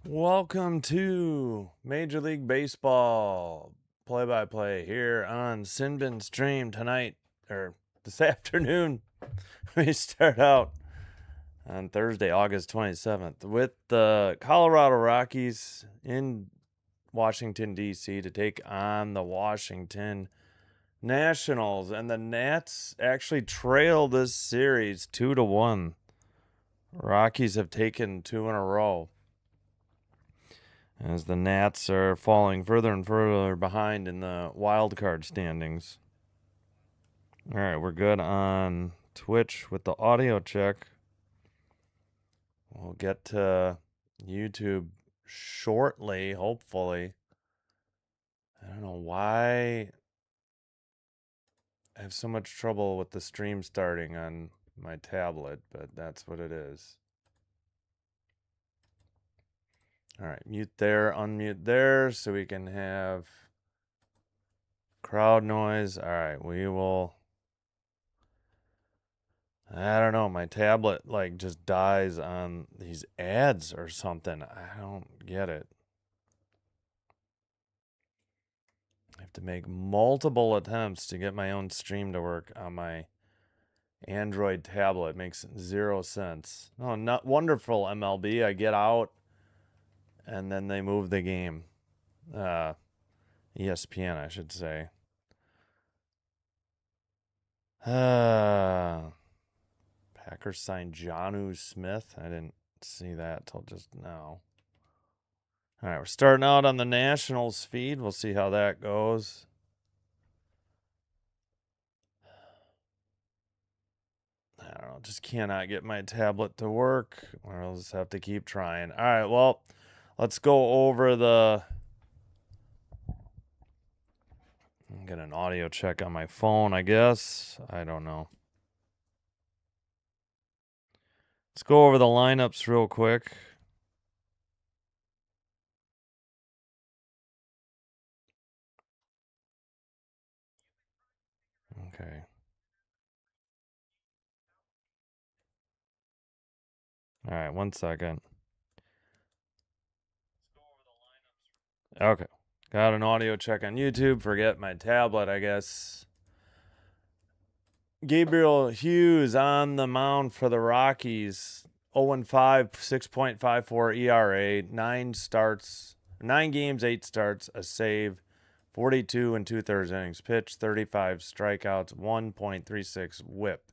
Welcome to Major League Baseball play-by-play here on Sinbin Stream tonight, or this afternoon. We start out on Thursday, August 27th, with the Colorado Rockies in Washington, D.C. to take on the Washington Nationals. And the Nats actually trail this series 2-1. Rockies have taken two in a row, as the Nats are falling further and further behind in the wild card standings. All right, we're good on Twitch with the audio check. We'll get to YouTube shortly, hopefully. I don't know why I have so much trouble with the stream starting on my tablet, but that's what it is. All right, mute there, unmute there, so we can have crowd noise. All right, we will. I don't know. My tablet just dies on these ads or something. I don't get it. I have to make multiple attempts to get my own stream to work on my Android tablet. It makes zero sense. Oh, not wonderful MLB. I get out and then they move the game. ESPN, I should say. Packers signed Jonnu Smith. I didn't see that till just now. All right, we're starting out on the Nationals feed. We'll see how that goes. I don't know. Just cannot get my tablet to work. I'll just have to keep trying. All right, well, let's go over the... Get an audio check on my phone, I guess. I don't know. Let's go over the lineups real quick. Okay. All right, 1 second. Okay. Got an audio check on YouTube. Forget my tablet, I guess. Gabriel Hughes on the mound for the Rockies. 0-5, 6.54 ERA, 9 games, 8 starts, a save, 42 and 2/3 innings pitched, 35 strikeouts, 1.36 whip.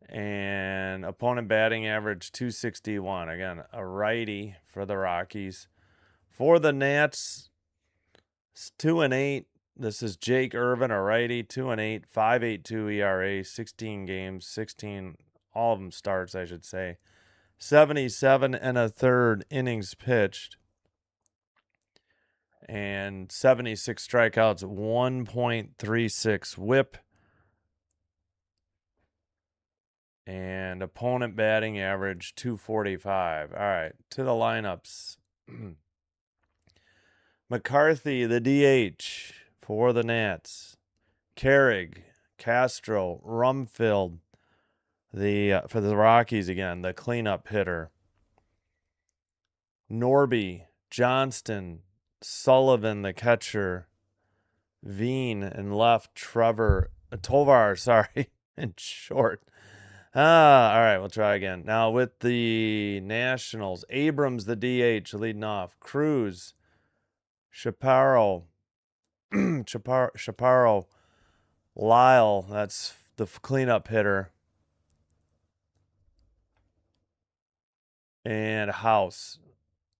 And opponent batting average 261. Again, a righty for the Rockies. For the Nats, it's 2-8. This is Jake Irvin, a righty, 2-8, 5.82 ERA, 16 games, 16, all of them starts, I should say. 77 1/3 innings pitched, and 76 strikeouts, 1.36 whip. And opponent batting average 245. All right, to the lineups. McCarthy, the DH for the Nats. Carrig, Castro, Rumfield, for the Rockies again, the cleanup hitter. Norby, Johnston, Sullivan, the catcher. Veen and left, Tovar, sorry, in short. All right, we'll try again. Now with the Nationals, Abrams, the DH, leading off. Cruz, Chaparro, Lyle, that's the cleanup hitter. And House,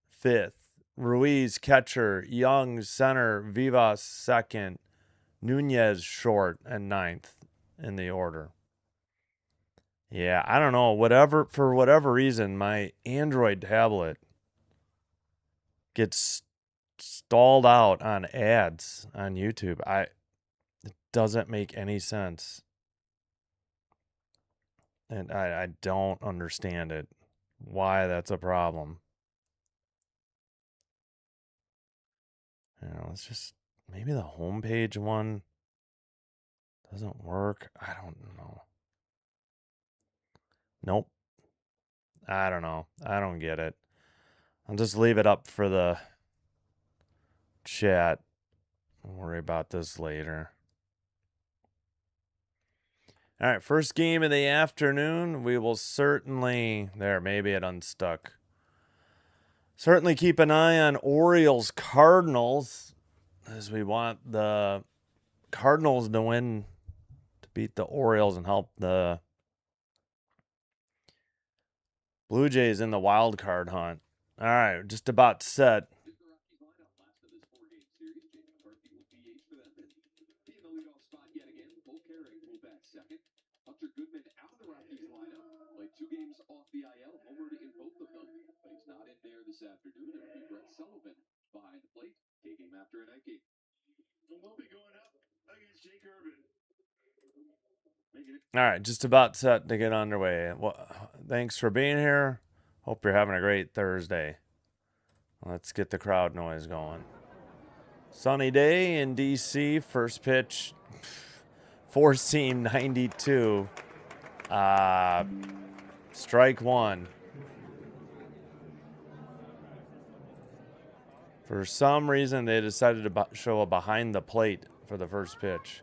fifth. Ruiz, catcher. Young, center. Vivas, second. Nunez, short, and ninth in the order. Yeah, I don't know. For whatever reason, my Android tablet gets stalled out on ads on YouTube. It doesn't make any sense. And I don't understand it. Why that's a problem. It's just maybe the homepage one doesn't work. I don't know. Nope. I don't know. I don't get it. I'll just leave it up for the chat. We'll worry about this later. All right, first game of the afternoon. We will certainly, maybe it unstuck. Certainly keep an eye on Orioles Cardinals, as we want the Cardinals to win, to beat the Orioles and help the Blue Jays in the wild card hunt. All right, just about set. All right, just about set to get underway. Well, thanks for being here. Hope you're having a great Thursday. Let's get the crowd noise going. Sunny day in DC. First pitch, four seam 92. Strike one. For some reason, they decided to show a behind the plate for the first pitch.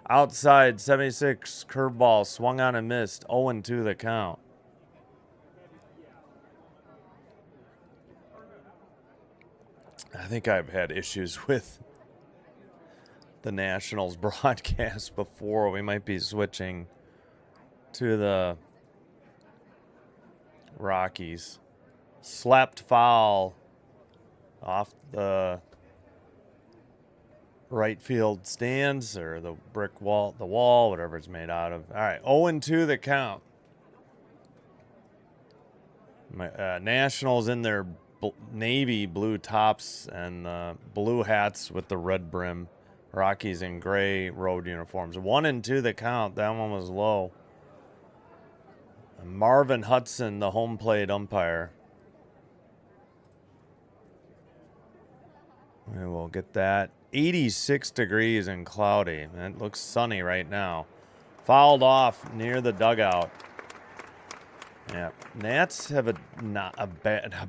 Outside, 76, curveball, swung on and missed, 0-2 the count. I think I've had issues with the Nationals broadcast before. We might be switching to the Rockies. Slapped foul off the right field stands, or the brick wall, the wall, whatever it's made out of. All right, 0-2 the count. Nationals in their navy blue tops and blue hats with the red brim. Rockies in gray road uniforms. 1-2 the count. That one was low. Marvin Hudson, the home plate umpire. We will get that. 86 degrees and cloudy. It looks sunny right now. Fouled off near the dugout. Yeah, Nats have a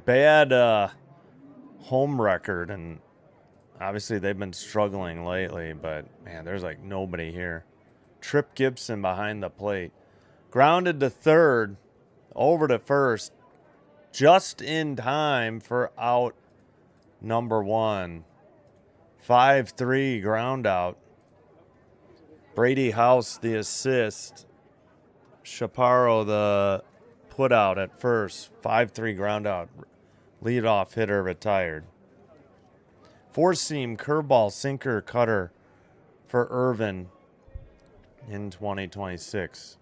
bad home record, and obviously they've been struggling lately. But man, there's like nobody here. Trip Gibson behind the plate, grounded to third, over to first, just in time for out number one. 5-3 ground out. Brady House the assist. Chaparro the put out at first. 5-3 ground out. Leadoff hitter retired. Four seam, curveball, sinker, cutter for Irvin in 2026.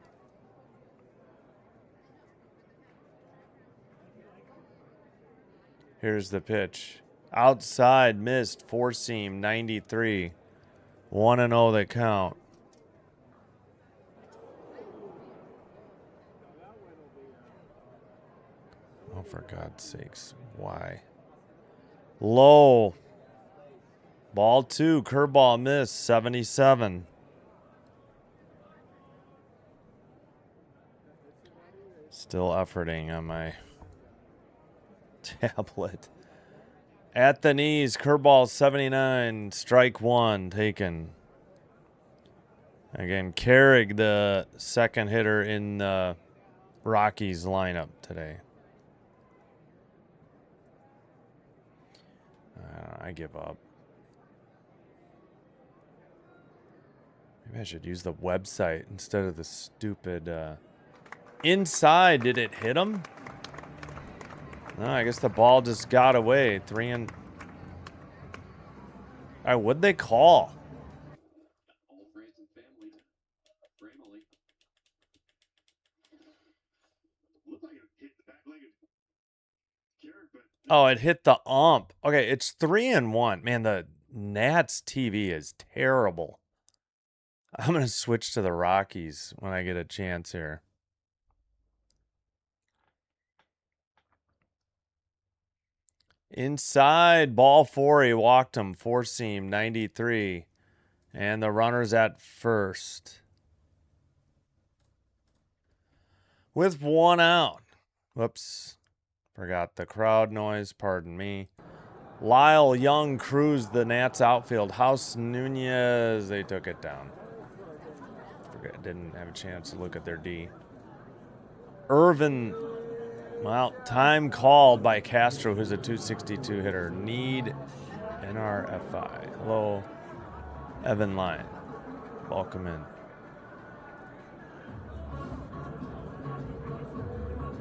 Here's the pitch. Outside, missed, four seam, 93. 1-0 the count. Oh, for God's sakes. Why? Low. Ball two, curveball missed, 77. Still efforting on my tablet. At the knees, curveball 79, strike one taken. Again, Carrig, the second hitter in the Rockies lineup today. I give up. Maybe I should use the website instead of the stupid... Inside, did it hit him? No, I guess the ball just got away. 3 and... All right, what'd they call? Oh, it hit the ump. Okay, it's 3-1. Man, the Nats TV is terrible. I'm going to switch to the Rockies when I get a chance here. Inside, ball four, he walked him. Four seam, 93. And the runner's at first. With one out. Whoops. Forgot the crowd noise. Pardon me. Lyle Young cruised the Nats outfield. House Nunez, they took it down. Didn't have a chance to look at their D. Irvin, well, time called by Castro, who's a 262 hitter. Need NRFI. Hello, Evan Lyon. Welcome in.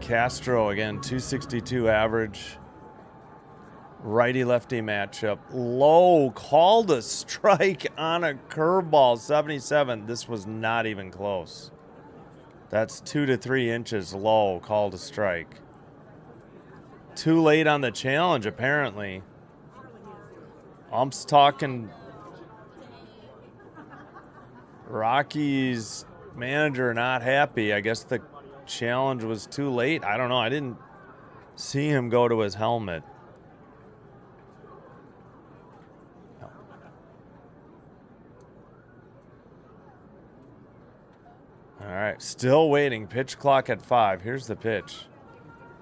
Castro again, 262 average. Righty-lefty matchup. Low, called a strike on a curveball, 77. This was not even close. That's 2 to 3 inches low, called a strike. Too late on the challenge, apparently. Ump's talking. Rockies manager not happy. I guess the challenge was too late. I don't know. I didn't see him go to his helmet. All right, still waiting. Pitch clock at 5. Here's the pitch.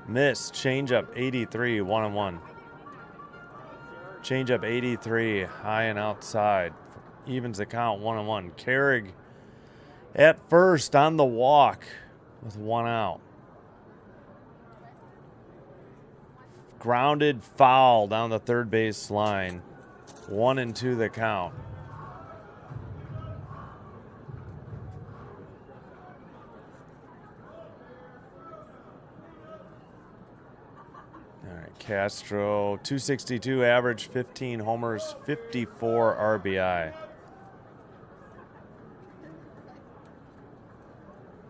Miss. Changeup 83, 1-1. Changeup 83, high and outside. Evens the count, 1-1. Carrig at first on the walk with 1 out. Grounded foul down the third base line. 1-2 the count. All right, Castro, 262 average, 15 homers, 54 RBI.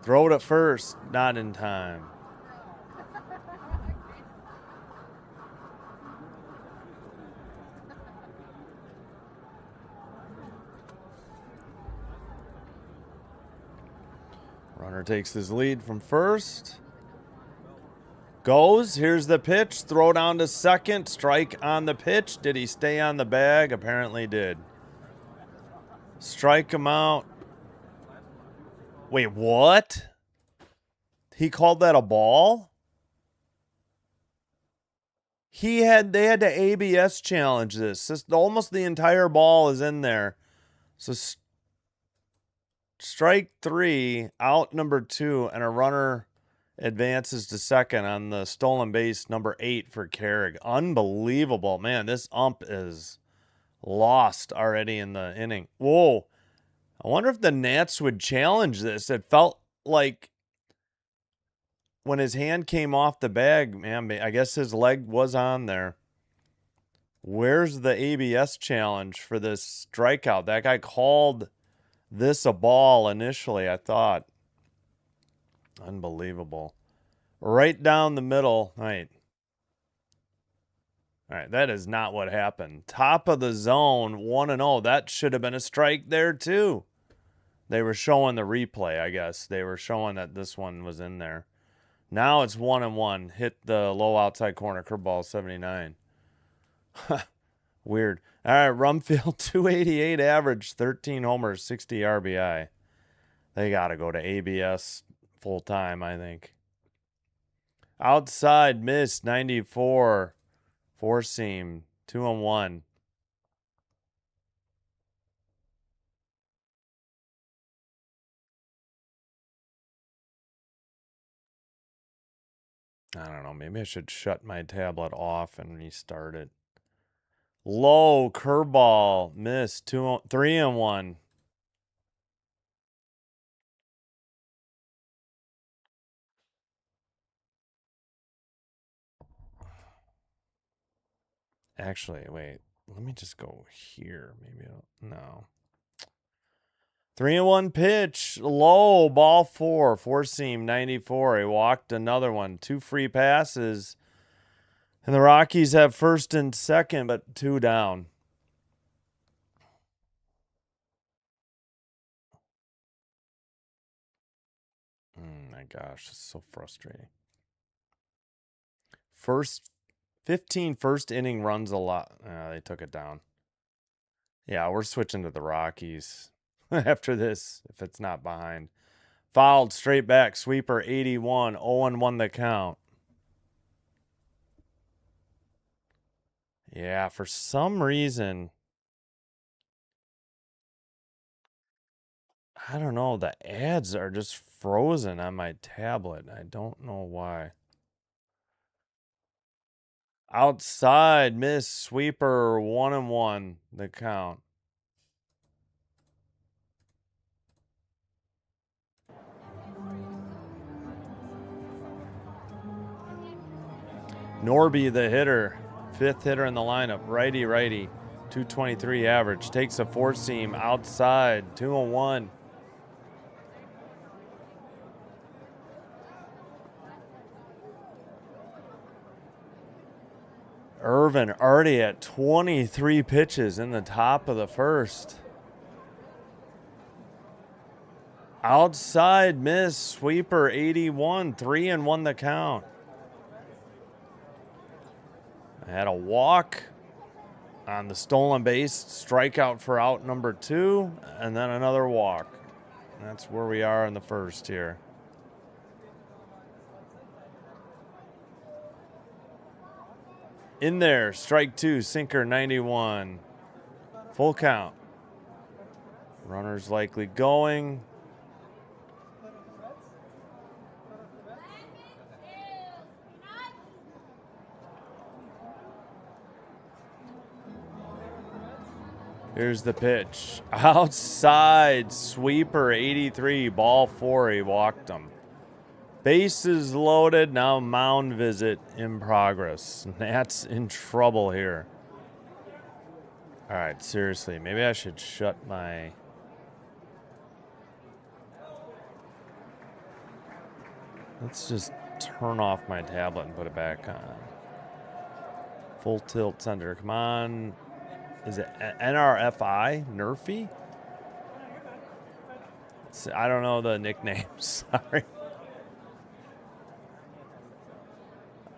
Throw it at first, not in time. Runner takes his lead from first. Goes. Here's the pitch. Throw down to second. Strike on the pitch. Did he stay on the bag? Apparently did. Strike him out. Wait, what? He called that a ball? They had to ABS challenge this. Almost the entire ball is in there. So strike 3, out number 2, and a runner advances to second on the stolen base, number 8 for Carrig. Unbelievable. Man, this ump is lost already in the inning. Whoa. I wonder if the Nats would challenge this. It felt like when his hand came off the bag, man, I guess his leg was on there. Where's the ABS challenge for this strikeout? That guy called this a ball initially, I thought. Unbelievable. Right down the middle. Right. All right, that is not what happened. Top of the zone, 1-0. That should have been a strike there, too. They were showing the replay, I guess. They were showing that this one was in there. Now it's 1-1. Hit the low outside corner. Curveball 79. Weird. All right, Rumfield, 288 average, 13 homers, 60 RBI. They got to go to ABS full time, I think. Outside miss, 94. Four seam, 2-1. I don't know. Maybe I should shut my tablet off and restart it. Low curveball, miss, 3-1. Actually, wait. Let me just go here. Maybe no. 3-1 pitch, low, ball 4, four seam, 94. He walked another one. 2 free passes. And the Rockies have first and second, but 2 down. My gosh, it's so frustrating. 15 first inning runs a lot. They took it down. Yeah, we're switching to the Rockies after this, if it's not behind. Fouled, straight back, sweeper, 81, 0-1 the count. Yeah, for some reason, I don't know, the ads are just frozen on my tablet. I don't know why. Outside, miss, sweeper, 1-1, the count. Norby, the hitter, fifth hitter in the lineup, righty, 223 average, takes a four seam outside, 2-1. Irvin already at 23 pitches in the top of the first. Outside miss, sweeper 81, 3-1 the count. I had a walk on the stolen base, strikeout for out number 2, and then another walk. That's where we are in the first here. In there, strike 2, sinker 91. Full count. Runners likely going. Here's the pitch. Outside, sweeper 83, ball 4, he walked him. Bases loaded, now mound visit in progress. Nat's in trouble here. All right, seriously, maybe I should shut my... Let's just turn off my tablet and put it back on. Full tilt center, come on. Is it NRFI? Nerfy? I don't know the nicknames, sorry.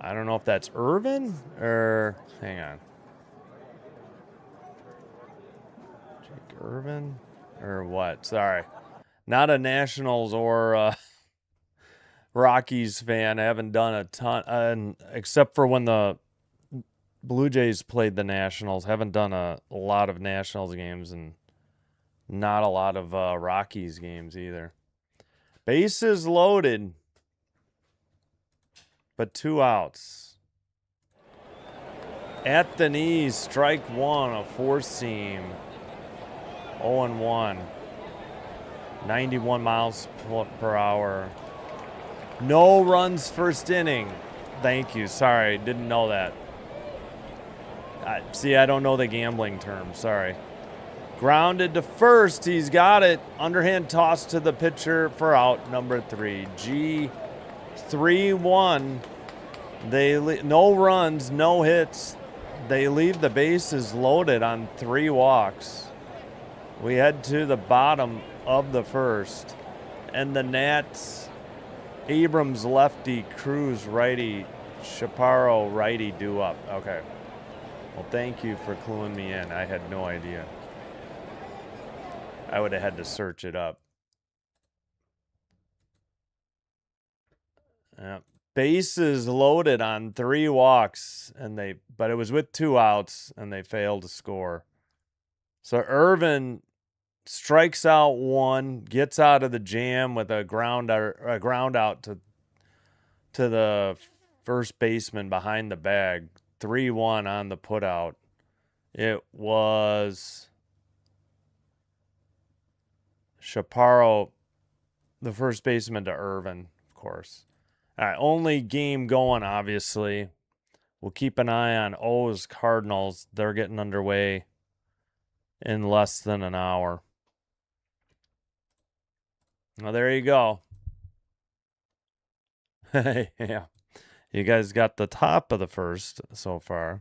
I don't know if that's Irvin or, hang on. Jake Irvin or what? Sorry. Not a Nationals or Rockies fan. I haven't done a ton, except for when the Blue Jays played the Nationals. Haven't done a lot of Nationals games and not a lot of Rockies games either. Bases loaded, but 2 outs. At the knees, strike 1, a four seam. 0-1. 91 miles per hour. No runs first inning. Thank you. Sorry, didn't know that. See, I don't know the gambling term. Sorry. Grounded to first. He's got it. Underhand toss to the pitcher for out number 3. G 3-1. No runs, no hits. They leave the bases loaded on 3 walks. We head to the bottom of the first. And the Nats, Abrams lefty, Cruz righty, Chaparro righty do up. Okay. Well, thank you for cluing me in. I had no idea. I would have had to search it up. Bases loaded on 3 walks, but it was with 2 outs, and they failed to score. So Irvin strikes out 1, gets out of the jam with a ground out to the first baseman behind the bag. 3-1 on the putout. It was Chaparro, the first baseman, to Irvin, of course. All right, only game going, obviously. We'll keep an eye on O's Cardinals. They're getting underway in less than an hour. Well, there you go. Yeah. You guys got the top of the first so far.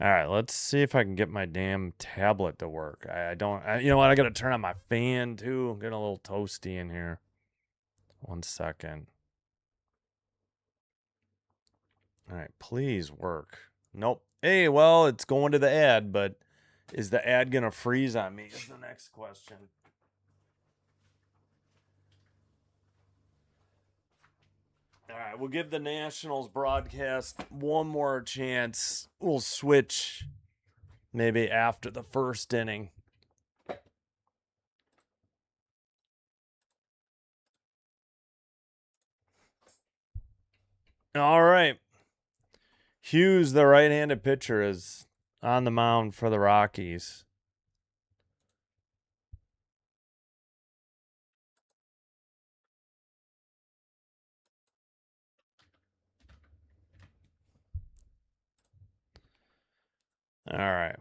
All right, let's see if I can get my damn tablet to work. You know what? I got to turn on my fan too. I'm getting a little toasty in here. 1 second. All right, please work. Nope. Hey, well, it's going to the ad, but is the ad going to freeze on me is the next question. All right, we'll give the Nationals broadcast one more chance. We'll switch maybe after the first inning. All right. Hughes, the right-handed pitcher, is on the mound for the Rockies. All right.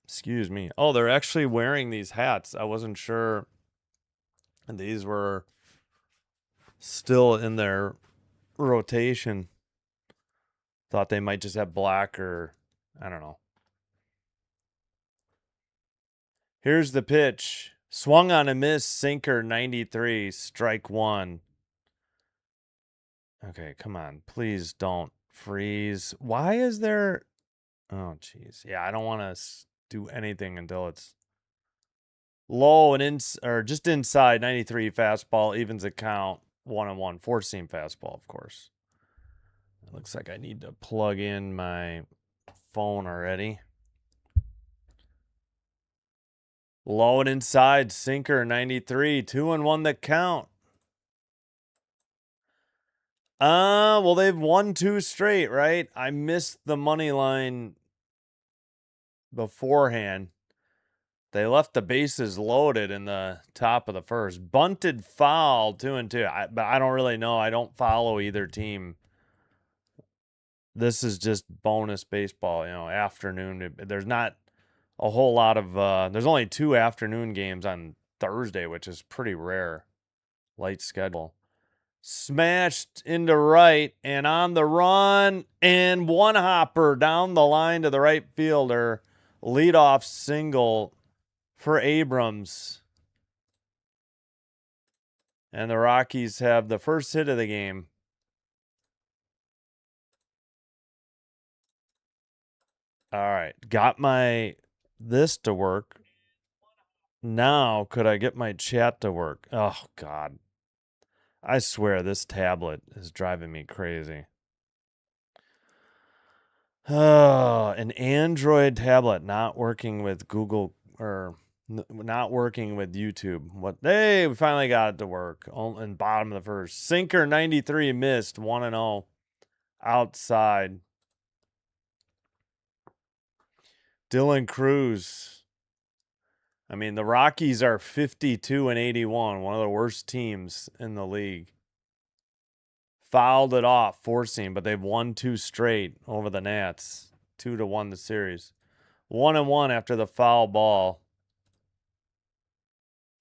Excuse me. Oh, they're actually wearing these hats. I wasn't sure these were still in their rotation. Thought they might just have black or I don't know. Here's the pitch. Swung on a miss, sinker 93, strike one. Okay, come on. Please don't freeze. Why is there. Oh, jeez. Yeah, I don't want to do anything until it's low and or just inside 93 fastball, evens the count 1-1. Four seam fastball, of course. It looks like I need to plug in my phone already. Low and inside, sinker 93, 2-1 the count. Well, they've won two straight, right? I missed the money line beforehand. They left the bases loaded in the top of the first. Bunted foul, 2-2. But I don't really know. I don't follow either team. This is just bonus baseball, afternoon. There's not a whole lot of there's only two afternoon games on Thursday, which is pretty rare. Light schedule. Smashed into right and on the run and one hopper down the line to the right fielder. Leadoff single for Abrams. And the Rockies have the first hit of the game. All right. Got this to work. Now, could I get my chat to work? Oh, God. I swear this tablet is driving me crazy. Oh, an Android tablet not working with Google or not working with YouTube. What? Hey, we finally got it to work. In bottom of the first. Sinker 93 missed 1-0 outside. Dylan Cruz. I mean, the Rockies are 52-81, one of the worst teams in the league. Fouled it off, forcing, but they've won two straight over the Nats. 2-1 the series. 1-1 after the foul ball.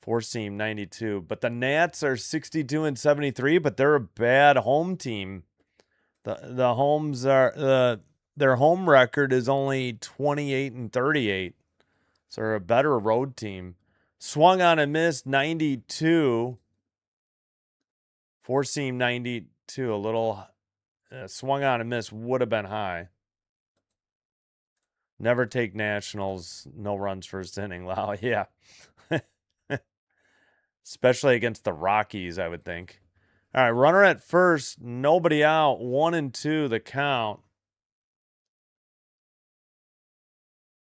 Four-seam 92. But the Nats are 62-73, but they're a bad home team. The homes are their home record is only 28-38. So they're a better road team. Swung on a miss 92. Four-seam 92, a little swung on a miss would have been high. Never take Nationals, no runs first inning. Wow, yeah. Especially against the Rockies, I would think. All right, runner at first, nobody out, 1-2 the count.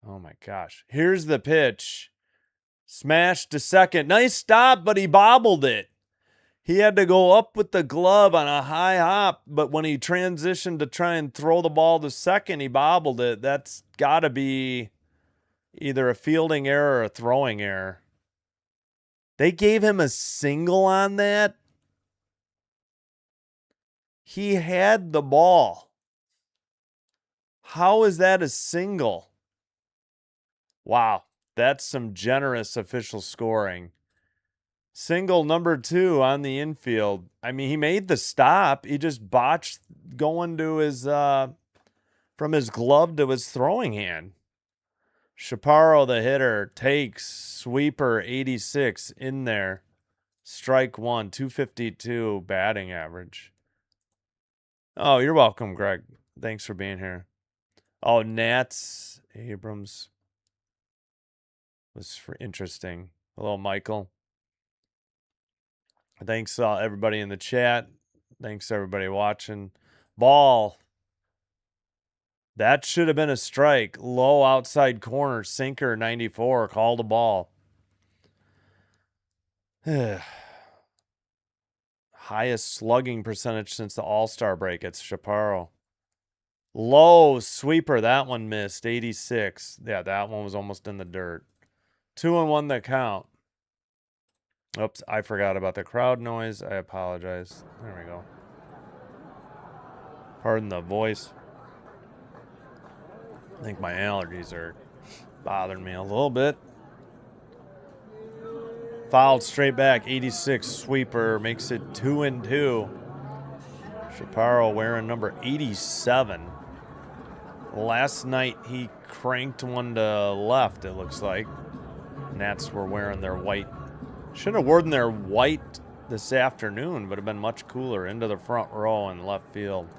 Oh my gosh. Here's the pitch. Smash to second. Nice stop, but he bobbled it. He had to go up with the glove on a high hop, but when he transitioned to try and throw the ball to second, he bobbled it. That's got to be either a fielding error or a throwing error. They gave him a single on that. He had the ball. How is that a single? Wow, that's some generous official scoring. Single number 2 on the infield. I mean, he made the stop. He just botched going to his from his glove to his throwing hand. Chaparro, the hitter, takes sweeper 86 in there. Strike one, 252 batting average. Oh, you're welcome, Greg. Thanks for being here. Oh, Nats, Abrams. was interesting. Hello, Michael. Thanks everybody in the chat. Thanks everybody watching. Ball. That should have been a strike. Low outside corner, sinker 94. Call the ball. Highest slugging percentage since the All-Star break. It's Chaparro. Low sweeper. That one missed. 86. Yeah, that one was almost in the dirt. 2-1 the count. Oops, I forgot about the crowd noise. I apologize. There we go. Pardon the voice. I think my allergies are bothering me a little bit. Fouled straight back. 86 sweeper makes it 2-2. Chaparro wearing number 87. Last night he cranked one to left, it looks like. Nats were wearing their white. Should have worn their white this afternoon, but have been much cooler. Into the front row in left field.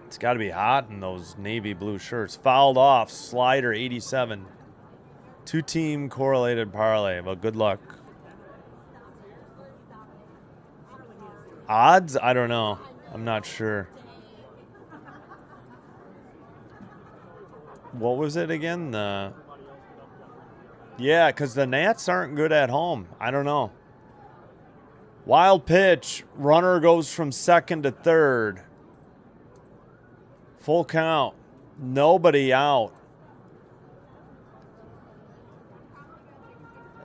It's got to be hot in those navy blue shirts. Fouled off. Slider 87. Two-team correlated parlay. Well, good luck. Odds? I don't know. I'm not sure. What was it again? Yeah, because the Nats aren't good at home. I don't know. Wild pitch. Runner goes from second to third. Full count. Nobody out.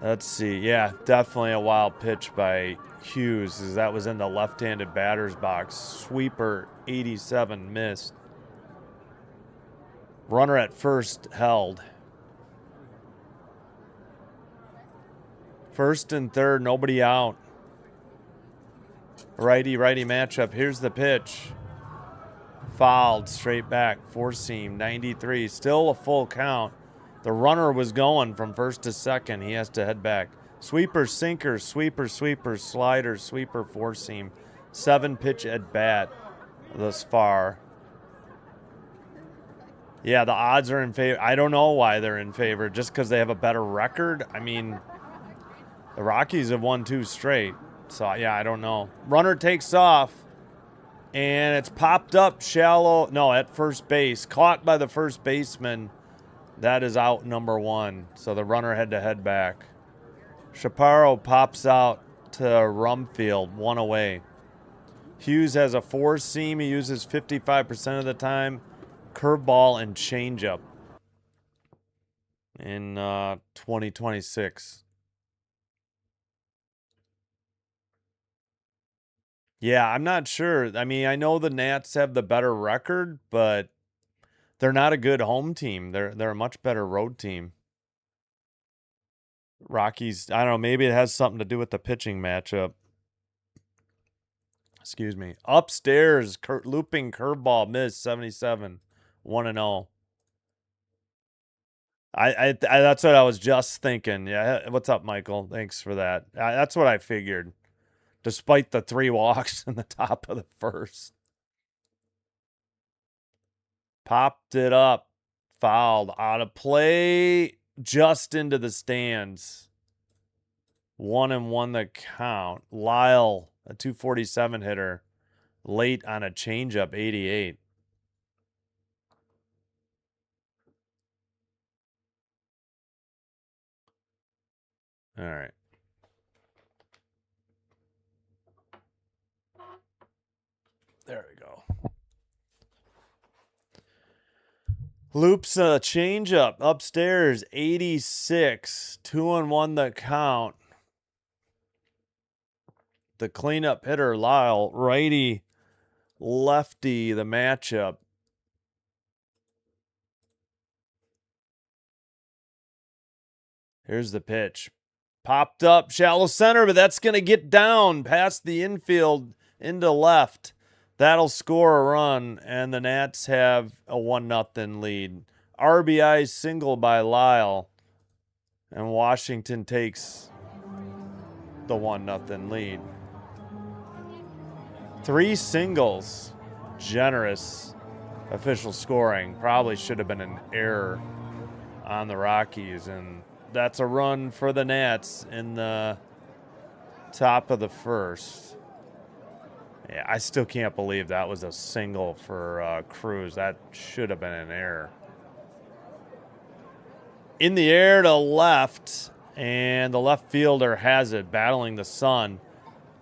Let's see. Yeah, definitely a wild pitch by Hughes, as that was in the left-handed batter's box. Sweeper 87 missed. Runner at first held. First and third, nobody out. Righty-righty matchup. Here's the pitch. Fouled straight back. Four seam 93. Still a full count. The runner was going from first to second. He has to head back. Sweeper, sinker, sweeper, sweeper, slider, sweeper, four seam. 7-pitch at bat thus far. Yeah, the odds are in favor. I don't know why they're in favor. Just because they have a better record? I mean, the Rockies have won 2 straight. So, yeah, I don't know. Runner takes off. And it's popped up shallow. No, at first base. Caught by the first baseman. That is out number 1. So the runner had to head back. Chaparro pops out to Rumfield, 1 away. Hughes has a 4-seam. He uses 55% of the time. Curveball and changeup in 2026. Yeah, I'm not sure. I mean, I know the Nats have the better record, but they're not a good home team. They're a much better road team. Rockies, I don't know, maybe it has something to do with the pitching matchup. Excuse me. Upstairs, looping curveball, missed 77, 1-0. That's what I was just thinking. Yeah, what's up, Michael? Thanks for that. That's what I figured. Despite the 3 walks in the top of the first. Popped it up. Fouled. Out of play. Just into the stands. 1-1 the count. Lyle, a 247 hitter. Late on a changeup, 88. All right. There we go. Loops a changeup upstairs, 86. 2-1 the count. The cleanup hitter, Lyle, righty, lefty, the matchup. Here's the pitch. Popped up, shallow center, but that's going to get down past the infield into left. That'll score a run, and the Nats have a 1-0 lead. RBI single by Lyle, and Washington takes the 1-0 lead. 3 singles. Generous official scoring. Probably should have been an error on the Rockies, and that's a run for the Nats in the top of the first. Yeah, I still can't believe that was a single for Cruz. That should have been an error. In the air to left, and the left fielder has it, battling the sun.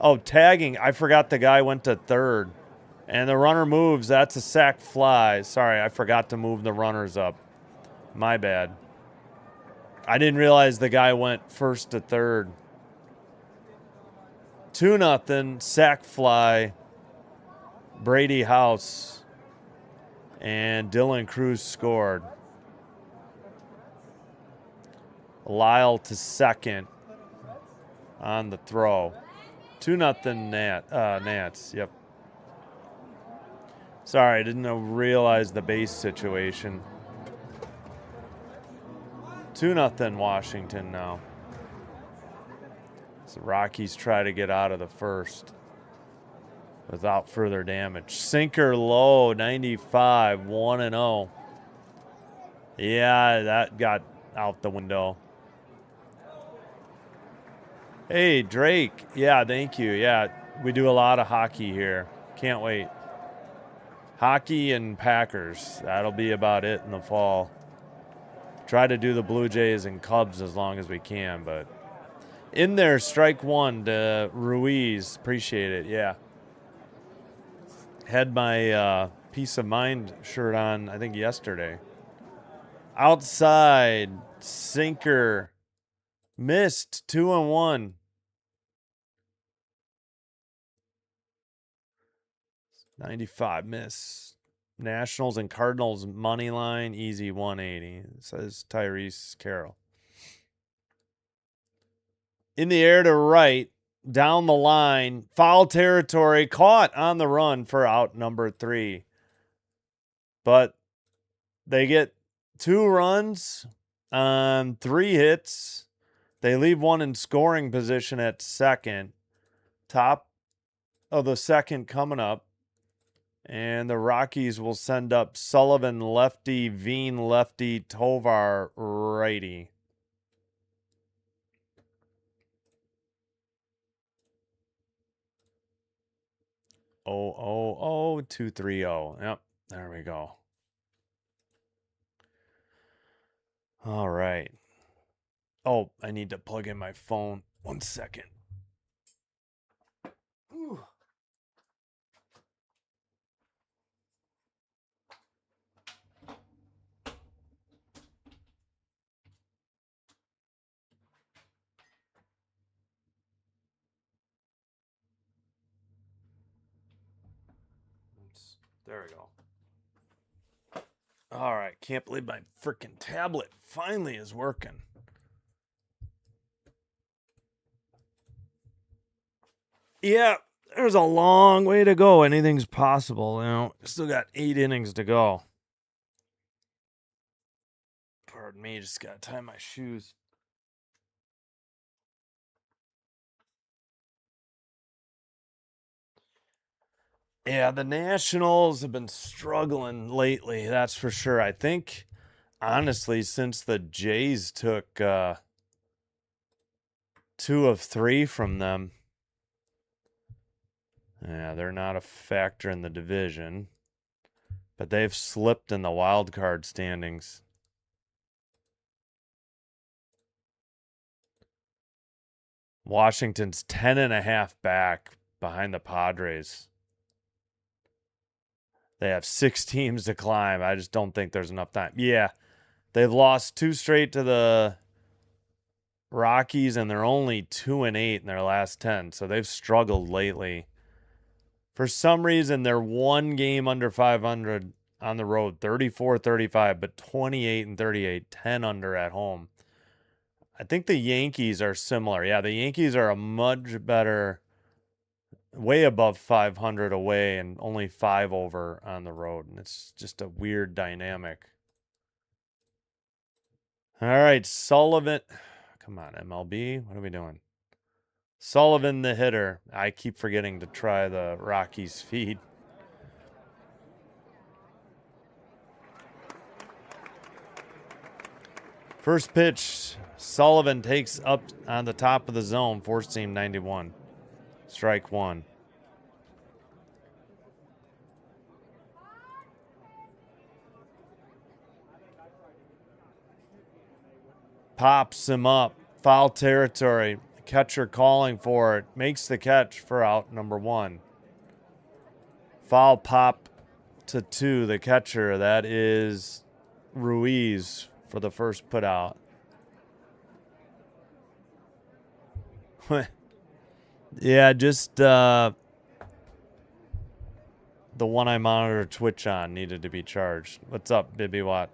Oh, tagging. I forgot the guy went to third. And the runner moves. That's a sac fly. Sorry, I forgot to move the runners up. My bad. I didn't realize the guy went first to third. 2-0, sac fly. Brady House. And Dylan Cruz scored. Lyle to second on the throw. 2-0 Nats. Yep. Sorry, I didn't realize the base situation. 2-0 Washington now. So Rockies try to get out of the first without further damage. Sinker low, 95, 1-0. Yeah, that got out the window. Hey, Drake. Yeah, thank you. Yeah, we do a lot of hockey here. Can't wait. Hockey and Packers. That'll be about it in the fall. Try to do the Blue Jays and Cubs as long as we can, but in there, strike one to Ruiz. Appreciate it. Yeah. Had my Peace of Mind shirt on, I think, yesterday. Outside, sinker. Missed, 2-1. $95 miss. Nationals and Cardinals money line, easy 180. Says Tyrese Carroll. In the air to right, down the line, foul territory, caught on the run for out number 3. But they get 2 runs on 3 hits. They leave one in scoring position at second. Top of the second coming up. And the Rockies will send up Sullivan lefty, Veen lefty, Tovar righty. Oh, 2-3-0. Yep, there we go. All right. Oh, I need to plug in my phone. 1 second. Ooh. There we go. All right. Can't believe my freaking tablet finally is working. Yeah, there's a long way to go. Anything's possible, you know. Still got 8 innings to go. Pardon me, just gotta tie my shoes. Yeah, the Nationals have been struggling lately, that's for sure. I think, honestly, since the Jays took 2 of 3 from them, yeah, they're not a factor in the division. But they've slipped in the wild card standings. Washington's 10.5 back behind the Padres. They have 6 teams to climb. I just don't think there's enough time. Yeah, they've lost 2 straight to the Rockies, and they're only 2-8 in their last 10. So they've struggled lately. For some reason, they're 1 game under 500 on the road, 34-35, but 28-38, 10 under at home. I think the Yankees are similar. Yeah, the Yankees are a much better, way above 500 away and only 5 over on the road. And it's just a weird dynamic. All right, Sullivan. Come on, MLB. What are we doing? Sullivan, the hitter. I keep forgetting to try the Rockies feed. First pitch, Sullivan takes up on the top of the zone, four-seam 91. Strike one. Pops him up. Foul territory. Catcher calling for it. Makes the catch for out number one. Foul pop to two, the catcher. That is Ruiz for the first put out. Yeah, just the one I monitor Twitch on needed to be charged. What's up, Bibby Watt?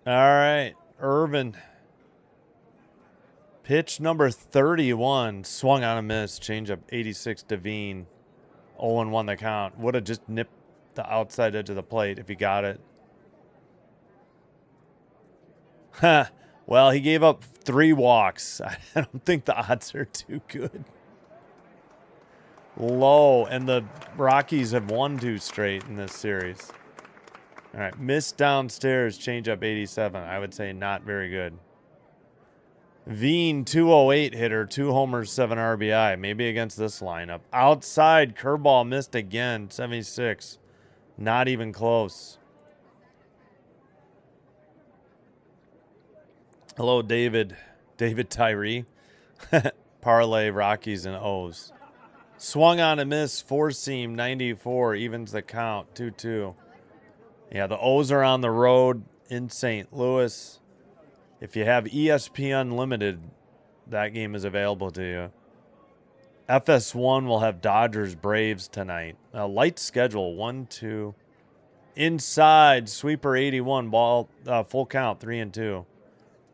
All right, Irvin. Pitch number 31. Swung on a miss. Changeup 86 Devine. 0-1 the count. Would have just nipped the outside edge of the plate if he got it. Well, he gave up 3 walks. I don't think the odds are too good. Low, and the Rockies have won 2 straight in this series. All right, missed downstairs, changeup 87. I would say not very good. Veen, 208 hitter, 2 homers, 7 RBI. Maybe against this lineup. Outside, curveball missed again, 76. Not even close. Hello, David. David Tyree. Parlay, Rockies, and O's. Swung on a miss, 4-seam, 94. Evens the count, 2-2. Yeah, the O's are on the road in St. Louis. If you have ESPN Unlimited, that game is available to you. FS1 will have Dodgers Braves tonight. A light schedule, 1-2. Inside, sweeper 81, ball, full count, 3-2.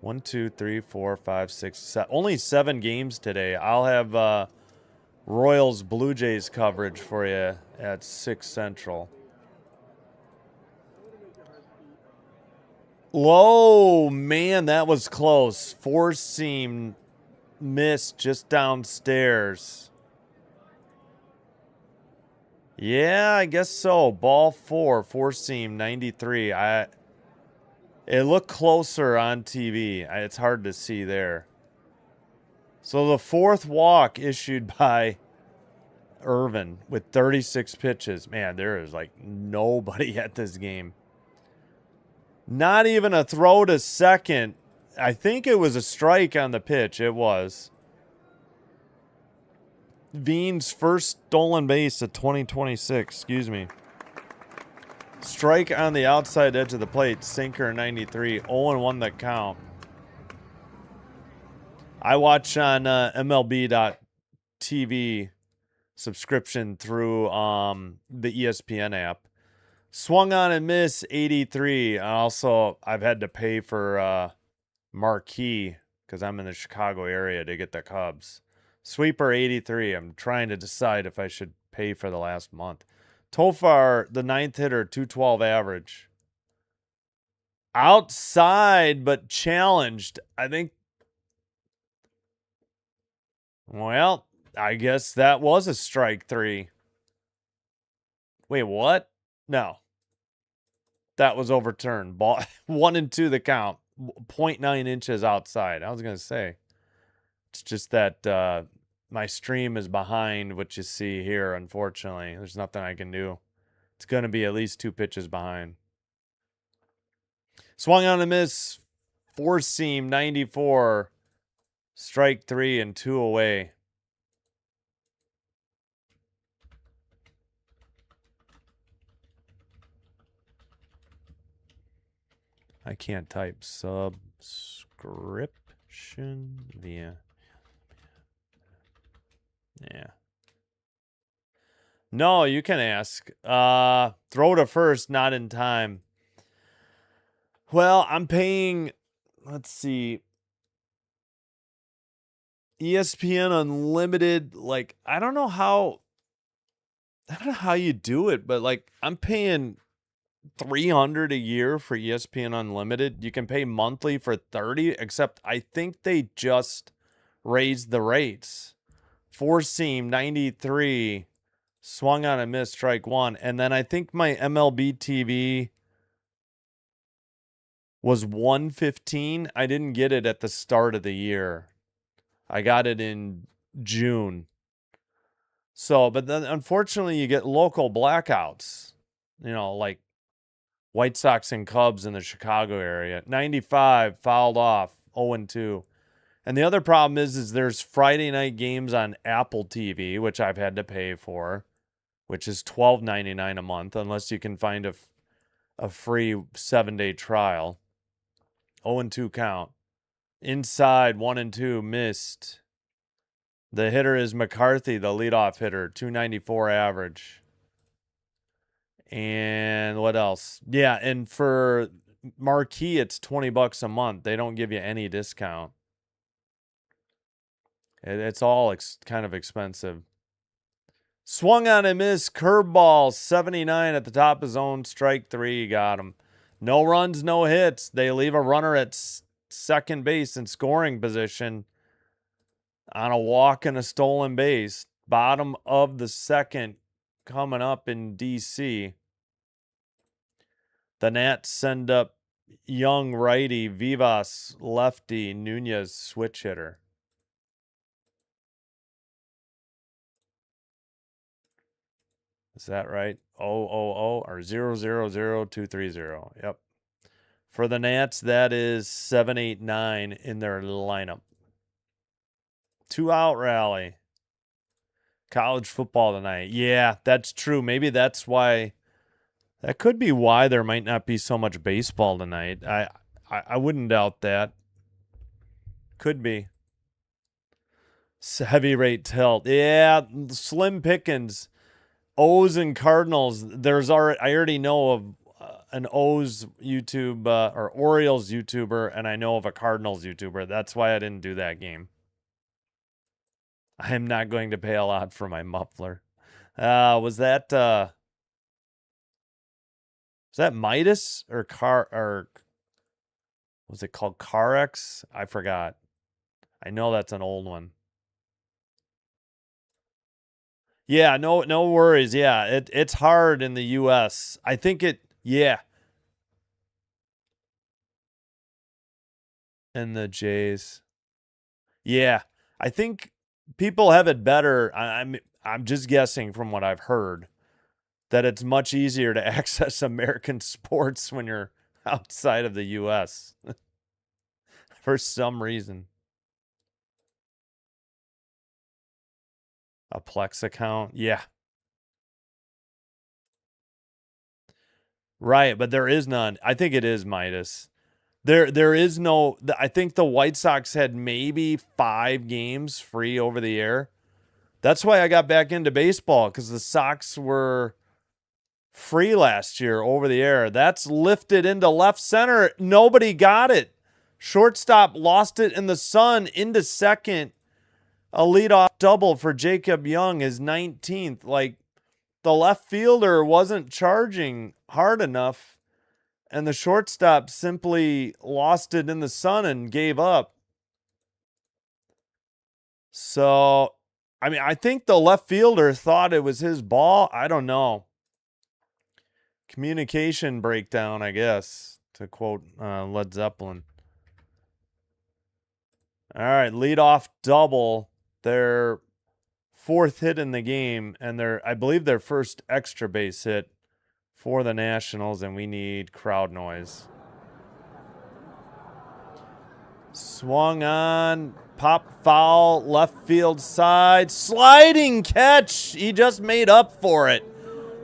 1, 2, 3, 4, 5, 6, 7. Only 7 games today. I'll have Royals Blue Jays coverage for you at 6 Central. Low, man, that was close. 4-seam missed just downstairs. Yeah, I guess so. Ball 4, 4-seam, 93. It looked closer on TV. It's hard to see there. So the 4th walk issued by Irvin with 36 pitches. Man, there is like nobody at this game. Not even a throw to second. I think it was a strike on the pitch. It was. Veen's first stolen base of 2026. Excuse me. Strike on the outside edge of the plate. Sinker 93. 0-1 the count. I watch on MLB.TV subscription through the ESPN app. Swung on and miss, 83. Also, I've had to pay for Marquee because I'm in the Chicago area to get the Cubs. Sweeper 83. I'm trying to decide if I should pay for the last month. Tofar, the 9th hitter, 212 average. Outside, but challenged. I think. Well, I guess that was a strike 3. Wait, what? No. That was overturned. Ball 1-2 the count. 0.9 inches outside. I was going to say. It's just that my stream is behind what you see here, unfortunately. There's nothing I can do. It's going to be at least 2 pitches behind. Swung on a miss. 4-seam, 94. Strike 3 and 2 away. I can't type subscription via. Yeah. No, you can ask. Throw to first, not in time. Well, I'm paying, let's see, ESPN Unlimited. Like, I don't know how you do it, but like, I'm paying $300 a year for ESPN Unlimited. You can pay monthly for $30, except I think they just raised the rates. 4-seam, 93. Swung on and missed, strike one. And then I think my MLB TV was 115. I didn't get it at the start of the year. I got it in June. So, but then unfortunately you get local blackouts, you know, like White Sox and Cubs in the Chicago area. 95 fouled off, 0-2. And the other problem is there's Friday night games on Apple TV, which I've had to pay for, which is $12.99 a month, unless you can find a free 7-day trial. 0-2 count. Inside, 1-2, missed. The hitter is McCarthy, the leadoff hitter, 294 average. And what else? Yeah, and for Marquee, it's $20 a month. They don't give you any discount. It's all kind of expensive. Swung on and missed. Curveball, 79 at the top of zone. Strike three. Got him. No runs, no hits. They leave a runner at second base in scoring position on a walk and a stolen base. Bottom of the second coming up in D.C. The Nats send up young righty, Vivas lefty, Nunez switch hitter. Is that right? 000 or 000230. Yep. For the Nats, that is 789 in their lineup. 2-out rally. College football tonight. Yeah, that's true. Maybe that's why. That could be why there might not be so much baseball tonight. I wouldn't doubt that. Could be. Heavy rate tilt. Yeah, slim pickings. O's and Cardinals. I already know of an O's YouTube or Orioles YouTuber, and I know of a Cardinals YouTuber. That's why I didn't do that game. I am not going to pay a lot for my muffler. Was that Midas or was it called Carex? I forgot. I know that's an old one. Yeah, no worries. Yeah, it's hard in the U.S. I think yeah. And the Jays. Yeah, I think people have it better. I'm just guessing from what I've heard that it's much easier to access American sports when you're outside of the U.S. for some reason. A Plex account, yeah. Right, but there is none. I think it is Midas. There is no. I think the White Sox had maybe 5 games free over the air. That's why I got back into baseball, because the Sox were free last year over the air. That's lifted into left center. Nobody got it. Shortstop lost it in the sun into second. A leadoff double for Jacob Young, his 19th. Like, the left fielder wasn't charging hard enough, and the shortstop simply lost it in the sun and gave up. So, I mean, I think the left fielder thought it was his ball. I don't know. Communication breakdown, I guess, to quote Led Zeppelin. All right, leadoff double. Their 4th hit in the game, and I believe their first extra base hit for the Nationals, and we need crowd noise. Swung on, pop foul, left field side, sliding catch. He just made up for it.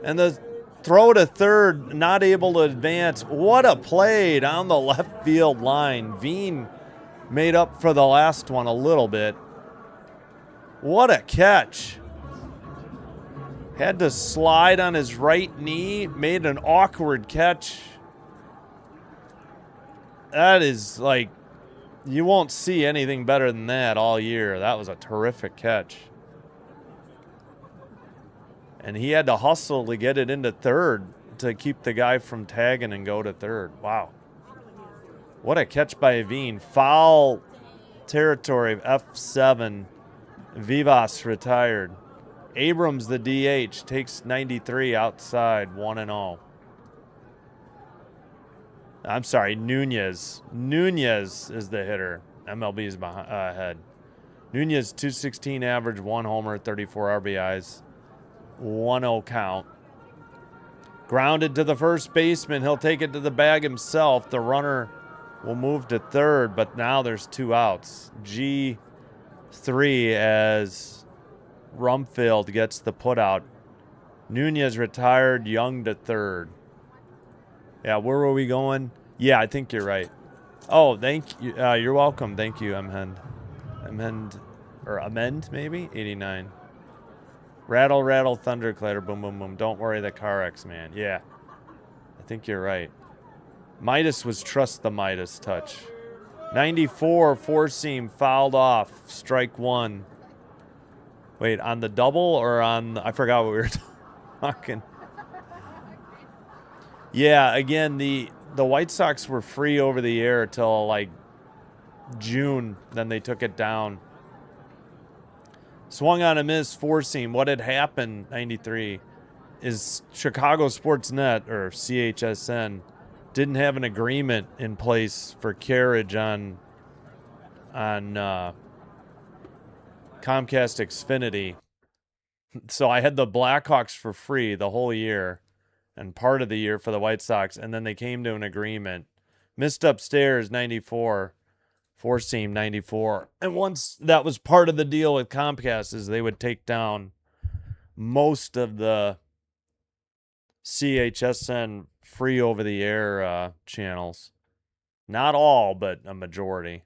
And the throw to third, not able to advance. What a play down the left field line. Veen made up for the last one a little bit. What a catch. Had to slide on his right knee, made an awkward catch. That is like, you won't see anything better than that all year. That was a terrific catch. And he had to hustle to get it into third to keep the guy from tagging and go to third. Wow. What a catch by Veen. Foul territory of F7. Vivas retired. Abrams, the DH, takes 93 outside, 1-0. I'm sorry, Nunez. Nunez is the hitter. MLB is ahead. Nunez, 216 average, 1 homer, 34 RBIs, 1-0 count. Grounded to the first baseman. He'll take it to the bag himself. The runner will move to third, but now there's 2 outs. G3 as Rumfield gets the putout. Nunez retired, Young to third. Yeah, where were we going? Yeah, I think you're right. Oh, thank you. You're welcome. Thank you, Amend, maybe? 89. Rattle, rattle, thunderclatter, boom, boom, boom. Don't worry, the car X, man. Yeah, I think you're right. Midas was trust the Midas touch. 94, four-seam, fouled off, strike 1. Wait, on the double or on... I forgot what we were talking. Yeah, again, the White Sox were free over the air till, like, June. Then they took it down. Swung on a miss, four-seam. What had happened, 93, is Chicago Sportsnet, or CHSN, didn't have an agreement in place for carriage on Comcast Xfinity. So I had the Blackhawks for free the whole year and part of the year for the White Sox, and then they came to an agreement. Missed upstairs, 94. Four-seam, 94. And once that was part of the deal with Comcast, is they would take down most of the CHSN free over-the-air channels. Not all, but a majority.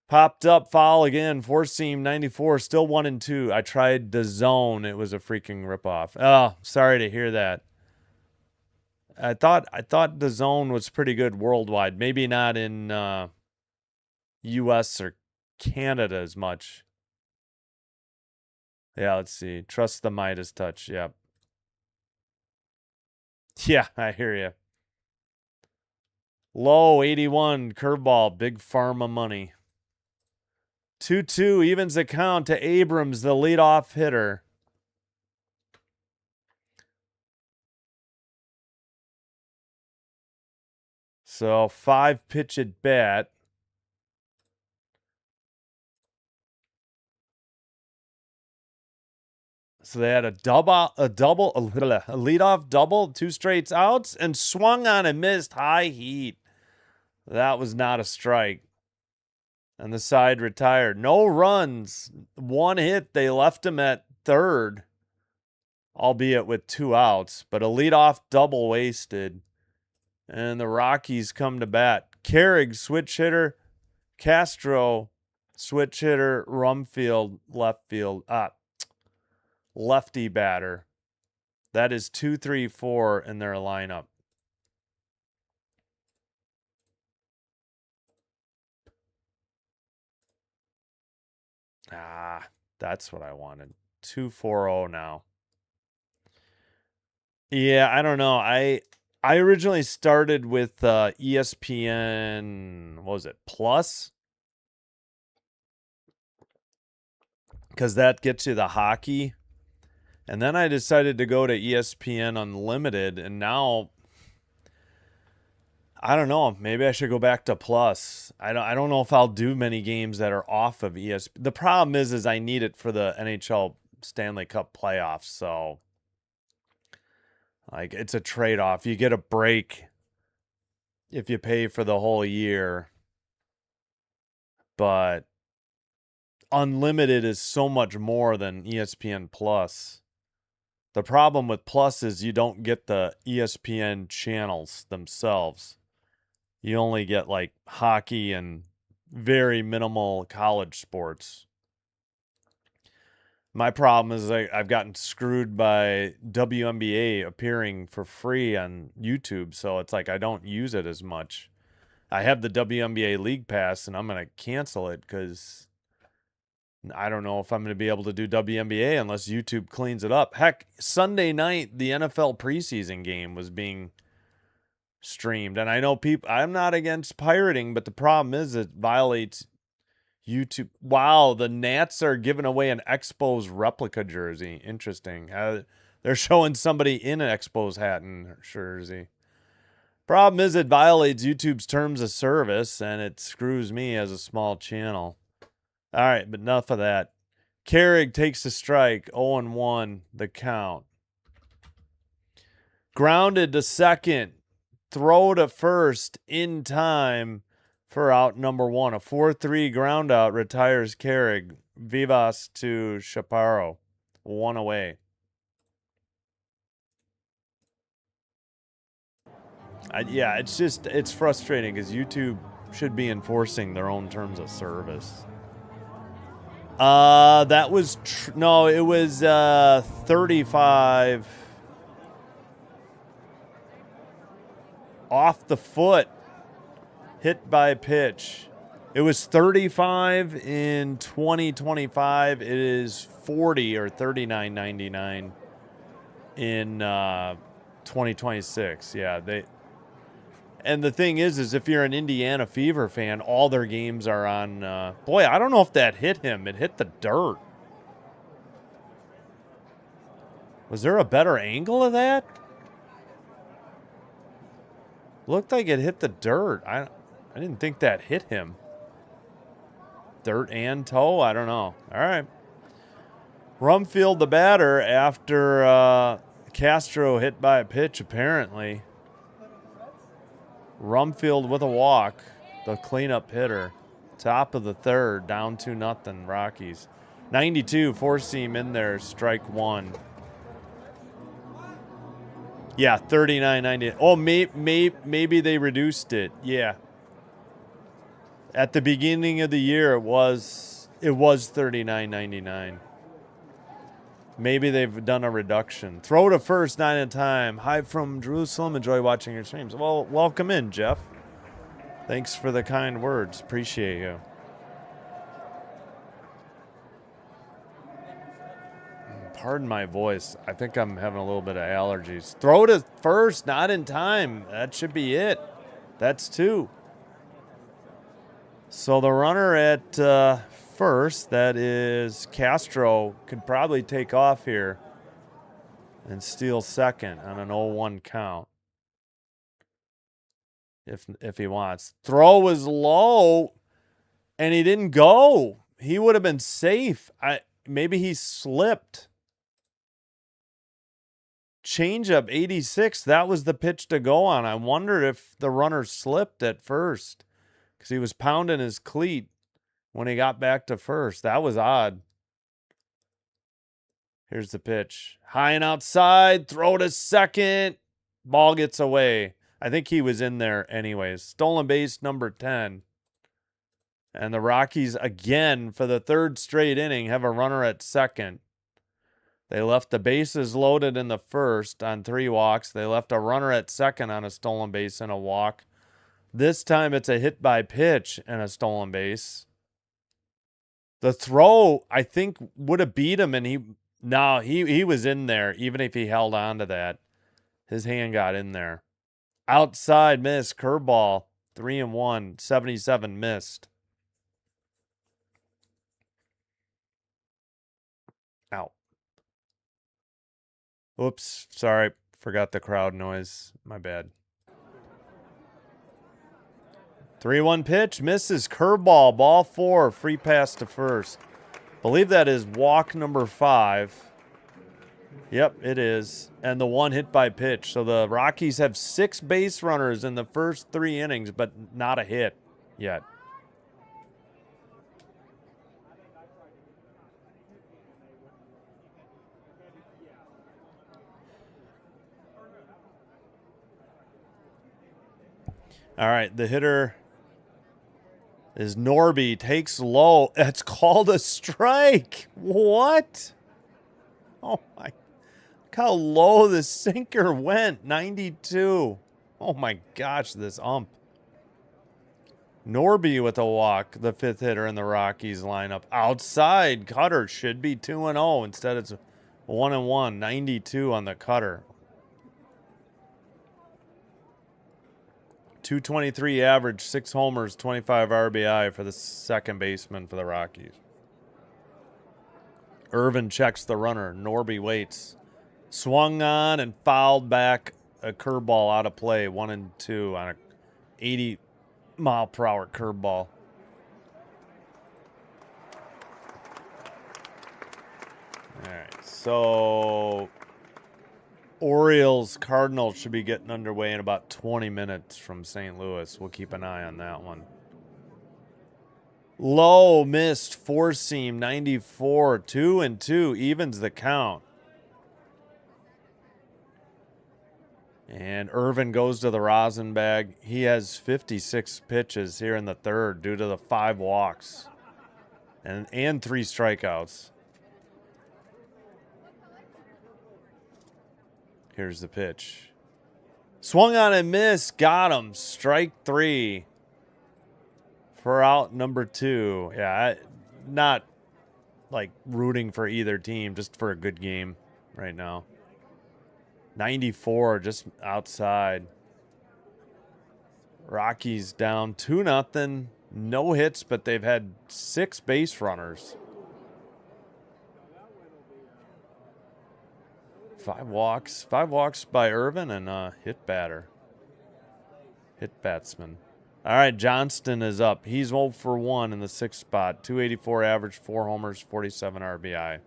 Popped up, foul again, four-seam, 94, still 1-2. I tried the zone. It was a freaking ripoff. Oh, sorry to hear that. I thought the zone was pretty good worldwide. Maybe not in U.S. or Canada as much. Yeah, let's see. Trust the Midas touch. Yep. Yeah, I hear you. Low, 81, curveball, big pharma money. 2-2 evens the count to Abrams, the leadoff hitter. So 5-pitch at bat. So they had a leadoff double, 2 straight outs, and swung on and missed, high heat. That was not a strike. And the side retired. No runs. 1 hit. They left him at third, albeit with 2 outs, but a leadoff double wasted. And the Rockies come to bat. Carrig, switch hitter. Castro, switch hitter. Rumfield, left field. Lefty batter. That is 2, 3, 4 in their lineup. That's what I wanted. 2-4-0 now. Yeah, I don't know. I originally started with ESPN, what was it, Plus? Because that gets you the hockey. And then I decided to go to ESPN Unlimited, and now I don't know. Maybe I should go back to Plus. I don't know if I'll do many games that are off of ESPN. The problem is I need it for the NHL Stanley Cup playoffs. So, like, it's a trade-off. You get a break if you pay for the whole year, but Unlimited is so much more than ESPN Plus. The problem with Plus is you don't get the ESPN channels themselves. You only get, like, hockey and very minimal college sports. My problem is I've gotten screwed by WNBA appearing for free on YouTube, so it's like I don't use it as much. I have the WNBA League Pass, and I'm going to cancel it because I don't know if I'm going to be able to do WNBA unless YouTube cleans it up. Heck, Sunday night, the NFL preseason game was being streamed, and I know I'm not against pirating, but the problem is it violates YouTube. Wow, the Nats are giving away an Expos replica jersey. Interesting. They're showing somebody in an Expos hat and jersey. Problem is it violates YouTube's terms of service, and it screws me as a small channel. All right, but enough of that. Carrig takes a strike, 0-1, the count. Grounded to second, throw to first in time for out number 1. A 4-3 ground out retires Carrig. Vivas to Chaparro, 1 away. Yeah, it's frustrating because YouTube should be enforcing their own terms of service. That was no, it was 35 off the foot, hit by pitch. It was 35 in 2025. It is 40 or 39.99 in 2026. Yeah, and the thing is if you're an Indiana Fever fan, all their games are on. Boy, I don't know if that hit him. It hit the dirt. Was there a better angle of that? Looked like it hit the dirt. I didn't think that hit him. Dirt and toe? I don't know. All right. Rumfield the batter after Castro hit by a pitch, apparently. Rumfield with a walk, the cleanup hitter. Top of the third, down 2-0 Rockies. 92, four-seam in there, strike 1. Yeah, 39.90. Oh, maybe they reduced it. Yeah. At the beginning of the year, it was 39.99. Maybe they've done a reduction. Throw to first, 9 in time. Hi from Jerusalem. Enjoy watching your streams. Well, welcome in, Jeff. Thanks for the kind words. Appreciate you. Pardon my voice. I think I'm having a little bit of allergies. Throw to first, not in time. That should be it. That's 2. So the runner at first, that is Castro, could probably take off here and steal second on an 0-1 count. If he wants. Throw was low, and he didn't go. He would have been safe. Maybe he slipped. Changeup, 86. That was the pitch to go on. I wondered if the runner slipped at first because he was pounding his cleat when he got back to first. That was odd. Here's the pitch. High and outside. Throw to second. Ball gets away. I think he was in there anyways. Stolen base number 10. And the Rockies, again, for the 3rd straight inning, have a runner at second. They left the bases loaded in the first on 3 walks. They left a runner at second on a stolen base and a walk. This time it's a hit by pitch and a stolen base. The throw, I think, would have beat him, and he was in there, even if he held on to that. His hand got in there. Outside miss, curveball, 3-1, 77 missed. Out. Oops, sorry. Forgot the crowd noise. My bad. 3-1 pitch, misses, curveball, ball 4, free pass to first. Believe that is walk number 5. Yep, it is. And the 1 hit by pitch. So the Rockies have 6 base runners in the first 3 innings, but not a hit yet. All right, the hitter is Norby. Takes low. That's called a strike. What? Oh, my. Look how low the sinker went. 92. Oh, my gosh, this ump. Norby with a walk, the 5th hitter in the Rockies lineup. Outside, cutter should be 2-0. Instead, it's 1-1. 92 on the cutter. .223 average, 6 homers, 25 RBI for the second baseman for the Rockies. Irvin checks the runner. Norby waits. Swung on and fouled back a curveball out of play. 1-2 on a 80-mile-per-hour curveball. All right, so Orioles Cardinals should be getting underway in about 20 minutes from St. Louis. We'll keep an eye on that one. Low missed four seam 94, 2-2 evens the count. And Irvin goes to the rosin bag. He has 56 pitches here in the third due to the 5 walks and 3 strikeouts. Here's the pitch. Swung on and missed. Got him. Strike 3 for out number 2. Yeah, not like rooting for either team, just for a good game right now. 94 just outside. Rockies down 2-0. No hits, but they've had 6 base runners. 5 walks. 5 walks by Irvin and a hit batsman. All right, Johnston is up. He's 0 for 1 in the 6th spot. 284 average, 4 homers, 47 RBI.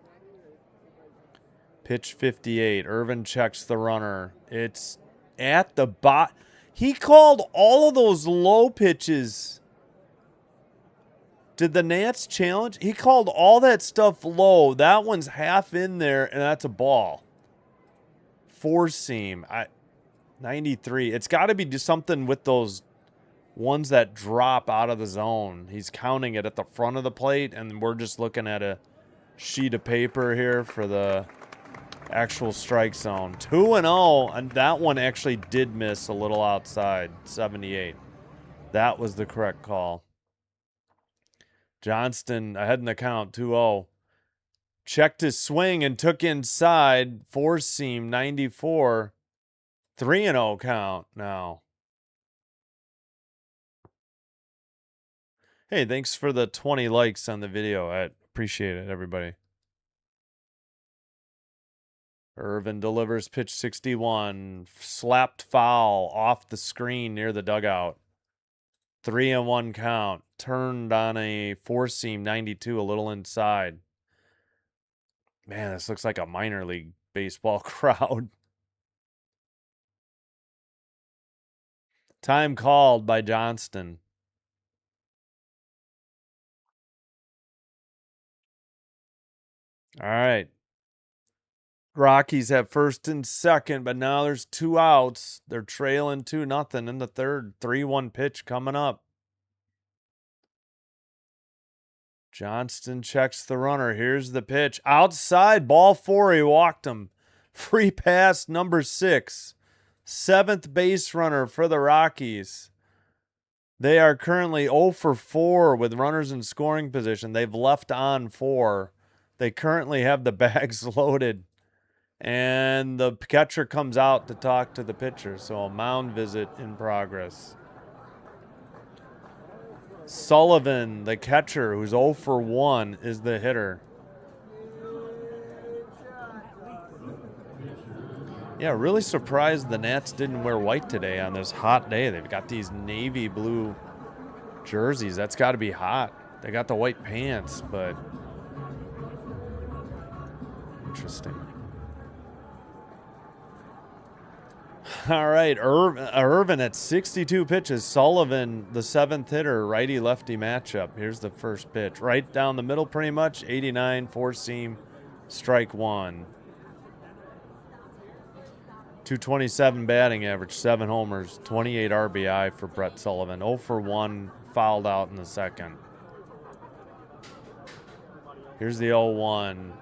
Pitch 58. Irvin checks the runner. It's at the bot. He called all of those low pitches. Did the Nats challenge? He called all that stuff low. That one's half in there, and that's a ball. 4 seam. 93. It's got to be just something with those ones that drop out of the zone. He's counting it at the front of the plate, and we're just looking at a sheet of paper here for the actual strike zone. 2-0, and that one actually did miss a little outside. 78. That was the correct call. Johnston ahead in the count. 2-0. Checked his swing and took inside. 4 seam 94. 3-0 count now. Hey, thanks for the 20 likes on the video. I appreciate it, everybody. Irvin delivers pitch 61. Slapped foul off the screen near the dugout. 3-1 count. Turned on a 4 seam 92, a little inside. Man, this looks like a minor league baseball crowd. Time called by Johnston. All right. Rockies have first and second, but now there's 2 outs. They're trailing 2-0 in the third. 3-1 pitch coming up. Johnston checks the runner. Here's the pitch. Outside, ball 4. He walked him. Free pass number 6. 7th base runner for the Rockies. They are currently 0 for 4 with runners in scoring position. They've left on 4. They currently have the bags loaded. And the catcher comes out to talk to the pitcher. So a mound visit in progress. Sullivan, the catcher, who's 0 for 1, is the hitter. Yeah, really surprised the Nats didn't wear white today on this hot day. They've got these navy blue jerseys. That's got to be hot. They got the white pants, but interesting. All right, Irvin at 62 pitches. Sullivan, the 7th hitter, righty-lefty matchup. Here's the first pitch. Right down the middle pretty much. 89, 4-seam, strike 1. 227 batting average, 7 homers, 28 RBI for Brett Sullivan. 0 for 1, fouled out in the second. Here's the 0-1.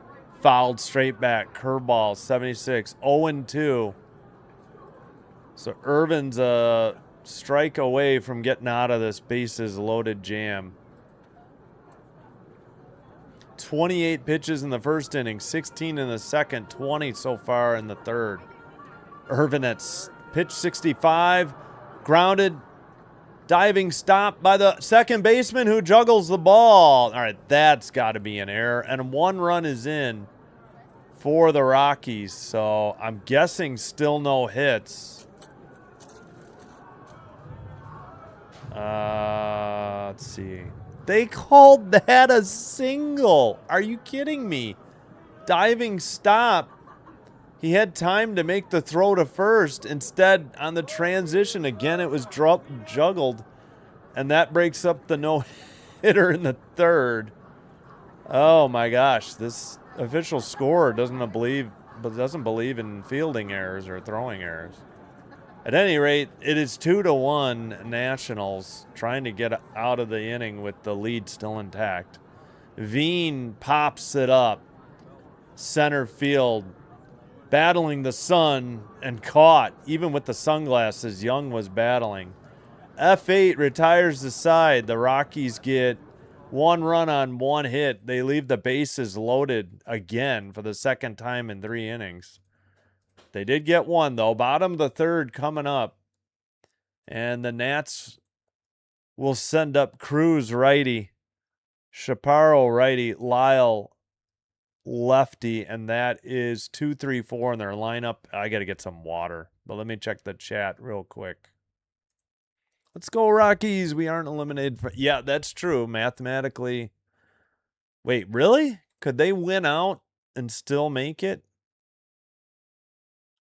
Fouled straight back, curveball, 76. 0-2. So Irvin's a strike away from getting out of this bases loaded jam. 28 pitches in the first inning, 16 in the second, 20 so far in the third. Irvin at pitch 65, grounded, Diving stop by the second baseman who juggles the ball. All right, that's got to be an error. And 1 run is in for the Rockies. So I'm guessing still no hits. Let's see. They called that a single. Are you kidding me? Diving stop. He had time to make the throw to first. Instead, on the transition, again, it was juggled. And that breaks up the no-hitter in the third. Oh, my gosh. This official scorer doesn't believe in fielding errors or throwing errors. At any rate, it is 2-1 Nationals trying to get out of the inning with the lead still intact. Veen pops it up. Center field. Battling the sun and caught. Even with the sunglasses, Young was battling. F8 retires the side. The Rockies get 1 run on 1 hit. They leave the bases loaded again for the second time in 3 innings. They did get 1, though. Bottom of the third coming up. And the Nats will send up Cruz righty, Chaparro righty, Lyle lefty, and that is 2, 3, 4 in their lineup. I got to get some water, but let me check the chat real quick. Let's go Rockies. We aren't eliminated. Yeah, that's true. Mathematically. Wait, really? Could they win out and still make it?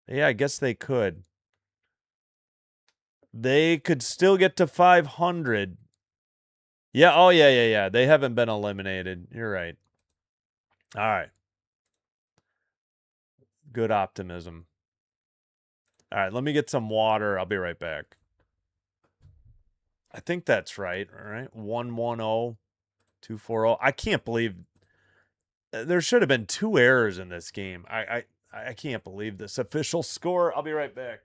Yeah, I guess they could. They could still get to 500. Yeah, oh, yeah. They haven't been eliminated. You're right. All right. Good optimism. All right, let me get some water. I'll be right back. I think that's right. All right. 110, 240. I can't believe there should have been 2 errors in this game. I can't believe this official score. I'll be right back.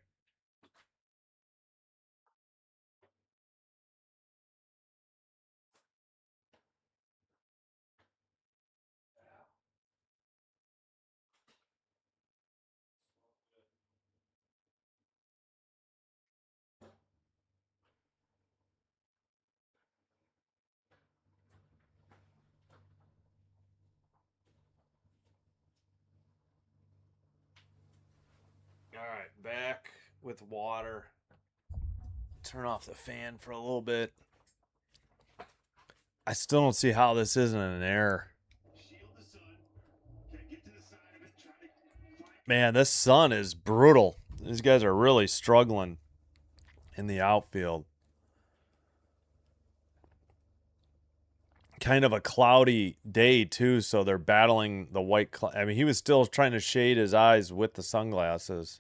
All right, back with water. Turn off the fan for a little bit. I still don't see how this isn't an error. Man, this sun is brutal. These guys are really struggling in the outfield. Kind of a cloudy day, too, so they're battling the white cloud. I mean, he was still trying to shade his eyes with the sunglasses.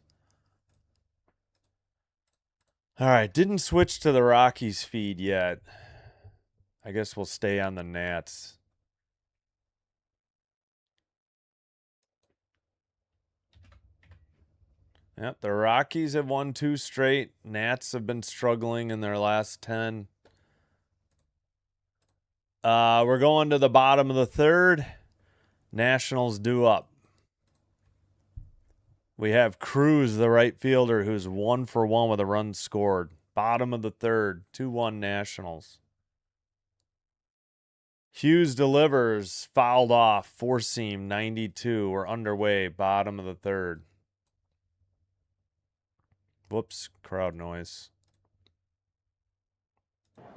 All right, didn't switch to the Rockies feed yet. I guess we'll stay on the Nats. Yep, the Rockies have won 2 straight. Nats have been struggling in their last 10. We're going to the bottom of the third. Nationals due up. We have Cruz, the right fielder, who's 1 for 1 with a run scored. Bottom of the third, 2-1 Nationals. Hughes delivers, fouled off, 4-seam, 92. We're underway, bottom of the third. Whoops, crowd noise.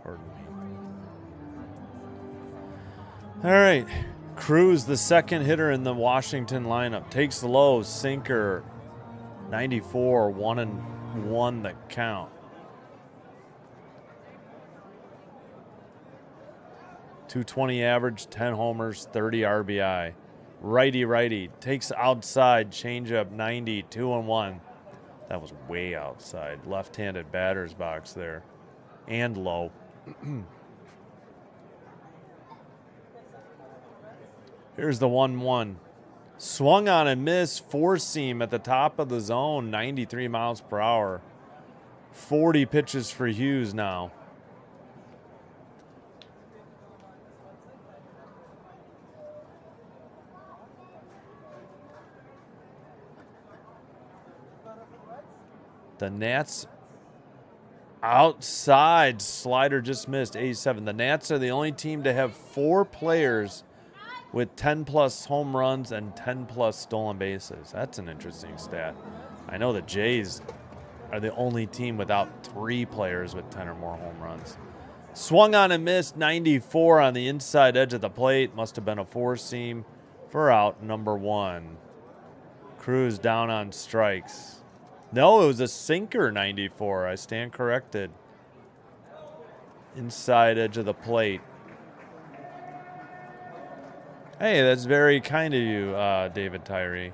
Pardon me. All right. Cruz, the second hitter in the Washington lineup, takes the low, sinker, 94, 1-1 the count. 220 average, 10 homers, 30 RBI. Righty, takes outside, changeup, 90, 2-1. That was way outside. Left-handed batter's box there. And low. Here's the 1-1. Swung on and missed. 4-seam at the top of the zone. 93 miles per hour. 40 pitches for Hughes now. The Nats, Outside, slider just missed, 87. The Nats are the only team to have 4 players with 10-plus home runs and 10-plus stolen bases. That's an interesting stat. I know the Jays are the only team without 3 players with 10 or more home runs. Swung on and missed, 94 on the inside edge of the plate. Must have been a 4-seam for out number 1. Cruz down on strikes. No, it was a sinker, 94. I stand corrected. Inside edge of the plate. Hey, that's very kind of you, David Tyree.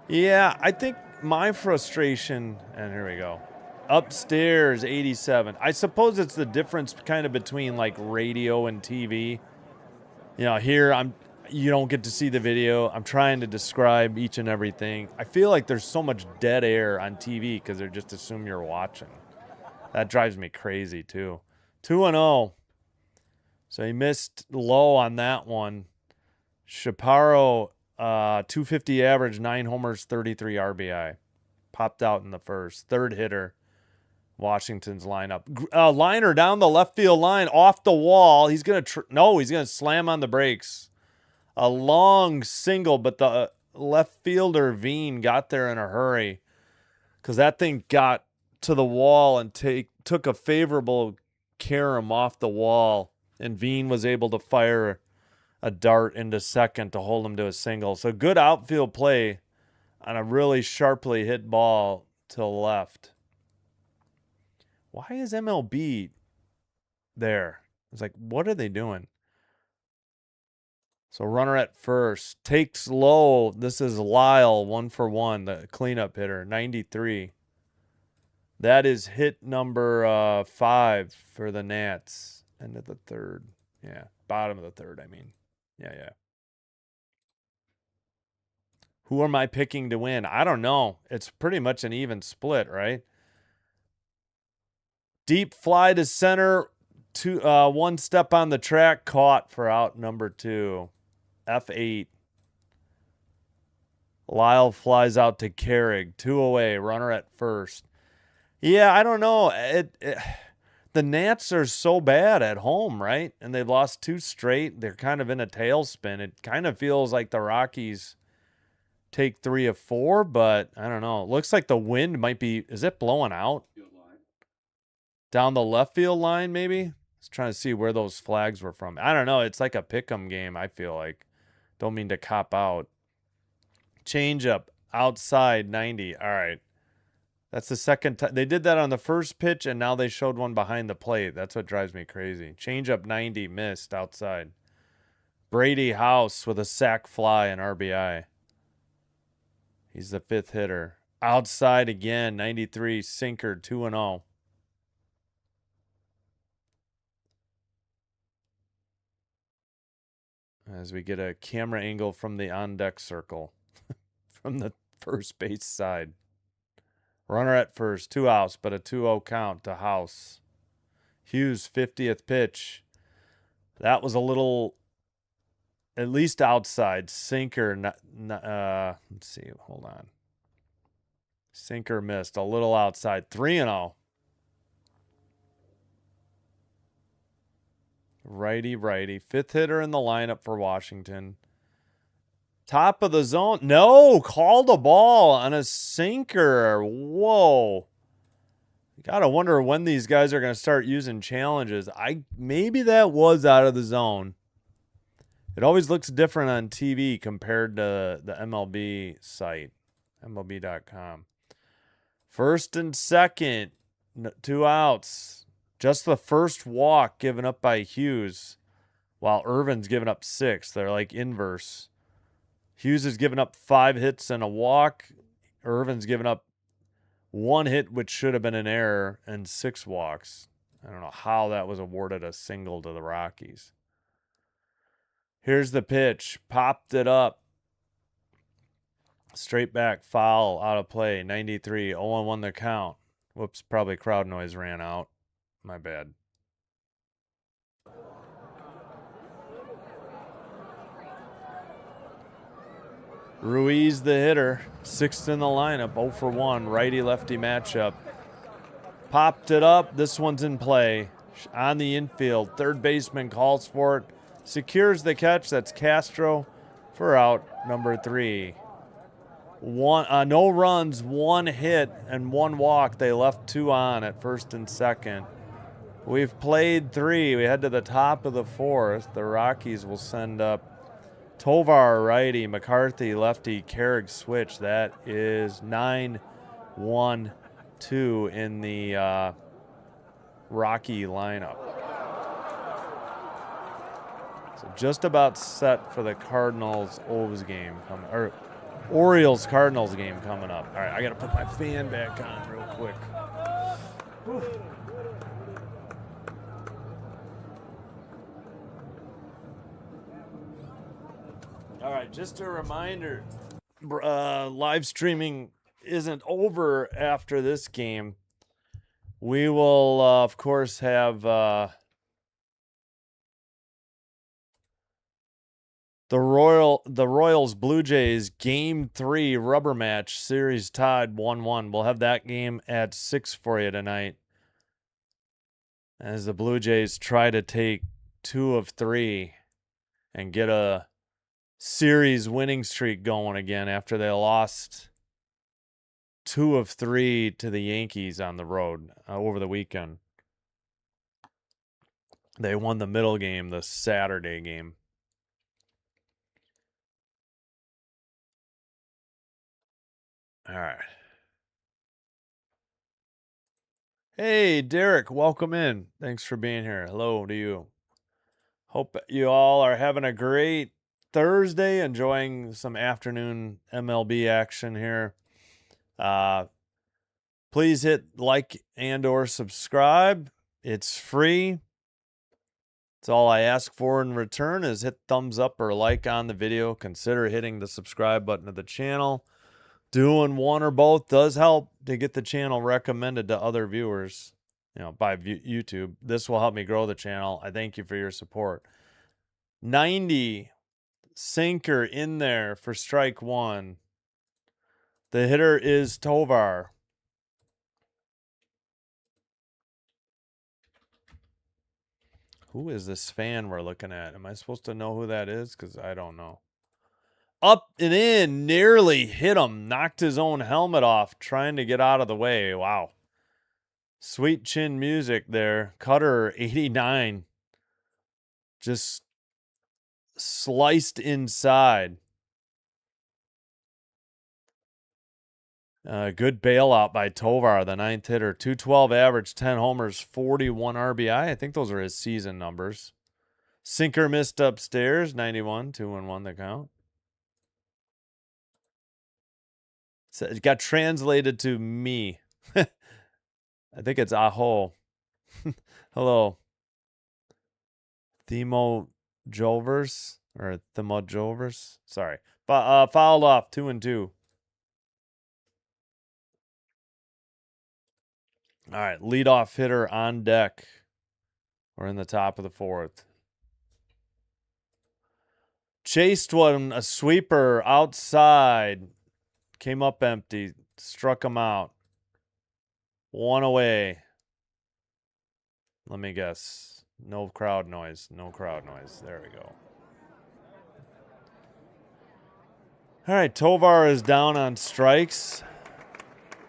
Yeah, I think my frustration, and here we go. Upstairs, 87. I suppose it's the difference kind of between like radio and TV. You know, here you don't get to see the video. I'm trying to describe each and everything. I feel like there's so much dead air on TV because they just assume you're watching. That drives me crazy too. 2-0. So he missed low on that one. Chaparro, 250 average, 9 homers, 33 RBI. Popped out in the first. Third hitter. Washington's lineup. Liner down the left field line, off the wall. He's going to he's going to slam on the brakes. A long single, but the left fielder, Veen, got there in a hurry because that thing got to the wall and took a favorable carom off the wall, and Veen was able to fire a dart into second to hold him to a single. So good outfield play on a really sharply hit ball to the left. Why is MLB there? It's like, what are they doing? So runner at first. Takes low. This is Lyle, 1-for-1, the cleanup hitter, 93. That is hit number 5 for the Nats. End of the third. Yeah, bottom of the third, I mean. Yeah. Who am I picking to win? I don't know. It's pretty much an even split, right? Deep fly to center. 1 step on the track. Caught for out number 2. F8. Lyle flies out to Carrig. 2 away. Runner at first. Yeah, I don't know. The Nats are so bad at home, right? And they've lost 2 straight. They're kind of in a tailspin. It kind of feels like the Rockies take 3 of 4, but I don't know. It looks like the wind might be... Is it blowing out? Down the left field line, maybe? I was trying to see where those flags were from. I don't know. It's like a pick'em game, I feel like. Don't mean to cop out. Change up. Outside, 90. All right. That's the second time. They did that on the first pitch, and now they showed one behind the plate. That's what drives me crazy. Change up, 90. Missed outside. Brady House with a sac fly and RBI. He's the 5th hitter. Outside again, 93. Sinker, 2-0. As we get a camera angle from the on-deck circle from the first base side. Runner at first, 2 outs, but a 2-0 count to House. Hughes, 50th pitch. That was a little, at least outside. Sinker, let's see, hold on. Sinker missed, a little outside. 3-0. Righty. 5th hitter in the lineup for Washington. Top of the zone. No, called a ball on a sinker. Whoa. Gotta wonder when these guys are going to start using challenges. Maybe that was out of the zone. It always looks different on TV compared to the MLB site, MLB.com. First and second, 2 outs. Just the first walk given up by Hughes, while Irvin's given up 6. They're like inverse. Hughes has given up 5 hits and a walk. Irvin's given up 1 hit, which should have been an error, and 6 walks. I don't know how that was awarded a single to the Rockies. Here's the pitch. Popped it up. Straight back, foul, out of play. 93, 0-1 the count. Whoops, probably crowd noise ran out. My bad. Ruiz, the hitter, 6th in the lineup, 0-for-1, righty-lefty matchup. Popped it up. This one's in play. On the infield. Third baseman calls for it. Secures the catch. That's Castro for out number 3. No runs, 1 hit, and 1 walk. They left 2 on at first and second. We've played 3. We head to the top of the 4th. The Rockies will send up Tovar, righty, McCarthy, lefty, Carrick, switch. That is 9-1-2 in the Rocky lineup. So just about set for the Cardinals-O's game coming, or Orioles-Cardinals game coming up. All right, I got to put my fan back on real quick. Whew. All right, just a reminder, live streaming isn't over after this game. We will, of course, have the Royals Blue Jays Game 3 rubber match, series tied 1-1. We'll have that game at 6 for you tonight, as the Blue Jays try to take 2 of 3 and get a series winning streak going again after they lost 2 of 3 to the Yankees on the road over the weekend. They won the middle game, the Saturday game. All right. Hey, Derek, welcome in. Thanks for being here. Hello to you. Hope you all are having a great Thursday, enjoying some afternoon MLB action here. Please hit like and or subscribe. It's free. It's all I ask for in return is hit thumbs up or like on the video. Consider hitting the subscribe button of the channel. Doing one or both does help to get the channel recommended to other viewers, by YouTube. This will help me grow the channel. I thank you for your support. 90 sinker in there for strike 1. The hitter is Tovar. Who is this fan we're looking at? Am I supposed to know who that is? Because I don't know. Up and in, nearly hit him. Knocked his own helmet off, trying to get out of the way. Wow. Sweet chin music there. Cutter, 89. Just sliced inside. Good bailout by Tovar, the 9th hitter. 212 average, 10 homers, 41 RBI. I think those are his season numbers. Sinker missed upstairs, 91, 2-1 the count. So it got translated to me. I think it's Aho. Hello. Themo Jovers or Themo Jovers. Sorry. Fouled off, 2-2. All right, leadoff hitter on deck. We're in the top of the 4th. Chased one, a sweeper outside. Came up empty. Struck him out. 1 away. Let me guess. No crowd noise. No crowd noise. There we go. All right, Tovar is down on strikes.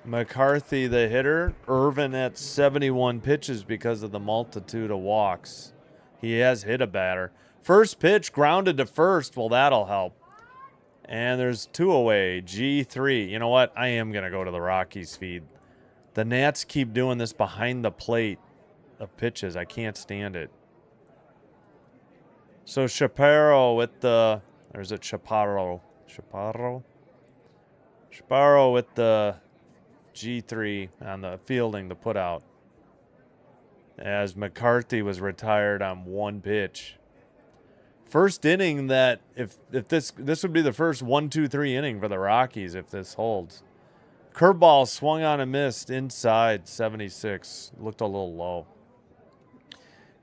McCarthy, the hitter. Irvin at 71 pitches because of the multitude of walks. He has hit a batter. First pitch, grounded to first. Well, that'll help. And there's 2 away. G3. You know what? I am going to go to the Rockies feed. The Nats keep doing this behind the plate of pitches. I can't stand it. So Chaparro with the... Or is it Chaparro? Chaparro with the G3 on the fielding, the put out. As McCarthy was retired on 1 pitch. First inning that if this would be the first 1-2-3 inning for the Rockies if this holds. Curveball swung on and missed inside 76. Looked a little low.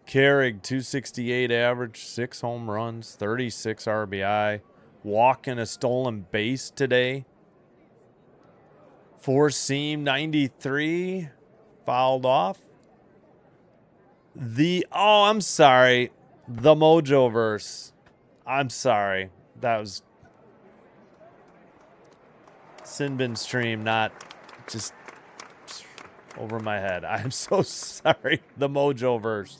Carrick, 268 average, 6 home runs, 36 RBI. Walk and a stolen base today. 4 seam, 93. fouled off. Oh, I'm sorry. The Mojoverse. I'm sorry. That was Sinbin stream, not just over my head. I'm so sorry. The Mojoverse.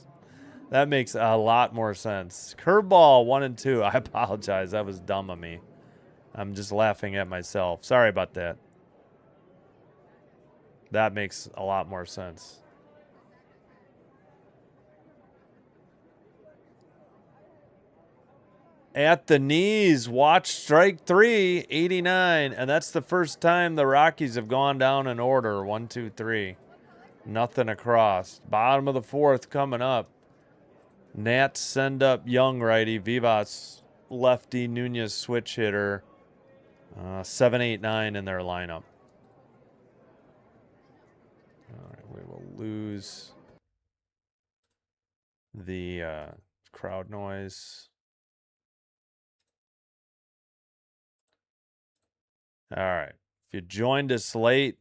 That makes a lot more sense. Curveball 1 and 2. I apologize. That was dumb of me. I'm just laughing at myself. Sorry about that. That makes a lot more sense. At the knees, watch strike 3, 89. And that's the first time the Rockies have gone down in order. 1, 2, 3. Nothing across. Bottom of the 4th coming up. Nats send up young righty. Vivas lefty. Nunez switch hitter. 7, 8, 9 in their lineup. All right, we will lose the crowd noise. All right. If you joined us late,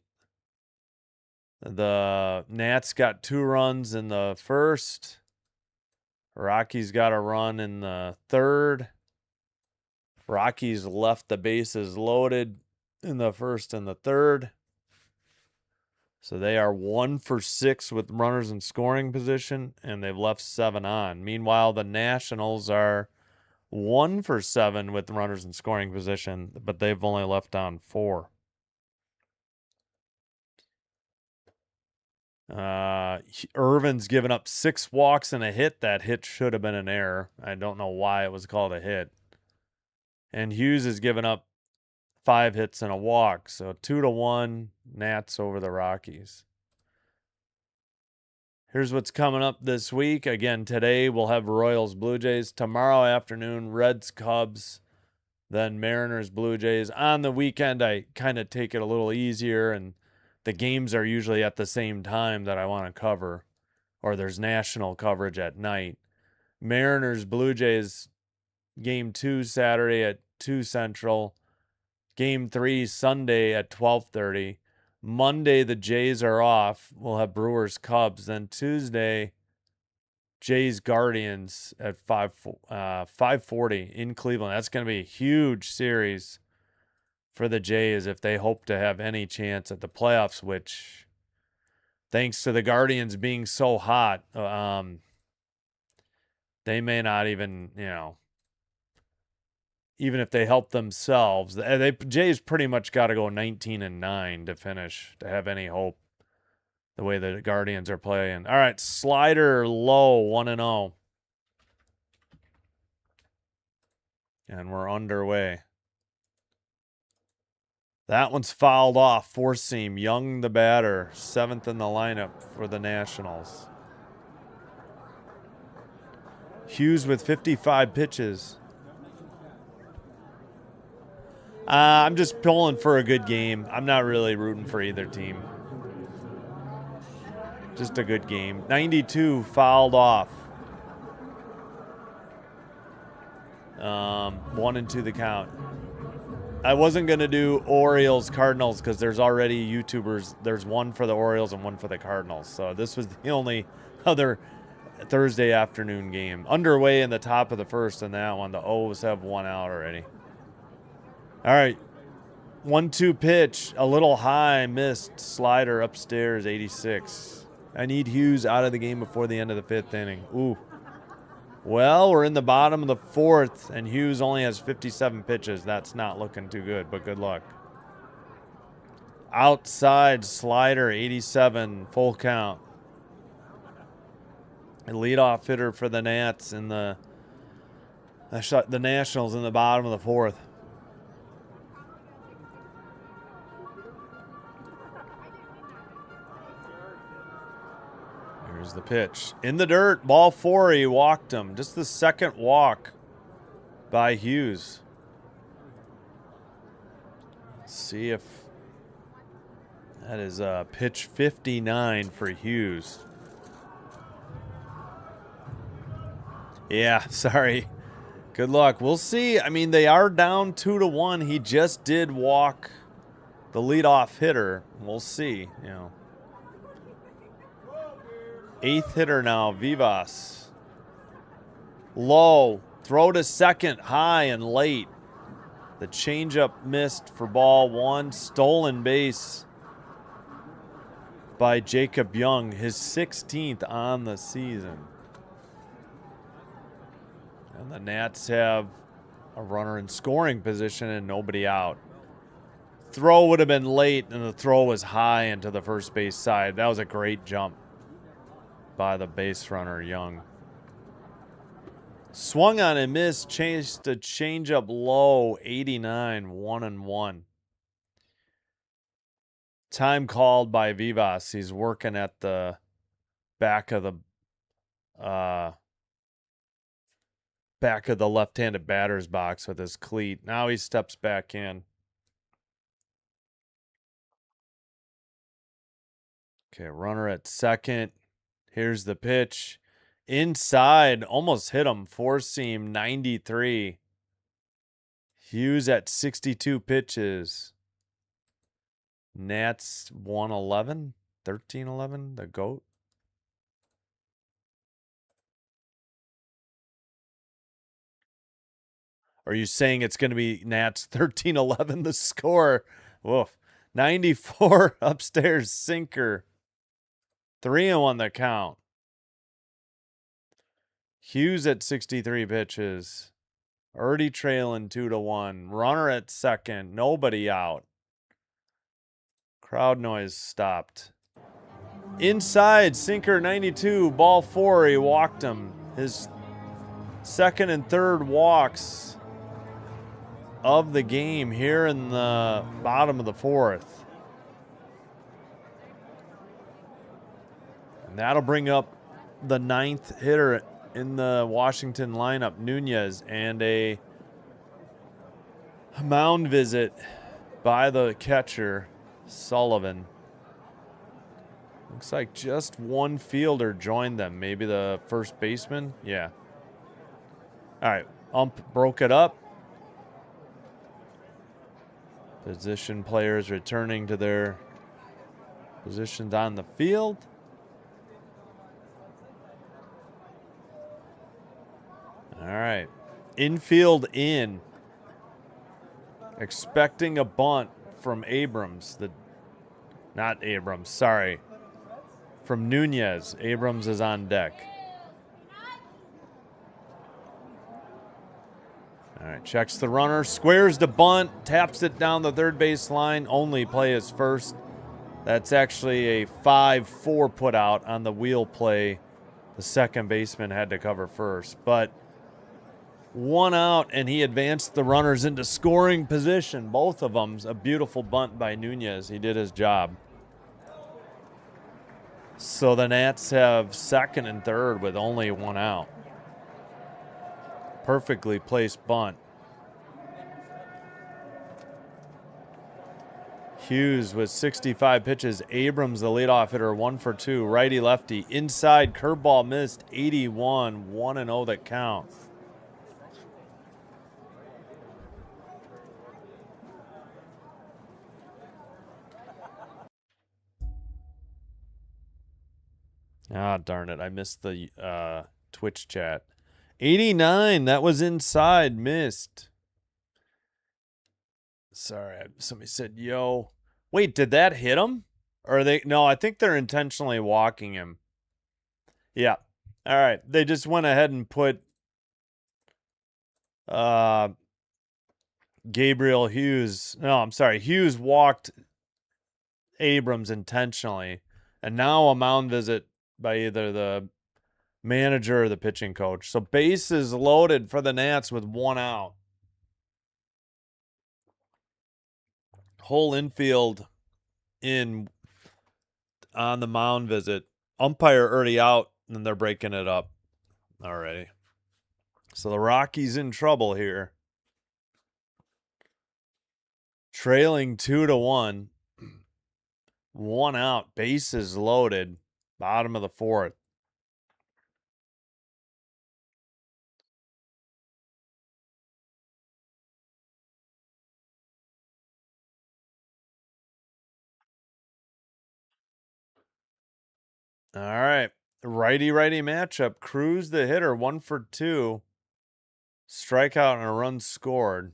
the Nats got 2 runs in the first. Rockies got a run in the third. Rockies left the bases loaded in the first and the third. So they are 1 for 6 with runners in scoring position, and they've left 7 on. Meanwhile, the Nationals are 1 for 7 with runners in scoring position, but they've only left on 4. Irvin's given up 6 walks and a hit. That hit should have been an error. I don't know why it was called a hit. And Hughes has given up 5 hits and a walk. So 2-1 Nats over the Rockies. Here's what's coming up this week. Again, today we'll have Royals, Blue Jays. Tomorrow afternoon, Reds, Cubs. Then Mariners, Blue Jays. On the weekend, I kind of take it a little easier, and the games are usually at the same time that I want to cover, or there's national coverage at night. Mariners, Blue Jays, Game 2 Saturday at 2 Central. Game 3 Sunday at 12:30. Monday, the Jays are off. We'll have Brewers, Cubs. Then Tuesday, Jays, Guardians at 5:40 in Cleveland. That's going to be a huge series for the Jays if they hope to have any chance at the playoffs, which, thanks to the Guardians being so hot, they may not even, even if they help themselves, Jays pretty much got to go 19-9 to finish to have any hope the way the Guardians are playing. All right, slider low, 1-0. And we're underway. That one's fouled off. 4-seam. Young, the batter. 7th in the lineup for the Nationals. Hughes with 55 pitches. I'm just pulling for a good game. I'm not really rooting for either team. Just a good game. 92 fouled off. 1-2 the count. I wasn't going to do Orioles Cardinals because there's already YouTubers. There's one for the Orioles and one for the Cardinals. So this was the only other Thursday afternoon game. Underway in the top of the first in that one. The O's have 1 out already. All right. 1-2 pitch. A little high. Missed. Slider upstairs. 86. I need Hughes out of the game before the end of the 5th inning. Ooh. Well, we're in the bottom of the 4th, and Hughes only has 57 pitches. That's not looking too good, but good luck. Outside slider, 87, full count. A leadoff hitter for the Nats in the Nationals in the bottom of the 4th. Here's the pitch. In the dirt, ball 4, he walked him. Just the second walk by Hughes. Let's see if that is pitch 59 for Hughes. Yeah, sorry. Good luck. We'll see. I mean, they are down 2-1. He just did walk the leadoff hitter. We'll see, Eighth hitter now, Vivas. Low. Throw to second, high and late. The changeup missed for ball one. Stolen base by Jacob Young, his 16th on the season. And the Nats have a runner in scoring position and nobody out. Throw would have been late, and the throw was high into the first base side. That was a great jump by the base runner, Young. Swung on and missed, changed to changeup low, 89, 1-1. Time called by Vivas. He's working at the back of the left-handed batter's box with his cleat. Now he steps back in. Okay, runner at second. Here's the pitch. Inside, almost hit him. Four-seam, 93. Hughes at 62 pitches. Nats 111, 13-11, the GOAT. Are you saying it's going to be Nats 13-11, the score? Woof. 94 upstairs sinker. 3-1 the count. Hughes at 63 pitches. Already trailing 2-1. Runner at second. Nobody out. Crowd noise stopped. Inside, sinker 92, ball 4. He walked him. His second and third walks of the game here in the bottom of the fourth. And that'll bring up the ninth hitter in the Washington lineup, Nunez, and a mound visit by the catcher, Sullivan. Looks like just one fielder joined them. Maybe the first baseman? Yeah. All right. Ump broke it up. Position players returning to their positions on the field. All right. Infield in. Expecting a bunt from Abrams. Not Abrams, sorry. From Nunez. Abrams is on deck. All right, checks the runner, squares the bunt, taps it down the third base line. Only play is first. That's actually a 5-4 put out on the wheel play. The second baseman had to cover first, but one out, and he advanced the runners into scoring position. Both of them. A beautiful bunt by Nunez. He did his job. So the Nats have second and third with only one out. Perfectly placed bunt. Hughes with 65 pitches. Abrams, the leadoff hitter, 1 for 2. Righty lefty. Inside, curveball missed. 81. 1-0 that count. Ah, darn it. I missed the Twitch chat. 89. That was inside. Missed. Sorry. Somebody said, yo. Wait, did that hit him? Or are they? No, I think they're intentionally walking him. Yeah. All right. They just went ahead and put Gabriel Hughes. No, I'm sorry. Hughes walked Abrams intentionally. And now a mound visit by either the manager or the pitching coach. So bases loaded for the Nats with one out. Whole infield in on the mound visit. Umpire already out, and they're breaking it up already. So the Rockies in trouble here. Trailing 2-1. One out. Bases loaded. Bottom of the fourth. All right. Righty-righty matchup. Cruz, the hitter, 1 for 2. Strikeout and a run scored.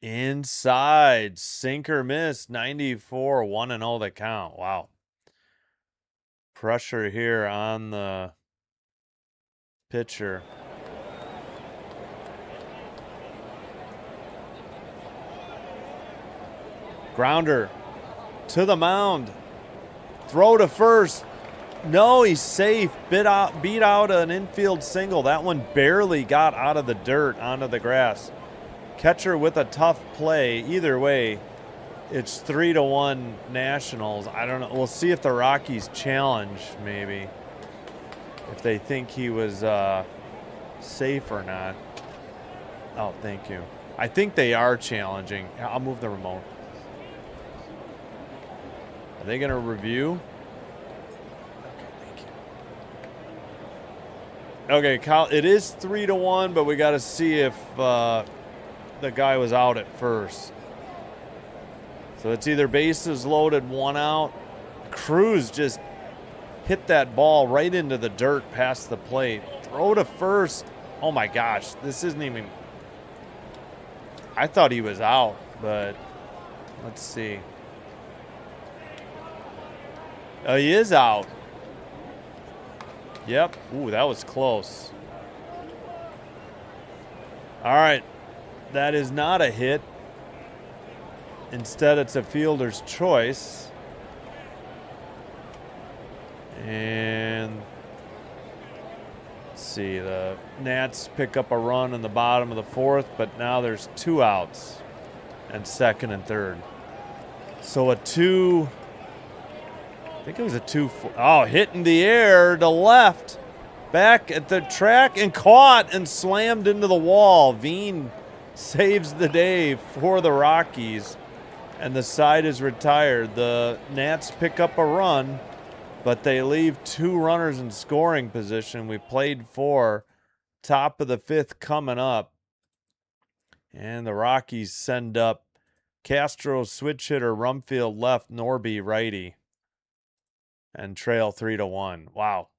Inside. Sinker miss. 94. 1-0 the count. Wow. Pressure here on the pitcher. Grounder to the mound. Throw to first. No, he's safe. Beat out an infield single. That one barely got out of the dirt onto the grass. Catcher with a tough play. Either way, it's 3-1 Nationals. I don't know. We'll see if the Rockies challenge, maybe. If they think he was safe or not. Oh, thank you. I think they are challenging. I'll move the remote. Are they going to review? Okay, Kyle, it is 3-1, but we got to see if the guy was out at first. So it's either bases loaded, 1 out. Cruz just hit that ball right into the dirt past the plate. Throw to first. Oh my gosh, this isn't even. I thought he was out, but let's see. Oh, he is out. Yep. Ooh, that was close. All right. That is not a hit. Instead, it's a fielder's choice. And let's see. The Nats pick up a run in the bottom of the 4th, but now there's 2 outs and 2nd and 3rd. So a 2. I think it was a 2. Oh, hit in the air to left. Back at the track and caught and slammed into the wall. Veen saves the day for the Rockies. And the side is retired. The Nats pick up a run, but they leave 2 runners in scoring position. We played 4. Top of the 5th coming up. And the Rockies send up Castro, switch hitter, Rumfield left, Norby righty. And trail 3-1. Wow.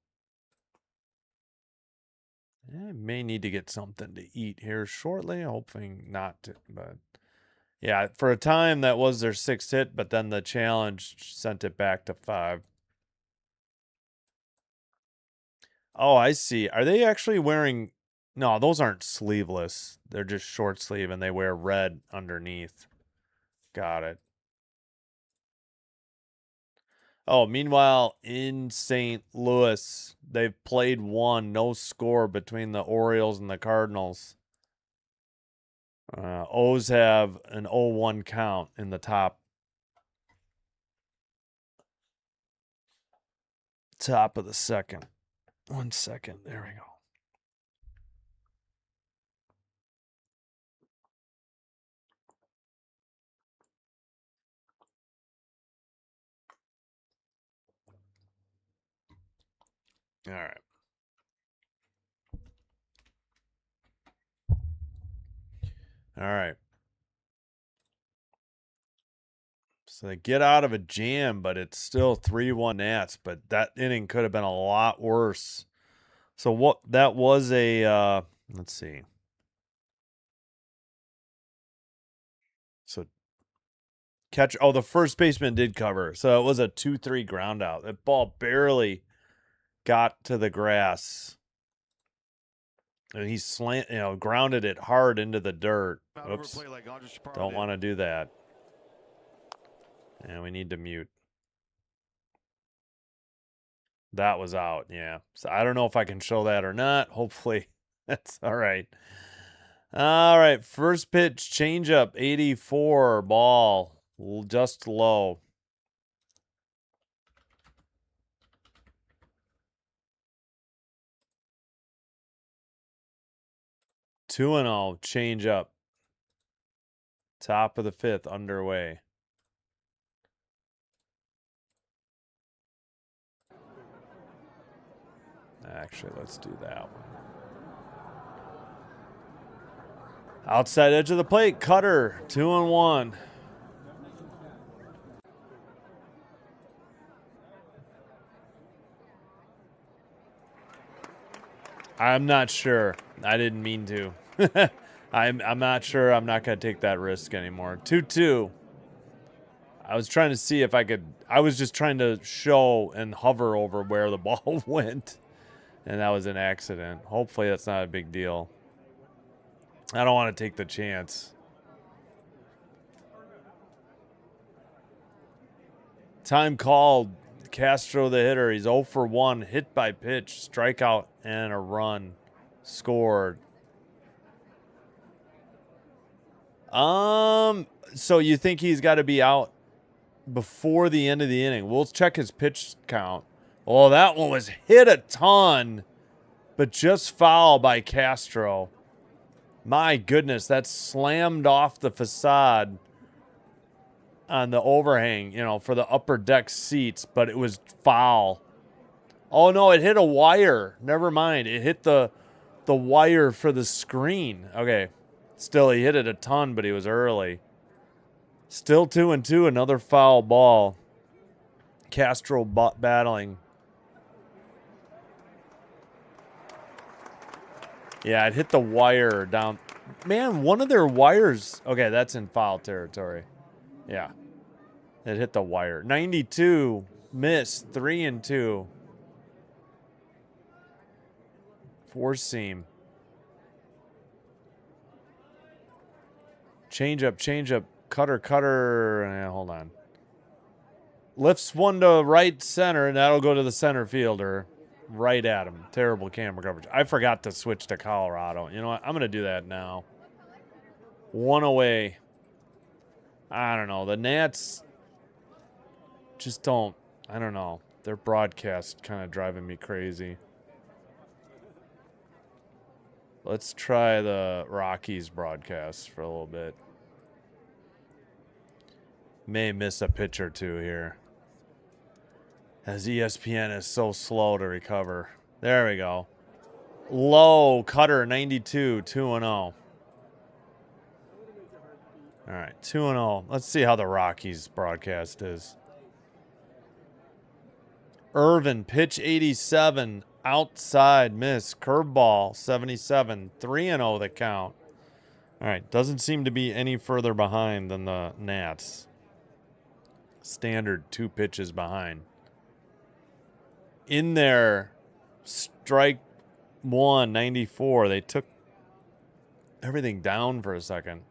I may need to get something to eat here shortly. Hoping not to, but yeah, for a time that was their 6th hit, but then the challenge sent it back to 5. Oh, I see. Are they actually wearing? No, those aren't sleeveless. They're just short sleeve and they wear red underneath. Got it. Oh, meanwhile, in St. Louis, they've played 1, no score between the Orioles and the Cardinals. O's have an 0-1 count in the top of the 2nd. 1 second. There we go. All right. All right. So they get out of a jam, but it's still 3-1 Nats, but that inning could have been a lot worse. So what that was a let's see. So the first baseman did cover. So it was a 2-3 ground out. That ball barely got to the grass. And he grounded it hard into the dirt. Oops. Don't want to do that. And we need to mute. That was out, yeah. So I don't know if I can show that or not. Hopefully that's all right. All right, first pitch, changeup, 84, ball, just low. Two and 0, changeup. Top of the 5th, underway. Actually, let's do that one. Outside edge of the plate, cutter, 2-1. I'm not sure. I didn't mean to. I'm not sure. I'm not going to take that risk anymore. 2-2. I was trying to see if I could. I was just trying to show and hover over where the ball went. And that was an accident. Hopefully that's not a big deal. I don't want to take the chance. Time called. Castro the hitter. He's 0 for 1. Hit by pitch. Strikeout and a run. Scored. So you think he's got to be out before the end of the inning? We'll check his pitch count. Oh, that one was hit a ton, but just foul by Castro. My goodness, that slammed off the facade on the overhang, for the upper deck seats, but it was foul. Oh no, it hit a wire. Never mind. It hit the wire for the screen. Okay. Still, he hit it a ton, but he was early. Still 2-2, another foul ball. Castro battling. Yeah, it hit the wire down. Man, one of their wires. Okay, that's in foul territory. Yeah. It hit the wire. 92, missed, 3-2. Four seam. Change up, cutter. Hold on. Lifts one to right center, and that'll go to the center fielder. Right at him. Terrible camera coverage. I forgot to switch to Colorado. You know what? I'm going to do that now. One away. I don't know. The Nats just don't. I don't know. Their broadcast kind of driving me crazy. Let's try the Rockies broadcast for a little bit. May miss a pitch or two here, as ESPN is so slow to recover. There we go. Low cutter 92, 2-0. All right, 2-0. Let's see how the Rockies broadcast is. Irvin, pitch 87, outside, miss, curveball 77, 3-0 the count. All right, doesn't seem to be any further behind than the Nats. Standard 2 pitches behind. In there, strike 1, 94. They took everything down for a second.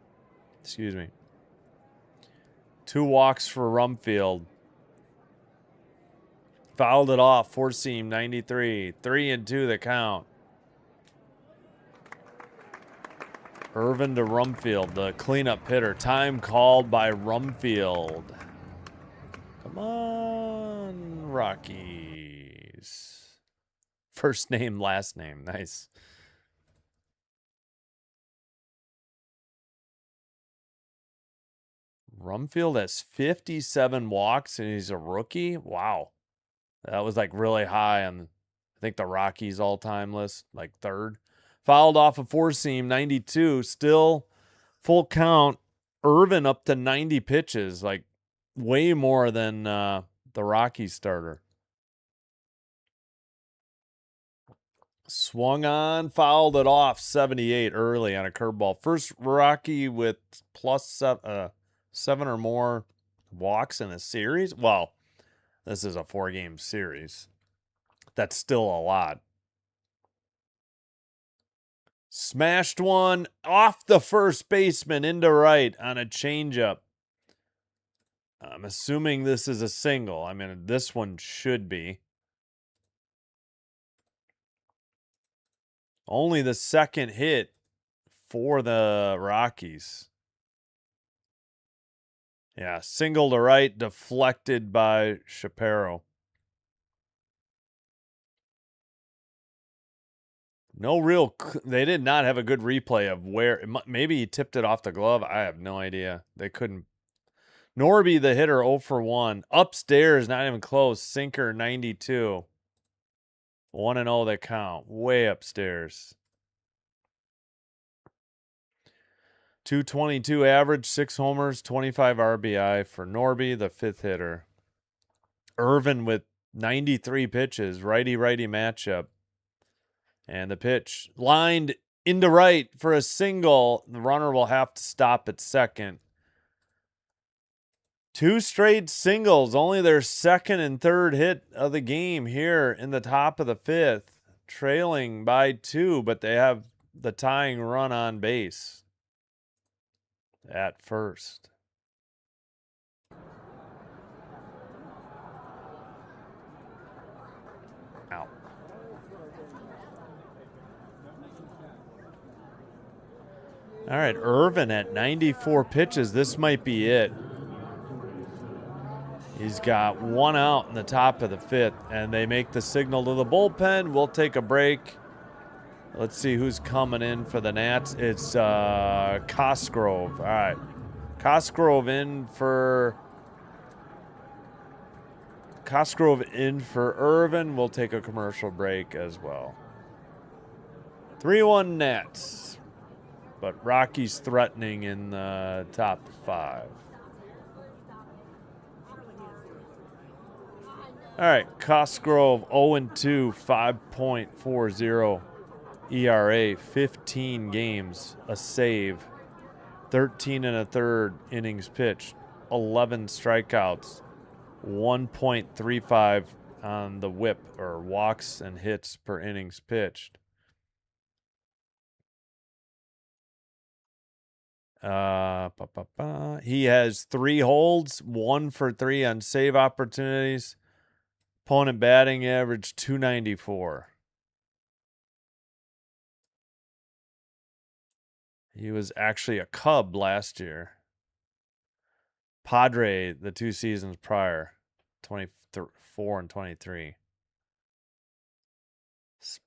Excuse me. 2 walks for Rumfield. Fouled it off. 4-seam, 93. 3-2 the count. Irvin to Rumfield, the cleanup hitter. Time called by Rumfield. Come on, Rockies. First name, last name. Nice. Rumfield has 57 walks, and he's a rookie? Wow. That was like really high on, I think, the Rockies all-time list, like third. Fouled off a 4-seam, 92. Still full count. Irvin up to 90 pitches, like way more than the Rockies starter. Swung on, fouled it off, 78 early on a curveball. First Rocky with plus 7 or more walks in a series. Well, this is a 4-game series. That's still a lot. Smashed one off the first baseman into right on a changeup. I'm assuming this is a single. I mean, this one should be. Only the second hit for the Rockies. Yeah, single to right, deflected by Shapiro. No real, they did not have a good replay of where, maybe he tipped it off the glove. I have no idea. They couldn't. Norby, the hitter, 0 for 1. Upstairs, not even close. Sinker, 92. 1-0 the count. Way upstairs. 222 average, 6 homers, 25 RBI for Norby, the 5th hitter. Irvin with 93 pitches, righty-righty matchup. And the pitch lined into right for a single. The runner will have to stop at second. 2 straight singles, only their second and third hit of the game here in the top of the 5th. Trailing by 2, but they have the tying run on base at first. Out. All right, Irvin at 94 pitches. This might be it. He's got 1 out in the top of the 5th, and they make the signal to the bullpen. We'll take a break. Let's see who's coming in for the Nats. It's Cosgrove. All right. Cosgrove in for Irvin. We'll take a commercial break as well. 3-1 Nats. But Rockies threatening in the top 5. All right, Cosgrove 0-2, 5.40 ERA, 15 games, a save, 13 1/3 innings pitched, 11 strikeouts, 1.35 on the whip, or walks and hits per innings pitched. He has 3 holds, 1 for 3 on save opportunities. Opponent batting average 294. He was actually a Cub last year. Padre the 2 seasons prior, 24 and 23.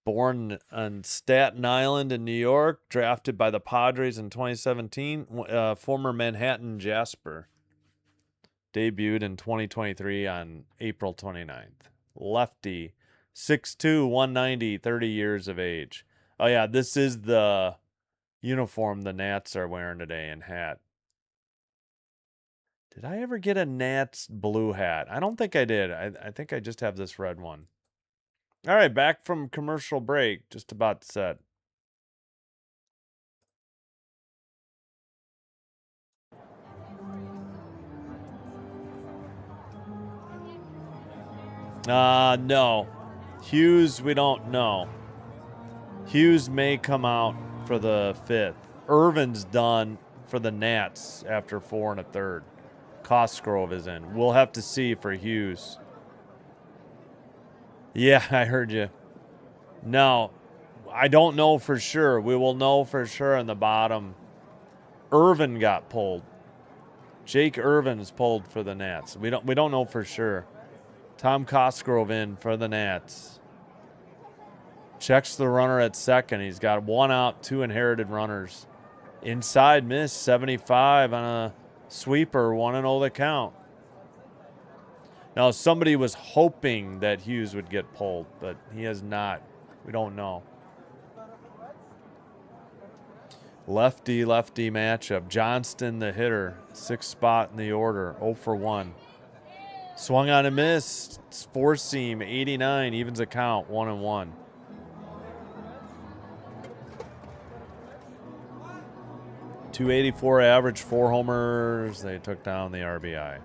Born on Staten Island in New York, drafted by the Padres in 2017. Former Manhattan Jasper. Debuted in 2023 on April 29th. Lefty, 6'2", 190, 30 years of age. Oh, yeah, this is the uniform the Nats are wearing today and hat. Did I ever get a Nats blue hat? I don't think I did. I think I just have this red one. All right, back from commercial break. Just about set. No. Hughes, we don't know. Hughes may come out for the 5th. Irvin's done for the Nats after 4 1/3. Cosgrove is in. We'll have to see for Hughes. Yeah, I heard you. No, I don't know for sure. We will know for sure in the bottom. Irvin got pulled. Jake Irvin's pulled for the Nats. We don't know for sure. Tom Cosgrove in for the Nats. Checks the runner at second. He's got 1 out, 2 inherited runners. Inside miss, 75 on a sweeper, 1-0 the count. Now, somebody was hoping that Hughes would get pulled, but he has not. We don't know. Lefty-lefty matchup. Johnston, the hitter, 6th spot in the order, 0 for 1. Swung on a miss, 4-seam, 89, evens a count, 1-1. .284 average, 4 homers. They took down the RBI.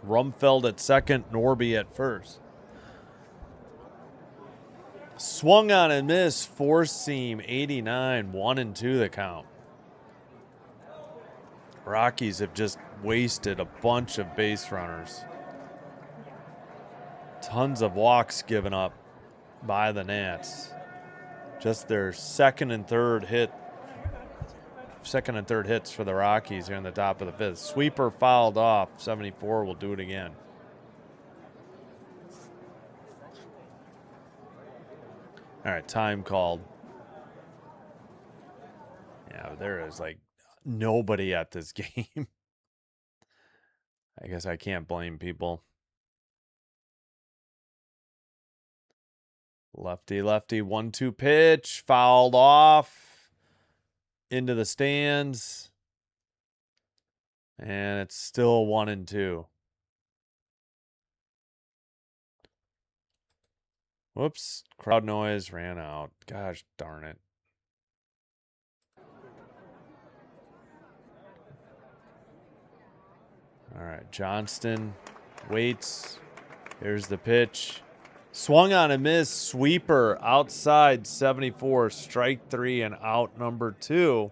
Rumfeld at second, Norby at first. Swung on and missed, 4-seam, 89, 1-2 the count. Rockies have just wasted a bunch of base runners. Tons of walks given up by the Nats. Just their second and third hits for the Rockies here in the top of the 5th. Sweeper fouled off. 74 will do it again. All right, time called. Yeah, there is like nobody at this game. I guess I can't blame people. Lefty-lefty, 1-2 pitch. Fouled off. Into the stands. And it's still 1-2. Whoops. Crowd noise ran out. Gosh darn it. All right. Johnston waits. Here's the pitch. Swung on a miss. Sweeper outside 74. Strike 3 and out number 2.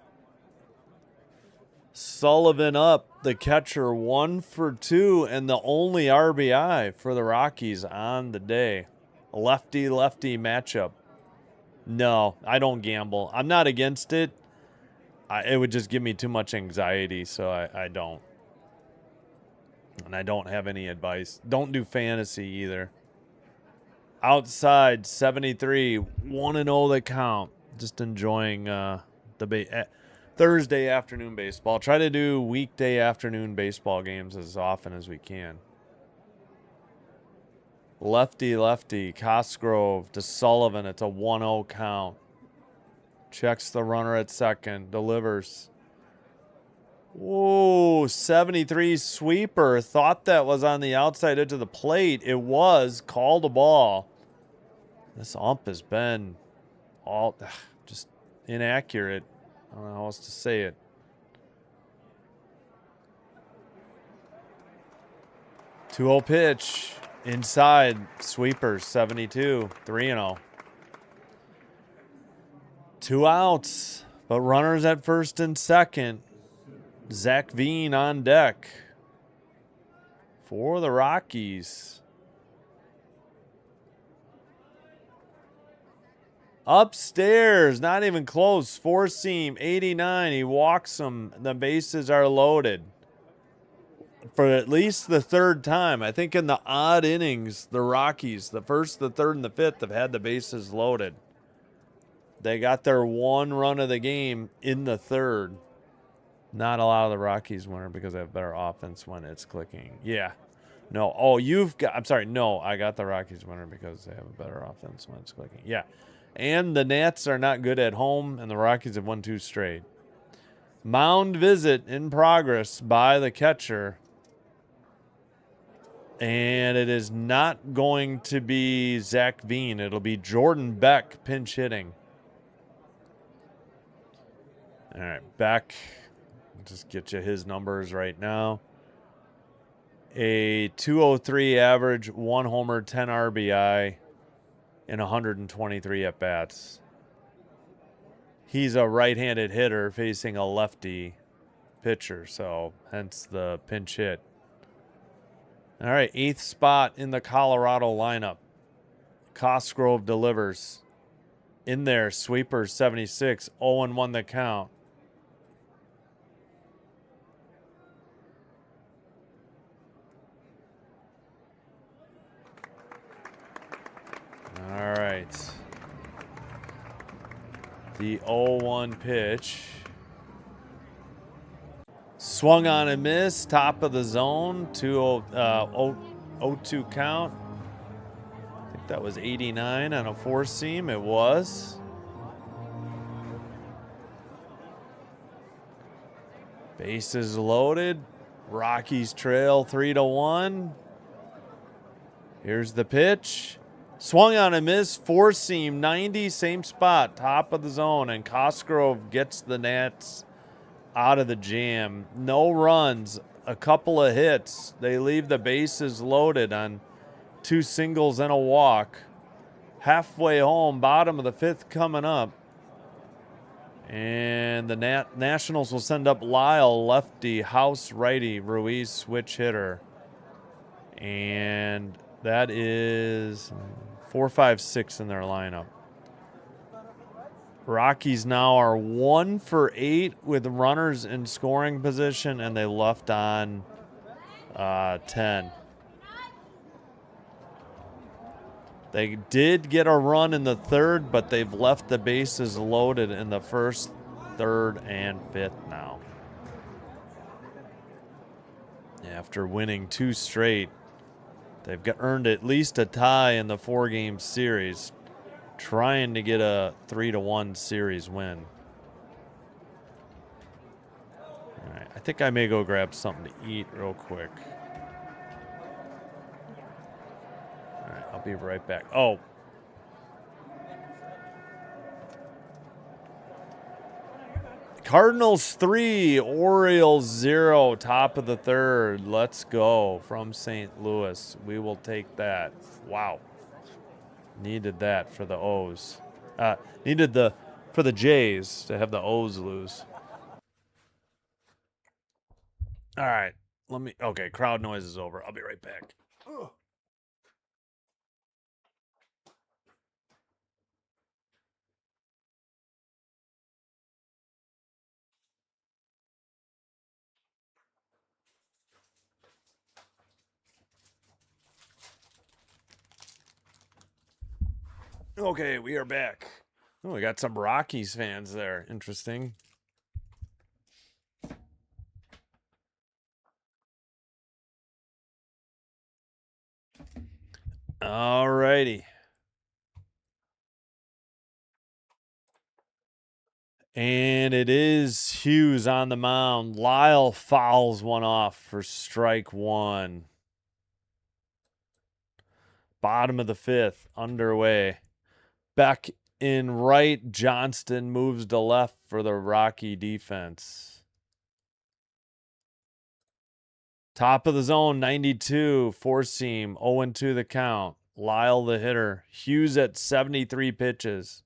Sullivan up, the catcher, 1 for 2, and the only RBI for the Rockies on the day. A lefty-lefty matchup. No, I don't gamble. I'm not against it. It would just give me too much anxiety, so I don't. And I don't have any advice. Don't do fantasy either. Outside, 73, 1-0 the count. Just enjoying the Thursday afternoon baseball. Try to do weekday afternoon baseball games as often as we can. Lefty, Cosgrove to Sullivan. It's a 1-0 count. Checks the runner at second. Delivers. Whoa, 73 sweeper. Thought that was on the outside edge of the plate. It was. Called a ball. This ump has been all just inaccurate. I don't know how else to say it. Two-0 pitch. Inside. Sweepers, 72. 3-0. 2 outs. But runners at first and second. Zach Veen on deck for the Rockies. Upstairs, not even close. Four seam, 89. He walks him. The bases are loaded for at least the third time. I think in the odd innings, the Rockies, the first, the third, and the fifth, have had the bases loaded. They got their one run of the game in the third. Not a lot of the Rockies winner because they have better offense when it's clicking. Yeah. No. Oh, you've got... I'm sorry. No, I got the Rockies winner because they have a better offense when it's clicking. Yeah. And the Nats are not good at home, and the Rockies have won 2 straight. Mound visit in progress by the catcher. And it is not going to be Zach Veen. It'll be Jordan Beck pinch hitting. All right, Beck... Just get you his numbers right now. A 203 average, 1 homer, 10 RBI, and 123 at-bats. He's a right-handed hitter facing a lefty pitcher, so hence the pinch hit. All right, 8th spot in the Colorado lineup. Cosgrove delivers. In there, sweeper 76, 0-1 the count. All right. The 0-1 pitch. Swung on and missed. Top of the zone. 0-2 count. I think that was 89 on a 4-seam. It was. Bases loaded. Rockies trail 3-1. Here's the pitch. Swung on a miss, 4-seam, 90, same spot, top of the zone, and Cosgrove gets the Nats out of the jam. No runs, a couple of hits. They leave the bases loaded on 2 singles and a walk. Halfway home, bottom of the 5th coming up. And the Nationals will send up Lyle, lefty, House, righty, Ruiz, switch hitter. And that is 4, 5, 6 in their lineup. Rockies now are 1 for 8 with runners in scoring position, and they left on 10. They did get a run in the 3rd, but they've left the bases loaded in the 1st, 3rd, and 5th now. After winning 2 straight, they've earned at least a tie in the 4-game series, trying to get a 3-1 series win. All right, I think I may go grab something to eat real quick. All right, I'll be right back. Oh, Cardinals 3, Orioles 0, top of the third. Let's go from St. Louis. We will take that. Wow. Needed that for the O's. Needed for the Jays to have the O's lose. All right. Okay, crowd noise is over. I'll be right back. Ugh. Okay, we are back. Oh, we got some Rockies fans there. Interesting. All righty. And it is Hughes on the mound. Lyle fouls one off for strike one. Bottom of the fifth, underway. Back in right, Johnston moves to left for the Rocky defense. Top of the zone, 92, four seam, 0-2 the count. Lyle the hitter. Hughes at 73 pitches.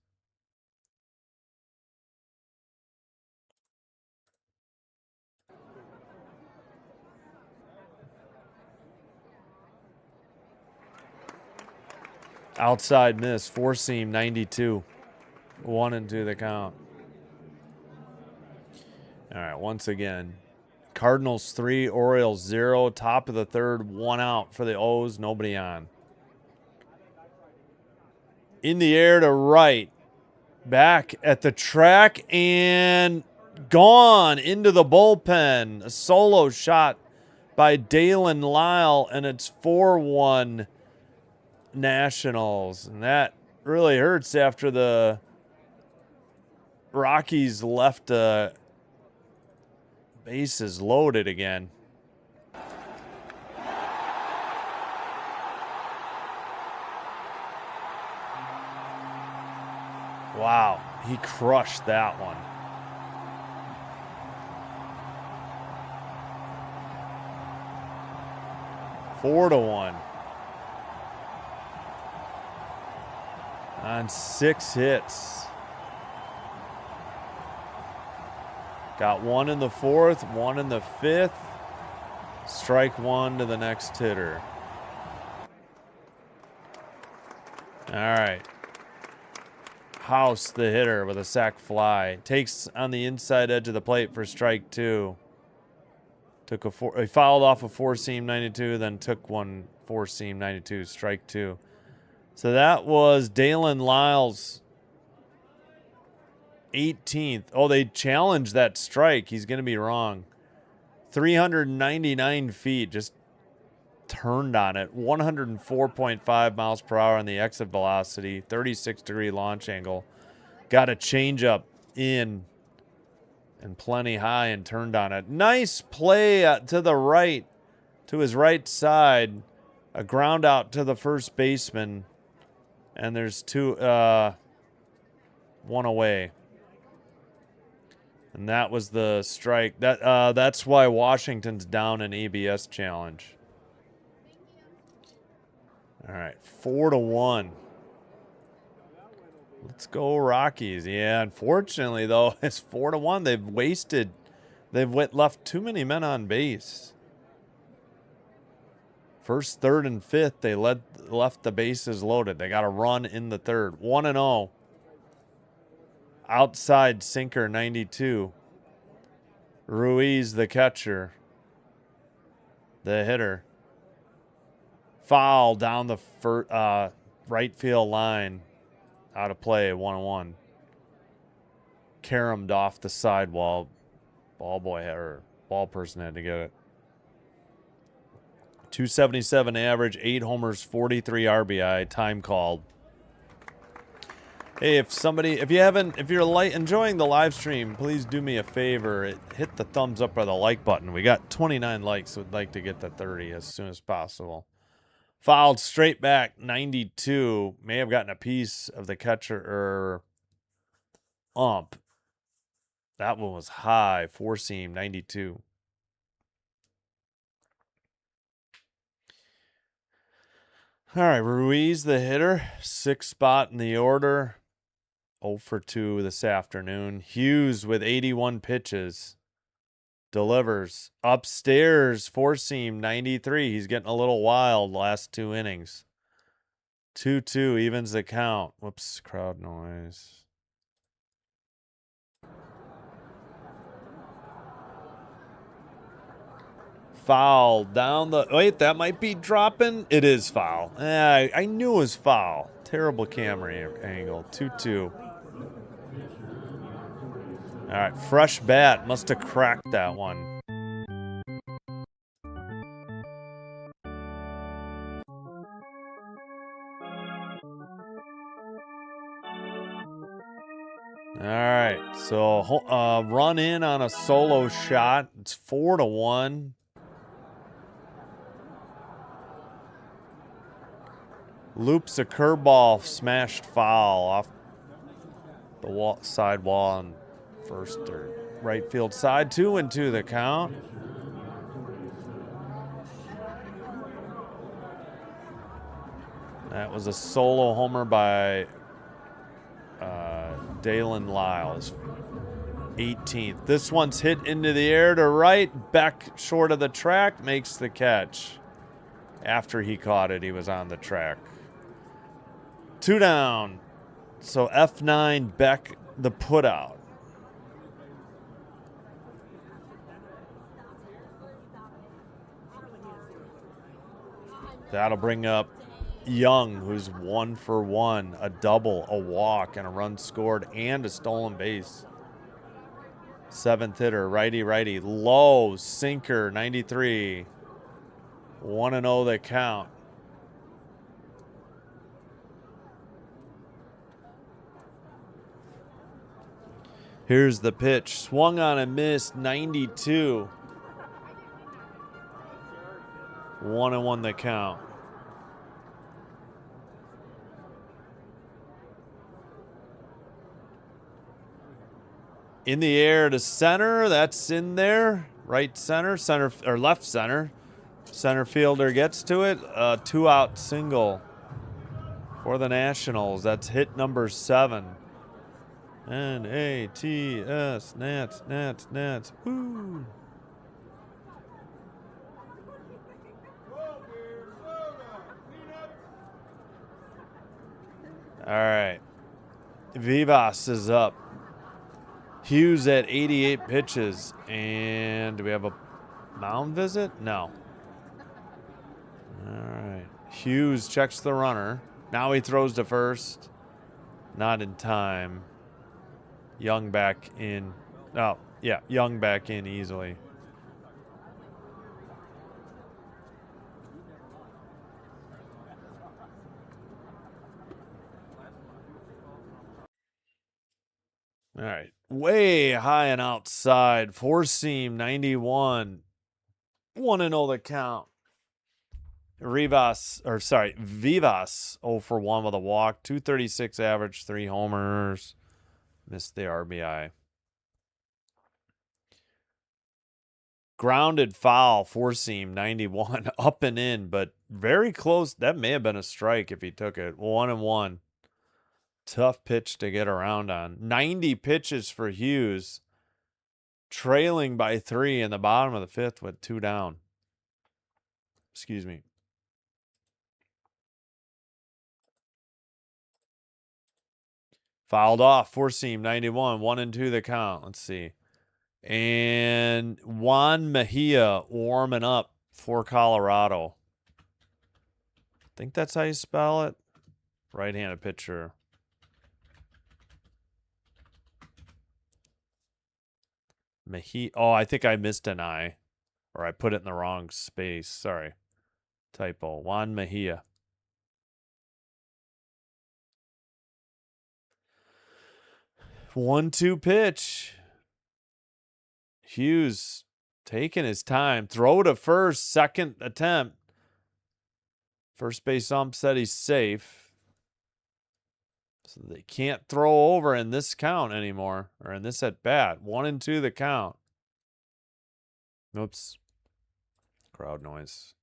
Outside miss, four seam, 92. 1-2 the count. All right, once again. Cardinals 3, Orioles 0. Top of the third, 1 out for the O's, nobody on. In the air to right. Back at the track and gone into the bullpen. A solo shot by Dalen Lyle, and it's 4-1 Nationals. And that really hurts after the Rockies left bases loaded again. Wow, he crushed that one. Four to 1. On 6 hits. Got one in the fourth, one in the fifth. Strike one to the next hitter. All right. House, the hitter, with a sac fly. Takes on the inside edge of the plate for strike two. He fouled off a four-seam 92, then took one four-seam 92, strike two. So that was Dalen Lyle's 18th. Oh, they challenged that strike. He's going to be wrong. 399 feet, just turned on it. 104.5 miles per hour on the exit velocity, 36-degree launch angle. Got a changeup in and plenty high and turned on it. Nice play to the right, to his right side. A ground out to the first baseman. And there's one away. And that was the strike. That's why Washington's down an ABS challenge. All right, 4-1. Let's go Rockies. Yeah, unfortunately though, it's 4-1. They've left too many men on base. First, third, and fifth, they left the bases loaded. They got a run in the third. 1-0. Outside sinker, 92. Ruiz, the catcher. The hitter. Foul down the right field line. Out of play, 1-1. Caromed off the sidewall. Ball person had to get it. 277 average, 8 homers, 43 RBI, time called. Hey, if you're enjoying the live stream, please do me a favor. Hit the thumbs up or the like button. We got 29 likes. Would like to get to 30 as soon as possible. Fouled straight back, 92. May have gotten a piece of the catcher or ump. That one was high. Four seam, 92. All right, Ruiz, the hitter, 6th spot in the order. 0 for 2 this afternoon. Hughes with 81 pitches. Delivers. Upstairs, four seam, 93. He's getting a little wild last 2 innings. 2-2 evens the count. Whoops, crowd noise. Foul down the... Wait, that might be dropping. It is foul. I knew it was foul. Terrible camera angle. 2-2. All right, fresh bat. Must have cracked that one. All right, so run in on a solo shot. It's 4-1. Loops a curveball, smashed foul off the side wall on first or right field side. 2-2 the count. That was a solo homer by Dalen Lyles, 18th. This one's hit into the air to right. Beck, short of the track, makes the catch. After he caught it, he was on the track. 2 down. So F9, Beck, the putout. That'll bring up Young, who's 1 for 1, a double, a walk, and a run scored, and a stolen base. 7th hitter, righty, low, sinker, 93. 1-0 the count. Here's the pitch. Swung on and missed, 92. 1-1 the count. In the air to center. That's in there. Right center, or left center. Center fielder gets to it. 2-out single for the Nationals. That's hit number 7. N-A-T-S, Nats. Woo! All right. Vivas is up. Hughes at 88 pitches. And do we have a mound visit? No. All right. Hughes checks the runner. Now he throws to first. Not in time. Young back in. Oh, yeah. Young back in easily. All right. Way high and outside. Four seam, 91. 1-0 the count. Vivas 0 for 1 with a walk. 236 average, 3 homers. Missed the RBI. Grounded foul, four seam, 91. Up and in, but very close. That may have been a strike if he took it. 1-1. Tough pitch to get around on. 90 pitches for Hughes. Trailing by 3 in the bottom of the 5th with 2 down. Excuse me. Fouled off. Four seam, 91. 1-2 the count. Let's see. And Juan Mejia warming up for Colorado. I think that's how you spell it. Right-handed pitcher. Mejia. Oh, I think I missed an I. Or I put it in the wrong space. Sorry. Typo. Juan Mejia. One-two pitch. Hughes taking his time. Throw to first. Second attempt. First base ump said he's safe. So they can't throw over in this count anymore, or in this at bat. 1-2 the count. Oops. Crowd noise.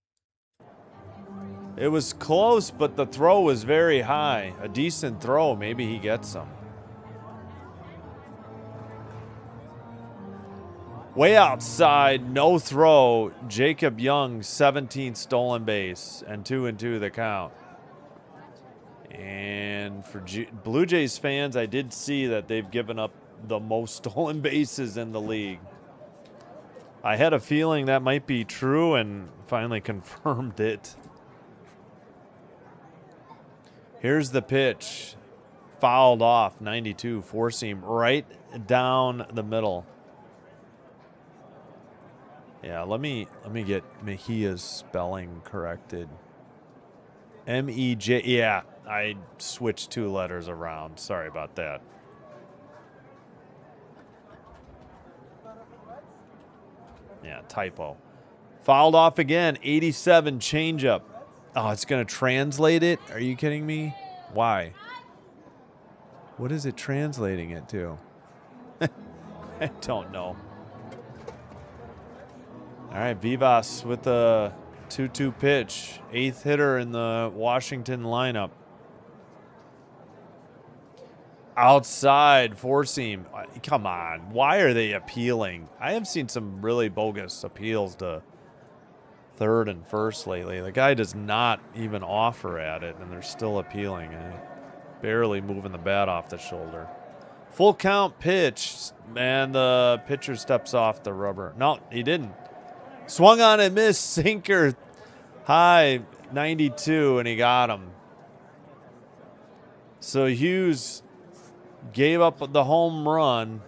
It was close, but the throw was very high. A decent throw. Maybe he gets some. Way outside, no throw. Jacob Young, 17th stolen base, and 2-2 the count. And for Blue Jays fans, I did see that they've given up the most stolen bases in the league. I had a feeling that might be true and finally confirmed it. Here's the pitch. Fouled off, 92, four-seam, right down the middle. Yeah, let me get Mejia's spelling corrected. M-E-J, yeah, I switched 2 letters around. Sorry about that. Yeah, typo. Fouled off again, 87 changeup. Oh, it's going to translate it? Are you kidding me? Why? What is it translating it to? I don't know. All right, Vivas with the 2-2 pitch. 8th hitter in the Washington lineup. Outside, four-seam. Come on. Why are they appealing? I have seen some really bogus appeals to third and first lately. The guy does not even offer at it, and they're still appealing. Barely moving the bat off the shoulder. Full count pitch, and the pitcher steps off the rubber. No, he didn't. Swung on and missed. Sinker high, 92, and he got him. So Hughes gave up the home run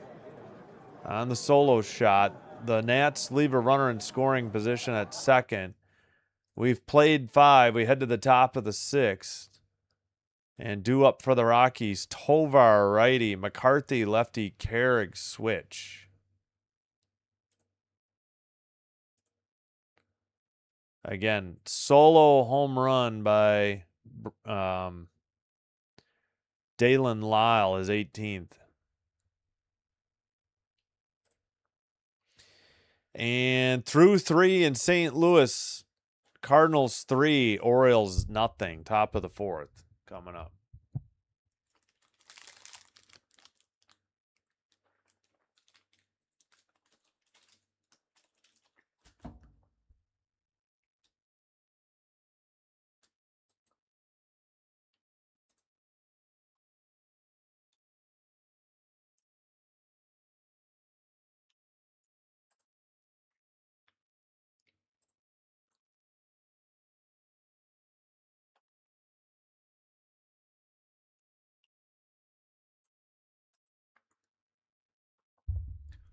on the solo shot. The Nats leave a runner in scoring position at second. We've played 5. We head to the top of the 6th. And due up for the Rockies, Tovar righty, McCarthy lefty, Carrick switch. Again, solo home run by Dalen Lyle, his 18th. And through 3 in St. Louis, Cardinals 3, Orioles nothing. Top of the 4th coming up.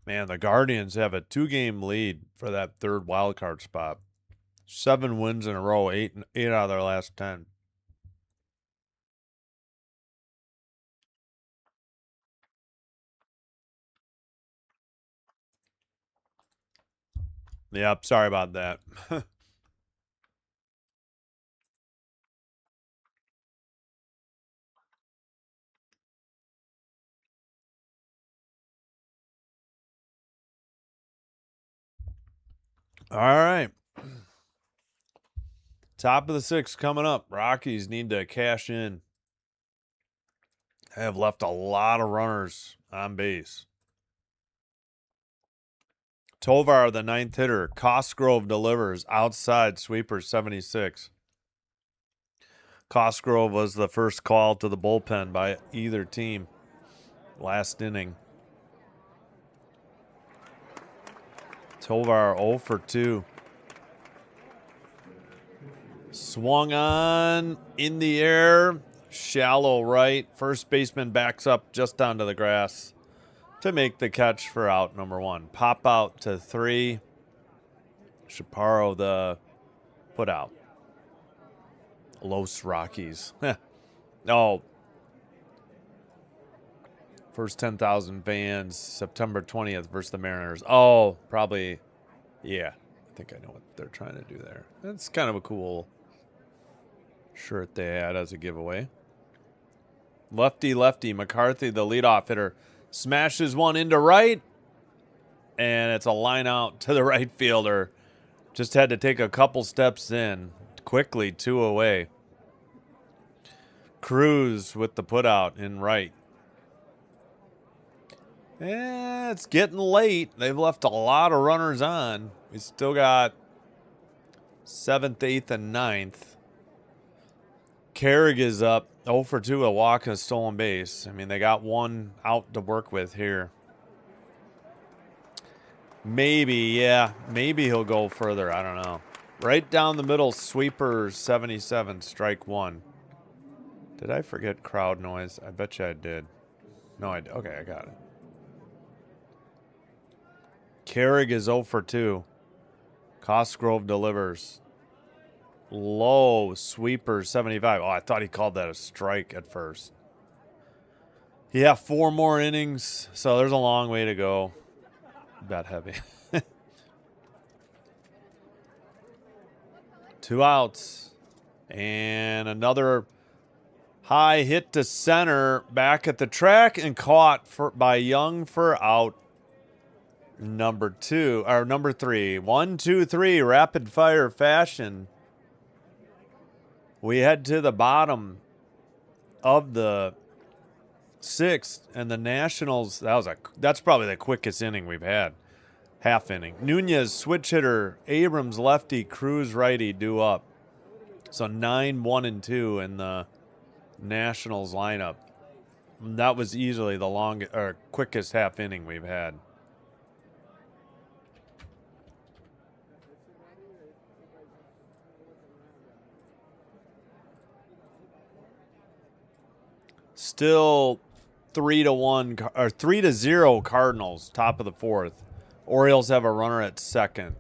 Man, the Guardians have a 2-game lead for that 3rd wild card spot. 7 wins in a row, 8 out of their last 10. Yep, sorry about that. All right. Top of the 6th coming up. Rockies need to cash in. They have left a lot of runners on base. Tovar, the 9th hitter. Cosgrove delivers. Outside sweeper, 76. Cosgrove was the first call to the bullpen by either team last inning. Tovar 0 for 2. Swung on in the air. Shallow right. First baseman backs up just onto the grass to make the catch for out number 1. Pop out to 3. Chaparro the put out. Los Rockies. Oh. First 10,000 fans, September 20th versus the Mariners. Oh, probably, yeah. I think I know what they're trying to do there. That's kind of a cool shirt they had as a giveaway. Lefty, lefty. McCarthy, the leadoff hitter, smashes one into right, and it's a line out to the right fielder. Just had to take a couple steps in. Quickly, 2 away. Cruz with the putout in right. It's getting late. They've left a lot of runners on. We still got 7th, 8th, and 9th. Carrig is up 0 for 2, a walk and a stolen base. I mean, they got one out to work with here. Maybe he'll go further. I don't know. Right down the middle, sweeper 77, strike one. Did I forget crowd noise? I bet you I did. No, okay, I got it. Carrig is 0 for 2. Cosgrove delivers. Low, sweeper 75. Oh, I thought he called that a strike at first. Yeah, 4 more innings, so there's a long way to go. Bet heavy. 2 outs. And another high hit to center, back at the track, and caught by Young for out number 3. 1, 2, 3, rapid fire fashion. We head to the bottom of the 6th, and the Nationals, that's probably the quickest inning we've had. Half inning. Nunez, switch hitter. Abrams, lefty. Cruz, righty, due up. So 9, 1, and 2 in the Nationals lineup. That was easily the quickest half inning we've had. Still 3-1 or 3-0 Cardinals, top of the 4th. Orioles have a runner at second.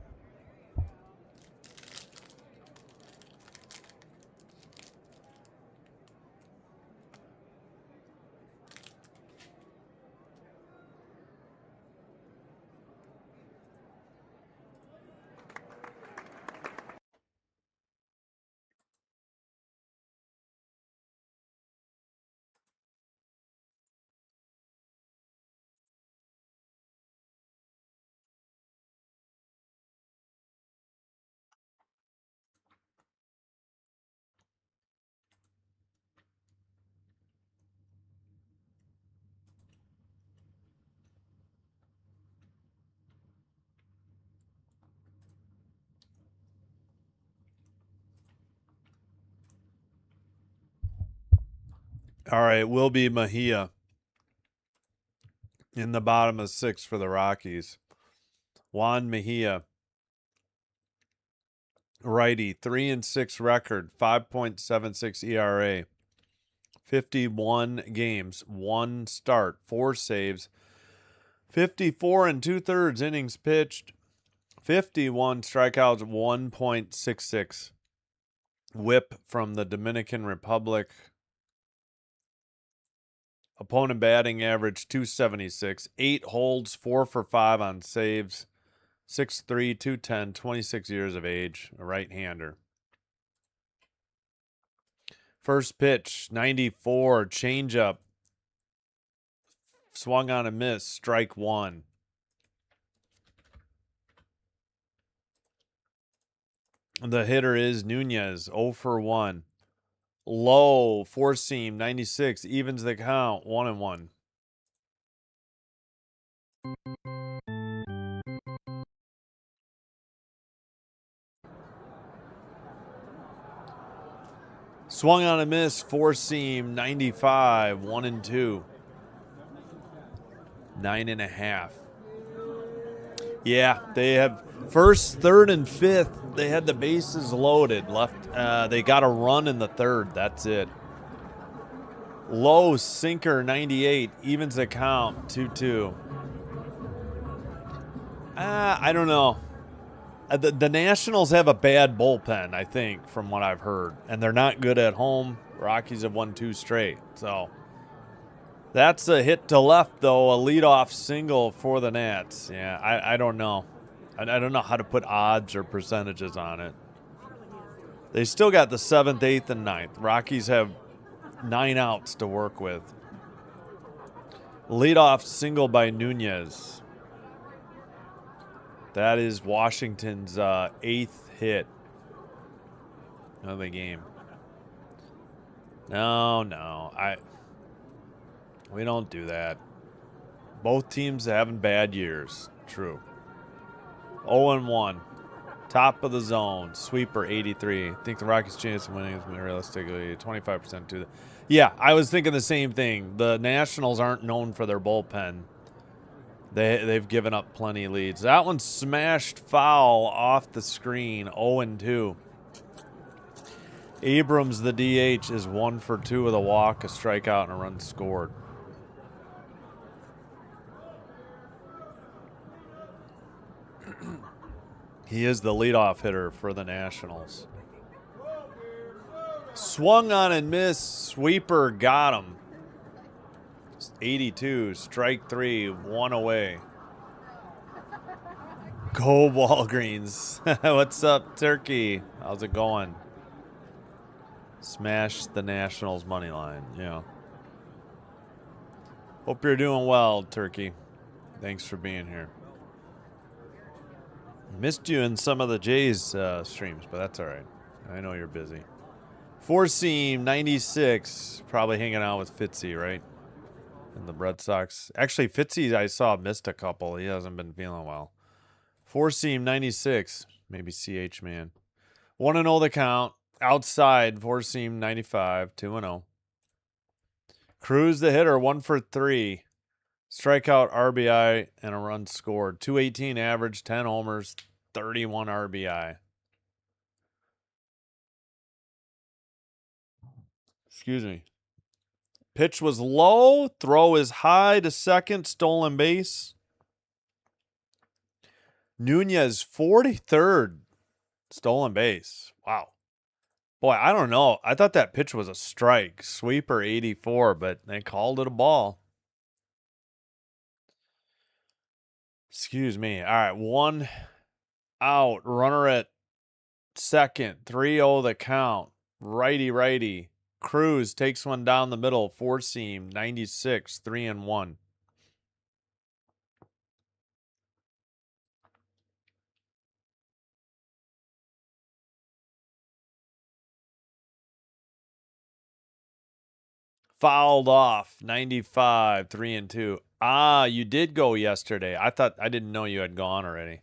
All right, will be Mejia in the bottom of 6 for the Rockies. Juan Mejia, righty, 3-6 record, 5.76 ERA, 51 games, 1 start, 4 saves, 54 2/3 innings pitched, 51 strikeouts, 1.66 whip from the Dominican Republic. Opponent batting average 276, 8 holds, 4 for 5 on saves, 6'3", 210, 26 years of age, a right-hander. First pitch, 94, changeup, swung on a miss, strike one. The hitter is Nunez, 0 for 1. Low, 4-seam, 96, evens the count, 1-1. Swung on a miss, 4-seam, 95, 1-2. 9.5. Yeah, they have first, third, and fifth. They had the bases loaded. They got a run in the third. That's it. Low, sinker, 98, evens the count, 2-2. I don't know. The Nationals have a bad bullpen, I think, from what I've heard. And they're not good at home. Rockies have won 2 straight. So that's a hit to left, though. A leadoff single for the Nats. Yeah, I don't know. I don't know how to put odds or percentages on it. They still got the 7th, 8th, and 9th. Rockies have 9 outs to work with. Leadoff single by Nunez. That is Washington's 8th hit of the game. No, we don't do that. Both teams having bad years. True. 0-1. Top of the zone. Sweeper 83. I think the Rockies' chance of winning is realistically 25% to the. Yeah, I was thinking the same thing. The Nationals aren't known for their bullpen. They've given up plenty of leads. That one smashed foul off the screen. 0-2. Abrams, the DH, is 1 for 2 with a walk, a strikeout, and a run scored. He is the leadoff hitter for the Nationals. Swung on and missed. Sweeper got him. 82, strike 3, 1 away. Go Walgreens. What's up, Turkey? How's it going? Smash the Nationals money line. Yeah. Hope you're doing well, Turkey. Thanks for being here. Missed you in some of the Jays streams, but that's all right. I know you're busy. Four seam 96, probably hanging out with Fitzy, right? And the Red Sox. Actually, Fitzy, I saw missed a couple. He hasn't been feeling well. Four seam 96, maybe CH man. 1-0 the count. Outside, four seam 95, 2-0. Cruz the hitter, 1 for 3. Strikeout, RBI, and a run scored. 218 average, 10 homers, 31 RBI. Excuse me. Pitch was low. Throw is high to second. Stolen base. Nunez, 43rd. Stolen base. Wow. Boy, I don't know. I thought that pitch was a strike. Sweeper, 84, but they called it a ball. Excuse me. All right, 1 out. Runner at second. 3-0 the count. Righty. Cruz takes one down the middle. Four seam. 96. 3-1. Fouled off. 95. 3-2. Ah, you did go yesterday. I didn't know you had gone already.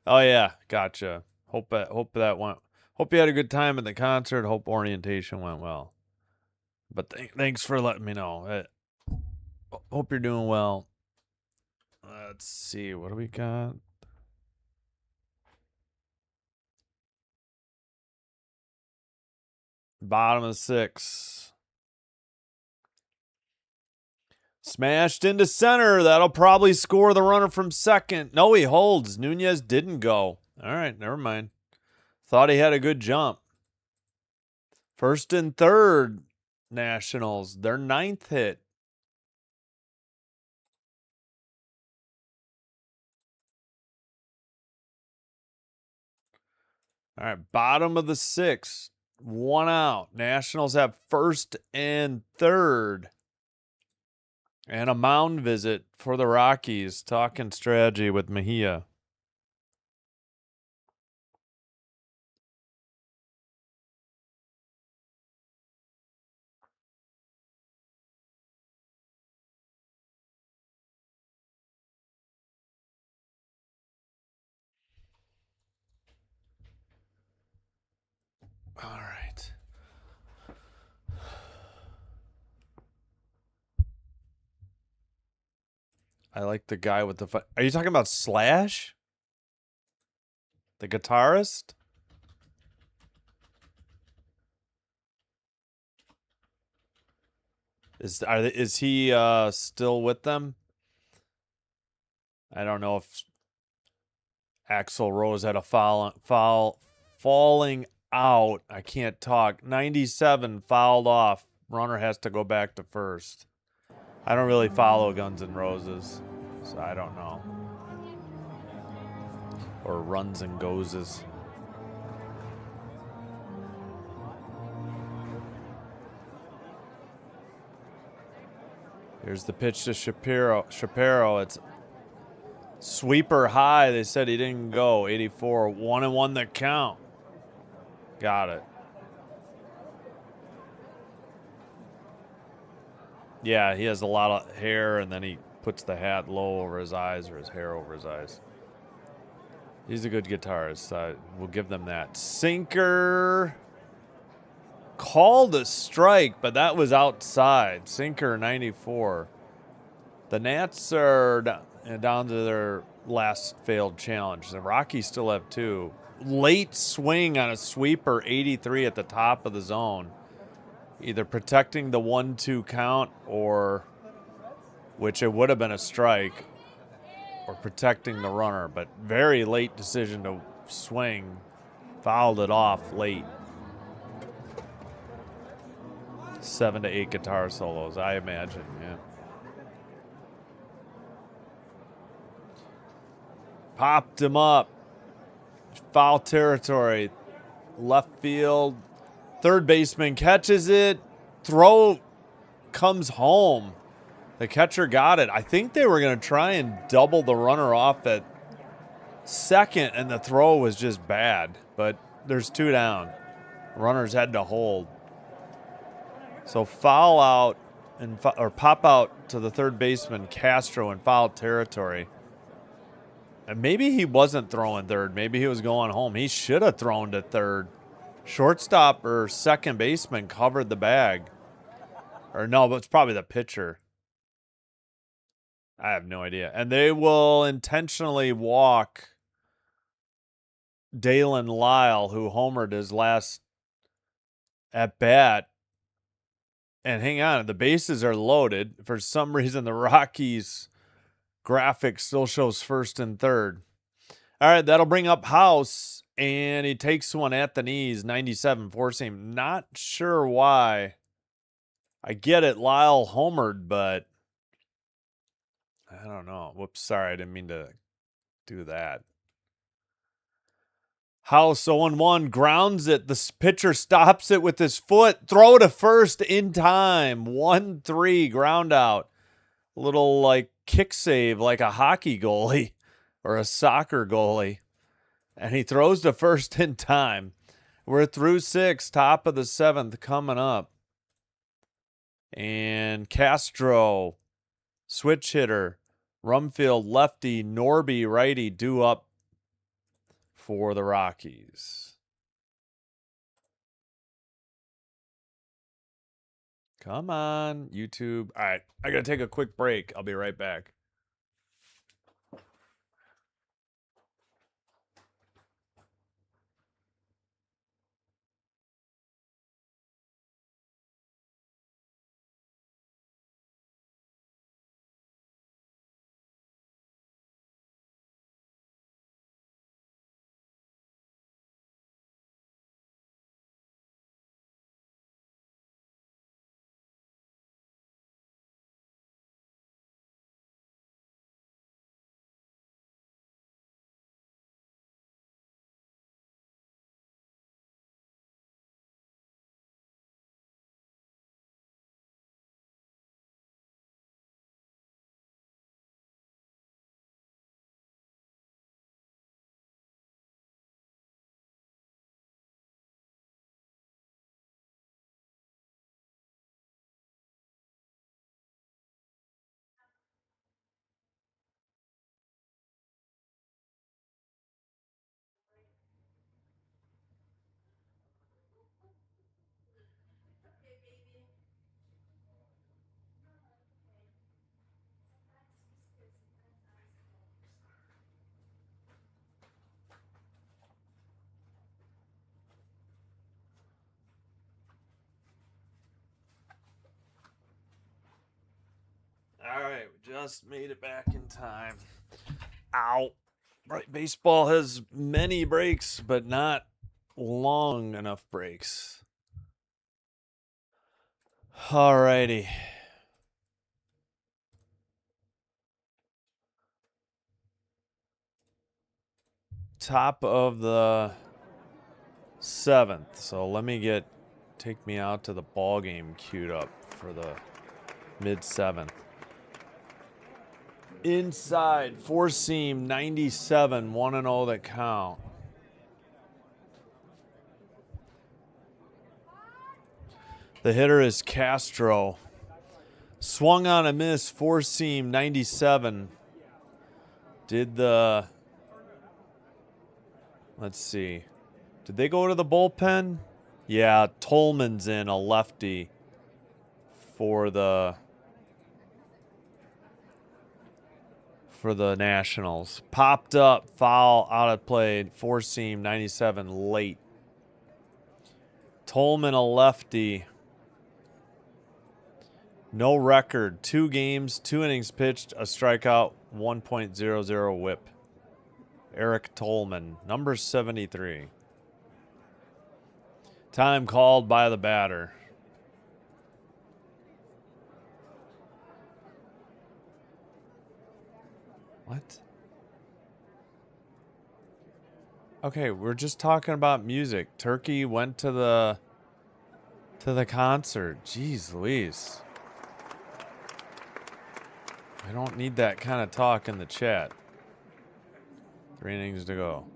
Oh yeah, gotcha. Hope that went. Hope you had a good time at the concert. Hope orientation went well. But thanks for letting me know. Hope you're doing well. Let's see. What do we got? Bottom of 6. Smashed into center. That'll probably score the runner from second. No, he holds. Nunez didn't go. All right, never mind. Thought he had a good jump. First and third, Nationals. Their 9th hit. All right, bottom of the 6th. 1 out. Nationals have first and third. And a mound visit for the Rockies. Talking strategy with Mejia. All right. I like the guy with the. Are you talking about Slash? The guitarist? Is he still with them? I don't know if Axl Rose had a falling out. I can't talk. 97 fouled off. Runner has to go back to first. I don't really follow Guns N' Roses, so I don't know. Or Runs and Gozes. Here's the pitch to Shapiro. It's sweeper high. They said he didn't go. 84. 1-1 the count. Got it. Yeah, he has a lot of hair, and then he puts the hat low over his eyes or his hair over his eyes. He's a good guitarist. We'll give them that. Sinker. Called a strike, but that was outside. Sinker 94. The Nats are down to their last failed challenge. The Rockies still have 2. Late swing on a sweeper, 83 at the top of the zone. Either protecting the 1-2 count or, which it would have been a strike, or protecting the runner. But very late decision to swing. Fouled it off late. 7 to 8 guitar solos, I imagine, yeah. Popped him up. Foul territory. Left field. Third baseman catches it. Throw comes home. The catcher got it. I think they were going to try and double the runner off at second, and the throw was just bad. But there's 2 down. Runners had to hold. So foul out or pop out to the third baseman, Castro, in foul territory. And maybe he wasn't throwing third. Maybe he was going home. He should have thrown to third. Shortstop or second baseman covered the bag. Or no, but it's probably the pitcher. I have no idea. And they will intentionally walk Dalen Lyle, who homered his last at bat. And hang on, the bases are loaded. For some reason, the Rockies graphic still shows first and third. All right, that'll bring up House, and he takes one at the knees, 97, four-seam. Not sure why. I get it, Lyle homered, but I don't know. Whoops, sorry, I didn't mean to do that. House 0-1, grounds it. The pitcher stops it with his foot. Throw to first in time. 1-3, ground out. Little like kick save like a hockey goalie or a soccer goalie. And he throws to first in time. We're through 6, top of the 7th coming up. And Castro, switch hitter. Rumfield, lefty. Norby, righty, due up for the Rockies. Come on, YouTube. All right, I got to take a quick break. I'll be right back. All right, we just made it back in time. Ow. Right, baseball has many breaks, but not long enough breaks. All righty. Top of the 7th. So let me take me out to the ball game queued up for the mid 7th. Inside, four seam, 97, 1-0 that count. The hitter is Castro. Swung on a miss, four seam, 97. Did the, let's see, did they go to the bullpen? Yeah, Tolman's in, a lefty for the Nationals. Popped up, foul, out of play, four seam, 97, late. Tolman, a lefty. No record. 2 games, 2 innings pitched, a strikeout, 1.00 whip. Eric Tolman, number 73. Time called by the batter. What? Okay, we're just talking about music. Turkey went to the concert. Jeez Louise. I don't need that kind of talk in the chat. 3 innings to go.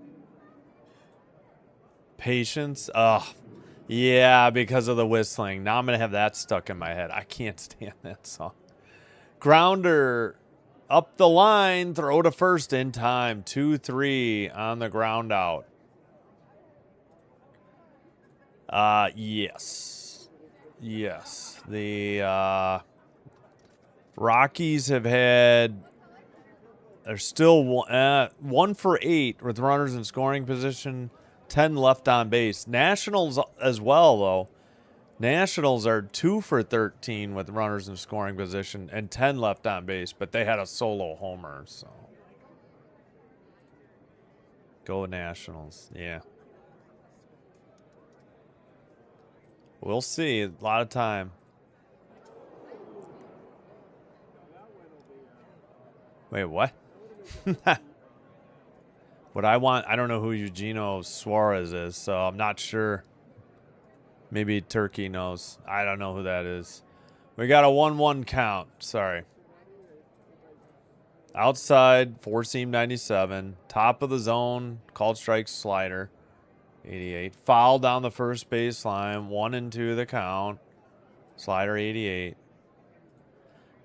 Patience? Ugh. Yeah, because of the whistling. Now I'm going to have that stuck in my head. I can't stand that song. Grounder up the line. Throw to first in time. 2-3 on the ground out. Yes. Yes. The Rockies have had... They're still 1 for 8 with runners in scoring position. 10 left on base. Nationals as well, though. Nationals are 2 for 13 with runners in scoring position and 10 left on base, but they had a solo homer, so. Go Nationals, yeah. We'll see. A lot of time. Wait, what? What I want, I don't know who Eugenio Suarez is, so I'm not sure. Maybe Turkey knows. I don't know who that is. We got a 1-1 count. Sorry. Outside, four seam 97. Top of the zone, called strike slider. 88. Foul down the first baseline. 1-2 the count. Slider 88.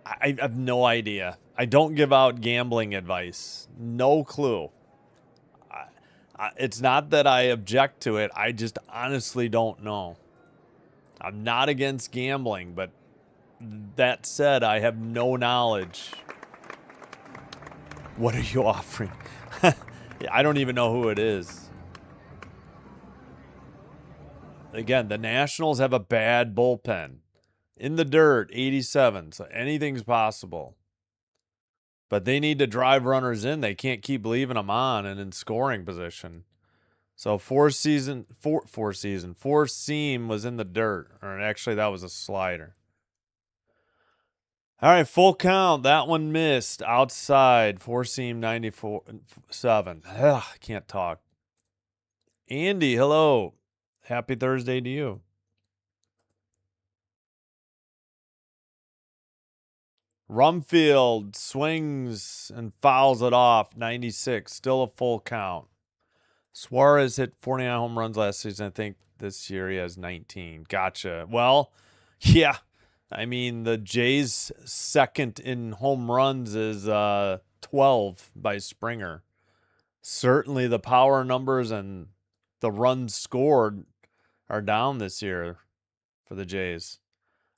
I have no idea. I don't give out gambling advice. No clue. It's not that I object to it. I just honestly don't know. I'm not against gambling, but that said, I have no knowledge. What are you offering? I don't even know who it is. Again, the Nationals have a bad bullpen. In the dirt, 87, so anything's possible. But they need to drive runners in. They can't keep leaving them on and in scoring position. So four seam was in the dirt. Or actually, that was a slider. All right, full count. That one missed. Outside, four seam 94-7. Ugh, can't talk. Andy, hello. Happy Thursday to you. Rumfield swings and fouls it off. 96. Still a full count. Suarez hit 49 home runs last season. I think this year he has 19. Gotcha. Well, yeah. I mean, the Jays' second in home runs is 12 by Springer. Certainly the power numbers and the runs scored are down this year for the Jays.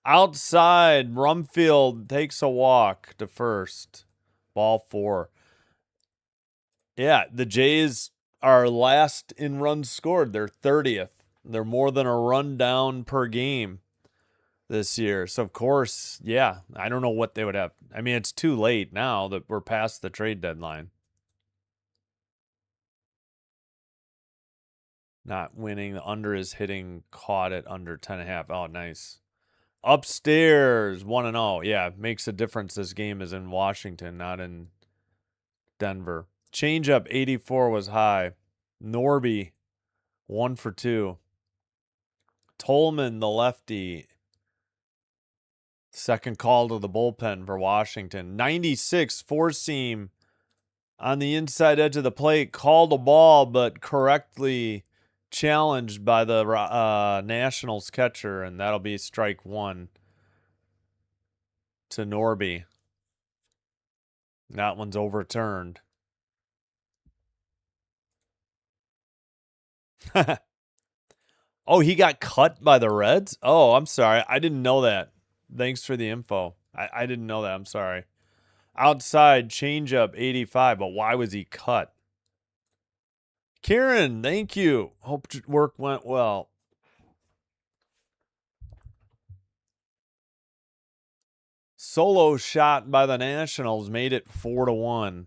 Outside, Rumfield takes a walk to first. Ball 4. Yeah, the Jays are last in runs scored. They're 30th. They're more than a run down per game this year. So, of course, yeah, I don't know what they would have. I mean, it's too late now that we're past the trade deadline. Not winning. The under is hitting. Caught it under 10.5. Oh, nice. Upstairs, 1-0. Yeah, makes a difference. This game is in Washington, not in Denver. Changeup, 84 was high. Norby, 1 for 2. Tolman, the lefty, Second call to the bullpen for Washington. 96 four-seam on the inside edge of the plate. Called a ball, but correctly challenged by the Nationals catcher, and that'll be strike one to Norby. That one's overturned. Oh, he got cut by the Reds? Oh, I'm sorry. I didn't know that. Thanks for the info. I didn't know that. I'm sorry. Outside changeup 85, but why was he cut? Kieran, thank you. Hope work went well. Solo shot by the Nationals made it 4-1.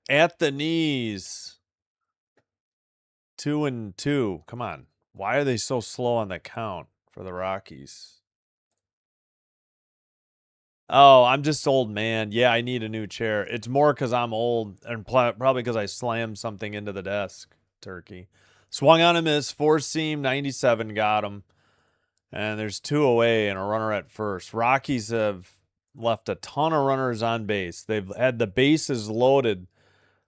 At the knees. 2-2. Come on. Why are they so slow on the count for the Rockies? Oh, I'm just old, man. Yeah, I need a new chair. It's more because I'm old and probably because I slammed something into the desk. Turkey. Swung on a miss. Four-seam, 97 got him. And there's two away and a runner at first. Rockies have left a ton of runners on base. They've had the bases loaded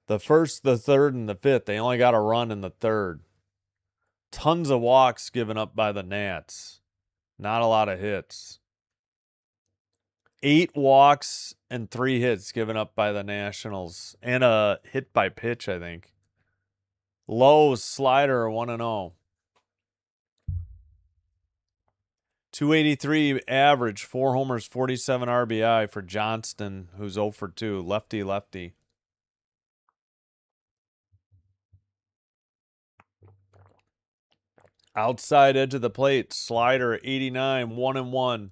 the first, the third, and the fifth. They only got a run in the third. Tons of walks given up by the Nats. Not a lot of hits. 8 walks and 3 hits given up by the Nationals. And a hit by pitch, I think. Low slider 1-0. 283 average, 4 homers, 47 RBI for Johnston, who's 0 for 2. Lefty. Outside edge of the plate, slider 89, 1-1.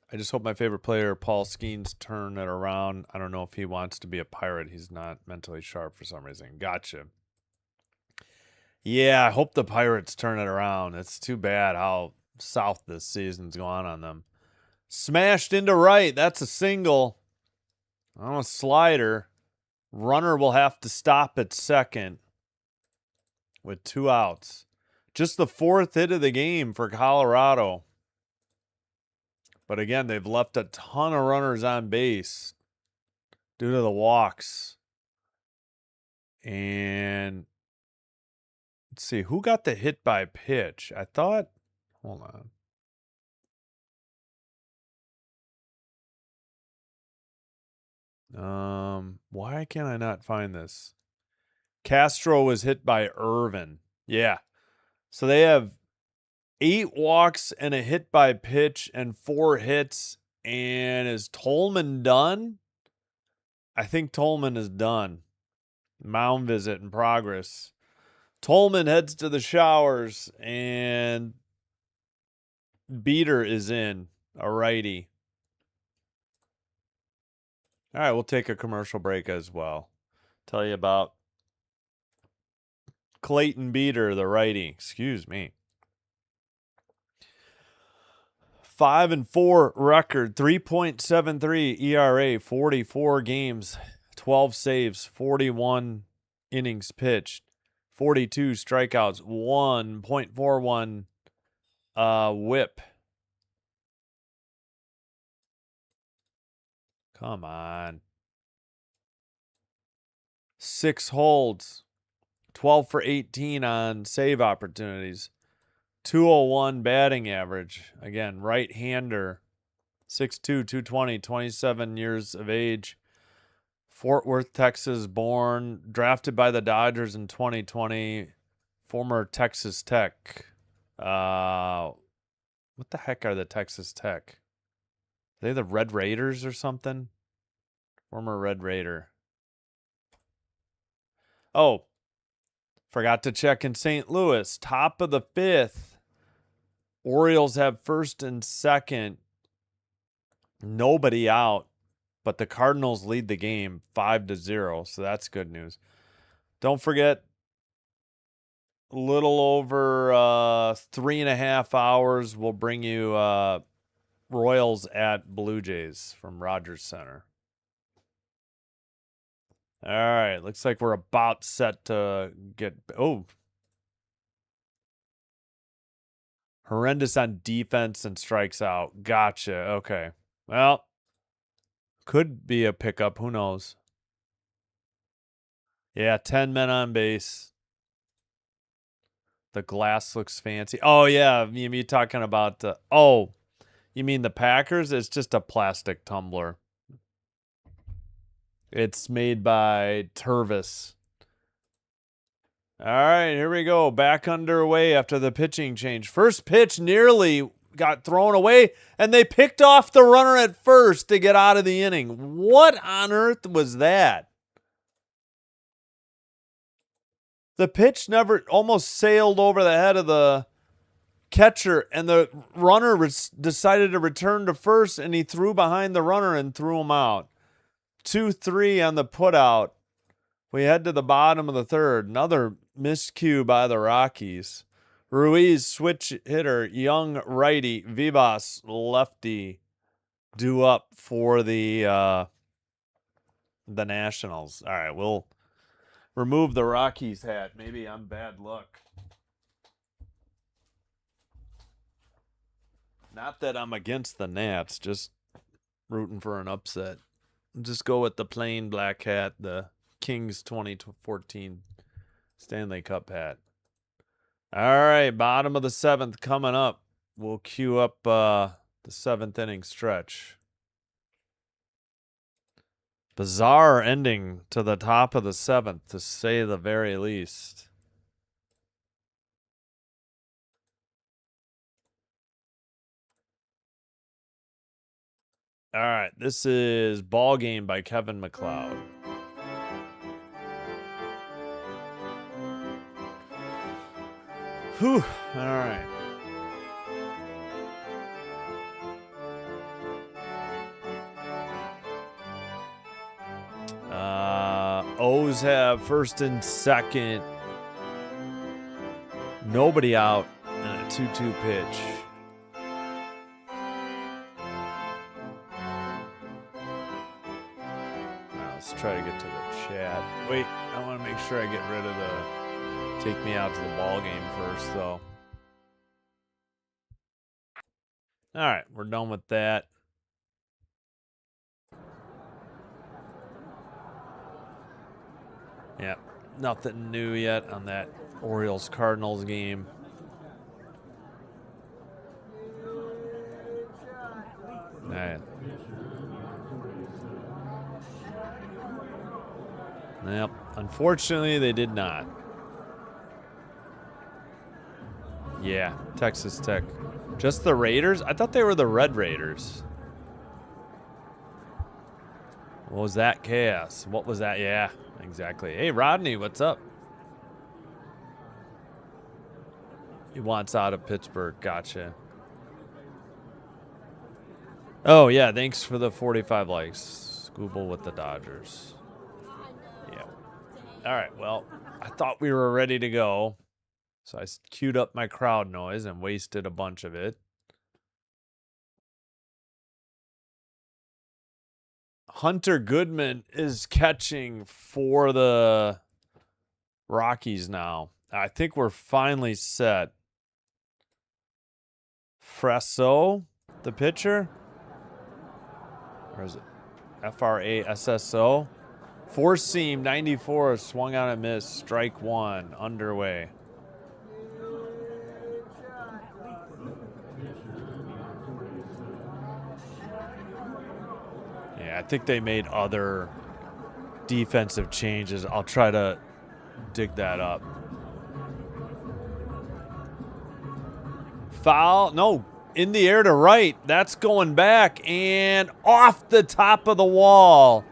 I just hope my favorite player, Paul Skeens, turn it around. I don't know if he wants to be a Pirate. He's not mentally sharp for some reason. Gotcha. Yeah, I hope the Pirates turn it around. It's too bad how south this season's gone on them. Smashed into right. That's a single. On a slider. Runner will have to stop at second with 2 outs. Just the 4th hit of the game for Colorado. But again, they've left a ton of runners on base due to the walks. And let's see, who got the hit by pitch? I thought, hold on. Why can I not find this? Castro was hit by Irvin. Yeah. So they have 8 walks and a hit by pitch and 4 hits. And is Tolman done? I think Tolman is done. Mound visit in progress. Tolman heads to the showers and Beater is in, a righty. All right, we'll take a commercial break as well. Tell you about Clayton Beater, the righty. Excuse me. 5-4 record, 3.73 ERA, 44 games, 12 saves, 41 innings pitched, 42 strikeouts, 1.41 whip. Come on. 6 holds, 12 for 18 on save opportunities. 201 batting average. Again, right-hander. 6'2", 220, 27 years of age. Fort Worth, Texas born. Drafted by the Dodgers in 2020. Former Texas Tech. What the heck are the Texas Tech? Are they the Red Raiders or something? Former Red Raider. Oh, forgot to check in St. Louis. Top of the 5th. Orioles have first and second. Nobody out, but the Cardinals lead the game 5-0, so that's good news. Don't forget, a little over 3.5 hours will bring you Royals at Blue Jays from Rogers Center. All right, looks like we're about set to get... Oh. Horrendous on defense and strikes out. Gotcha. Okay. Well, could be a pickup. Who knows? Yeah, 10 men on base. The glass looks fancy. Oh, yeah. You talking about oh, you mean the Packers? It's just a plastic tumbler. It's made by Tervis. All right, here we go. Back underway after the pitching change. First pitch nearly got thrown away, and they picked off the runner at first to get out of the inning. What on earth was that? The pitch never almost sailed over the head of the catcher, and the runner decided to return to first, and he threw behind the runner and threw him out. 2-3 on the putout. We head to the bottom of the third. Another miscue by the Rockies. Ruiz, switch hitter. Young, righty. Vivas, lefty. Due up for the Nationals. All right, we'll remove the Rockies hat. Maybe I'm bad luck. Not that I'm against the Nats, just rooting for an upset. Just go with the plain black hat, the Kings 2014 Stanley Cup hat. All right, bottom of the seventh coming up. We'll queue up the seventh inning stretch. Bizarre ending to the top of the seventh, to say the very least. All right, this is Ball Game by Kevin MacLeod. Whew, all right. O's have first and second. Nobody out, and a 2-2 pitch. Let's try to get to the chat. Wait, I want to make sure I get rid of the take me out to the ball game first, though. All right, we're done with that. Yeah, nothing new yet on that Orioles-Cardinals game. All right. Yep, unfortunately, they did not. Yeah, Texas Tech. Just the Raiders? I thought they were the Red Raiders. What was that? Chaos. What was that? Yeah, exactly. Hey, Rodney, what's up? He wants out of Pittsburgh. Gotcha. Oh, yeah, thanks for the 45 likes. Scooble with the Dodgers. Yeah. All right, well, I thought we were ready to go. So I queued up my crowd noise and wasted a bunch of it. Hunter Goodman is catching for the Rockies now. I think we're finally set. Frasso, the pitcher? Or is it Frasso? Four seam, 94, swung on a miss, strike one, underway. I think they made other defensive changes. I'll try to dig that up. Foul. No, in the air to right. That's going back and off the top of the wall.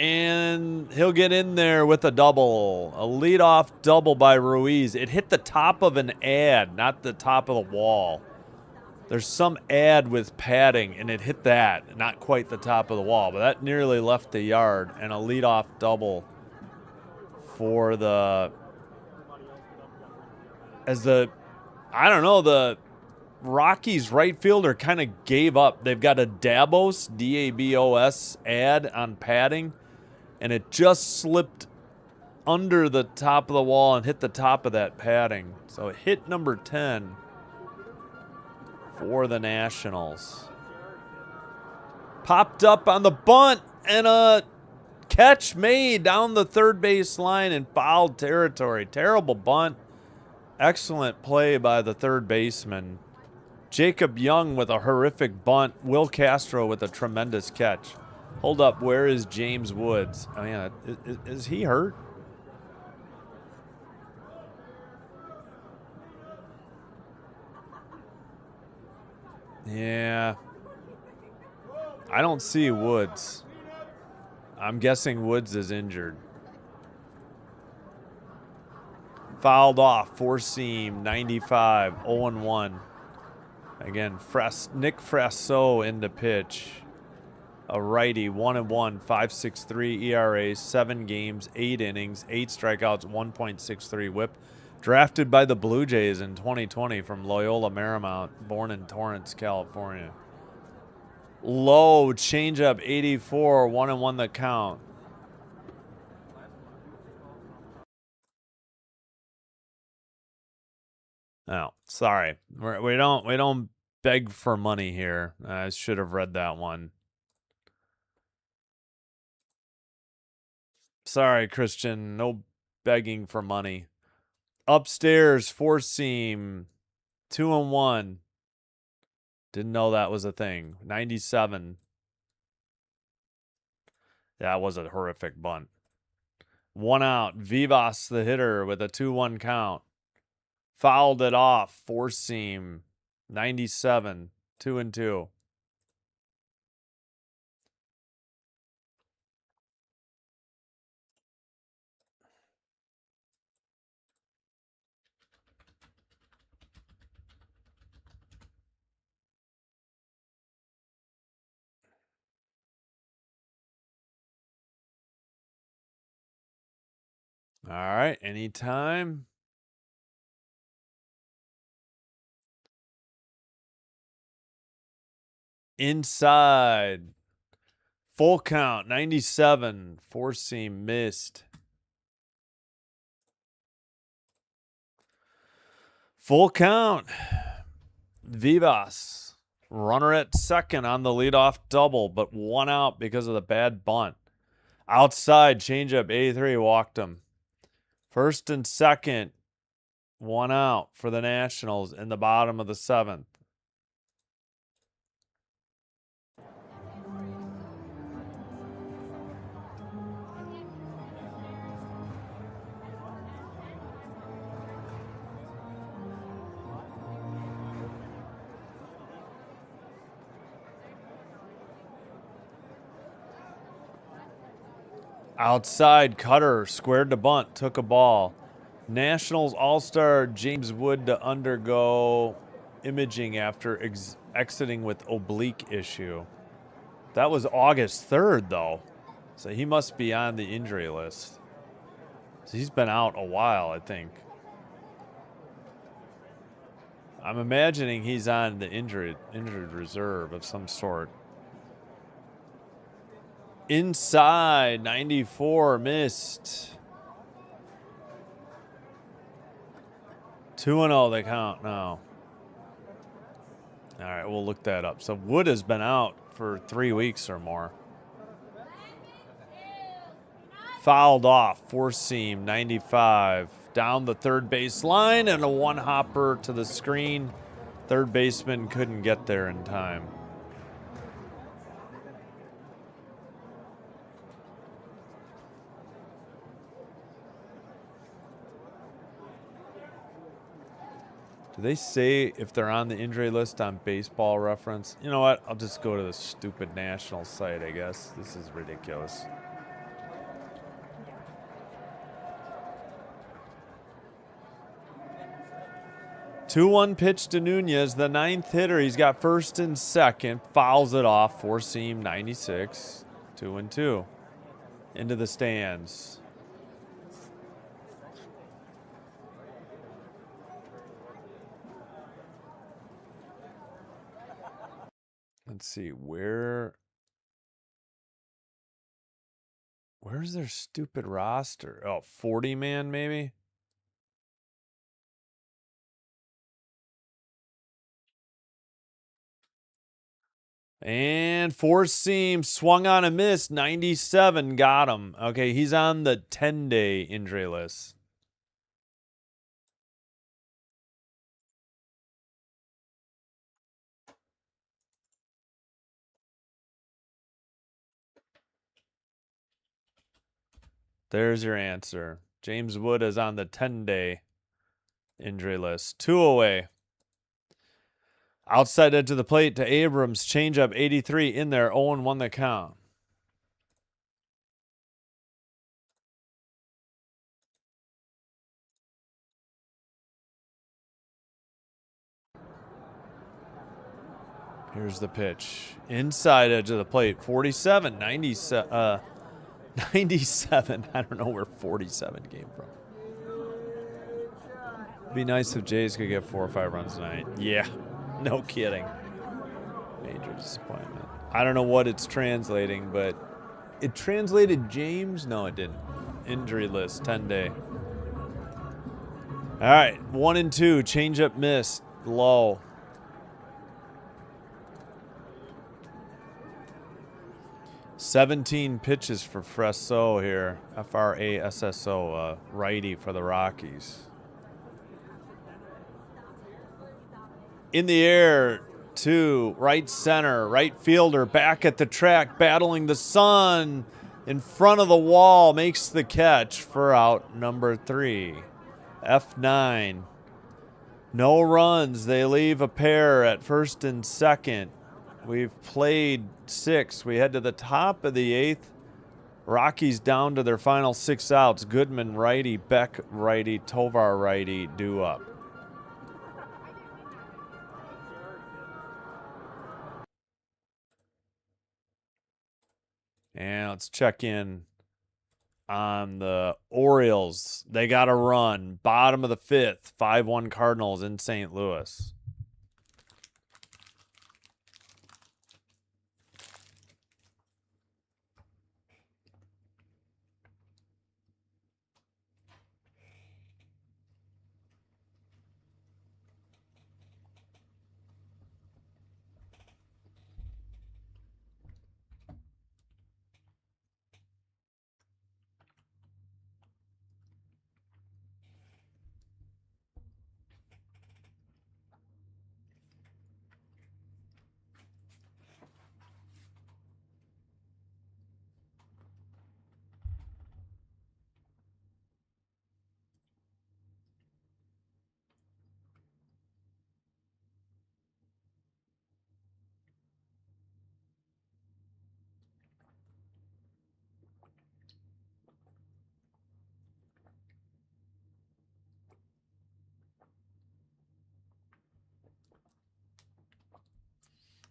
And he'll get in there with a double. A leadoff double by Ruiz. It hit the top of an ad, not the top of the wall. There's some ad with padding, and it hit that. Not quite the top of the wall, but that nearly left the yard. And a leadoff double for the... I don't know, the Rockies right fielder kind of gave up. They've got a Dabos, D-A-B-O-S ad on padding, and it just slipped under the top of the wall and hit the top of that padding. So it hit number 10. for the Nationals. Popped up on the bunt and a catch made down the third base line in foul territory. Terrible bunt. Excellent play by the third baseman. Jacob Young with a horrific bunt. Will Castro with a tremendous catch. Hold up, where is James Woods? Oh yeah, is he hurt? Yeah. I don't see Woods. I'm guessing Woods is injured. Fouled off, four seam, 95, 0-1. Again, Nick Frasso in the pitch. A righty, 1-1, 5.63 ERA, 7 games, 8 innings, 8 strikeouts, 1.63 whip. Drafted by the Blue Jays in 2020 from Loyola Marymount, born in Torrance, California. Low, changeup, 84, 1-1 the count. Oh, sorry. We don't beg for money here. I should have read that one. Sorry, Christian. No begging for money. Upstairs, four seam, 2-1. Didn't know that was a thing. 97. That was a horrific bunt. 1 out. Vivas, the hitter, with a 2-1 count. Fouled it off. Four seam, 97. 2-2. All right. Anytime. Inside. Full count, 97. Four seam missed. Full count. Vivas. Runner at second on the leadoff double, but 1 out because of the bad bunt. Outside, changeup, 83, walked him. First and second, 1 out for the Nationals in the bottom of the 7th. Outside, cutter, squared to bunt, took a ball. Nationals All-Star James Wood to undergo imaging after exiting with oblique issue. That was August 3rd, though. So he must be on the injury list. So he's been out a while, I think. I'm imagining he's on the injured reserve of some sort. Inside, 94, missed. 2-0, they count now. All right, we'll look that up. So Wood has been out for 3 weeks or more. Fouled off, four seam, 95. Down the third base line and a one hopper to the screen. Third baseman couldn't get there in time. Do they say if they're on the injury list on Baseball Reference? You know what? I'll just go to the stupid national site, I guess. This is ridiculous. Two-one pitch to Nunez, the 9th hitter. He's got first and second. Fouls it off. Four seam, 96. 2-2. Into the stands. Let's see, where's their stupid roster? Oh, 40 man maybe? And four seam, swung on a miss, 97, got him. Okay, he's on the 10-day injury list. There's your answer. James Wood is on the 10-day injury list. 2 away. Outside edge of the plate to Abrams. Changeup 83 in there. 0-1 the count. Here's the pitch. Inside edge of the plate. 47. 97. 97. I don't know where 47 came from. Be nice if Jays could get 4 or 5 runs tonight. Yeah. No kidding. Major disappointment. I don't know what it's translating, but it translated James? No, it didn't. Injury list, 10-day. All right, 1 and 2. Changeup missed. Low. "17 pitches for Frasso here. Frasso, righty for the Rockies. In the air to right center, right fielder back at the track, battling the sun in front of the wall, makes the catch for out number 3. F9. No runs. They leave a pair at first and second. We've played 6. We head to the top of the 8th. Rockies down to their final 6 outs. Goodman righty, Beck righty, Tovar righty, due up. And let's check in on the Orioles. They got a run. Bottom of the 5th. 5-1 Cardinals in St. Louis.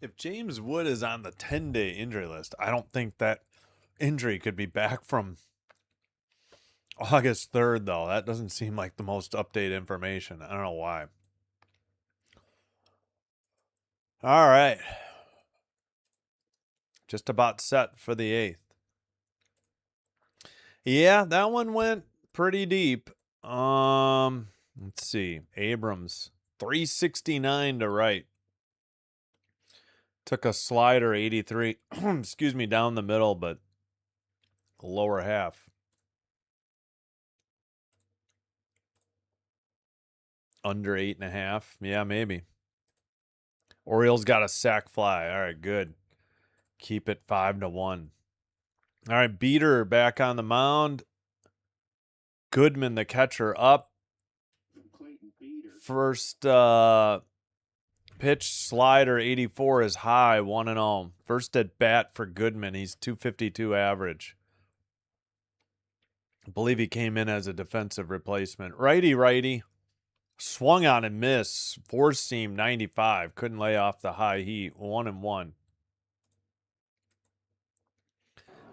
If James Wood is on the 10-day injury list, I don't think that injury could be back from August 3rd, though. That doesn't seem like the most updated information. I don't know why. All right. Just about set for the 8th. Yeah, that one went pretty deep. Let's see. Abrams, 369 to right. Took a slider, 83, excuse me, down the middle, but lower half. Under 8.5. Yeah, maybe. Orioles got a sac fly. All right, good. Keep it 5-1. All right, Beater back on the mound. Goodman, the catcher, up. First pitch slider, 84 is high, 1-0. First at bat for Goodman. He's 252 average. I believe he came in as a defensive replacement. Righty. Swung on and missed. Four seam, 95. Couldn't lay off the high heat. 1-1.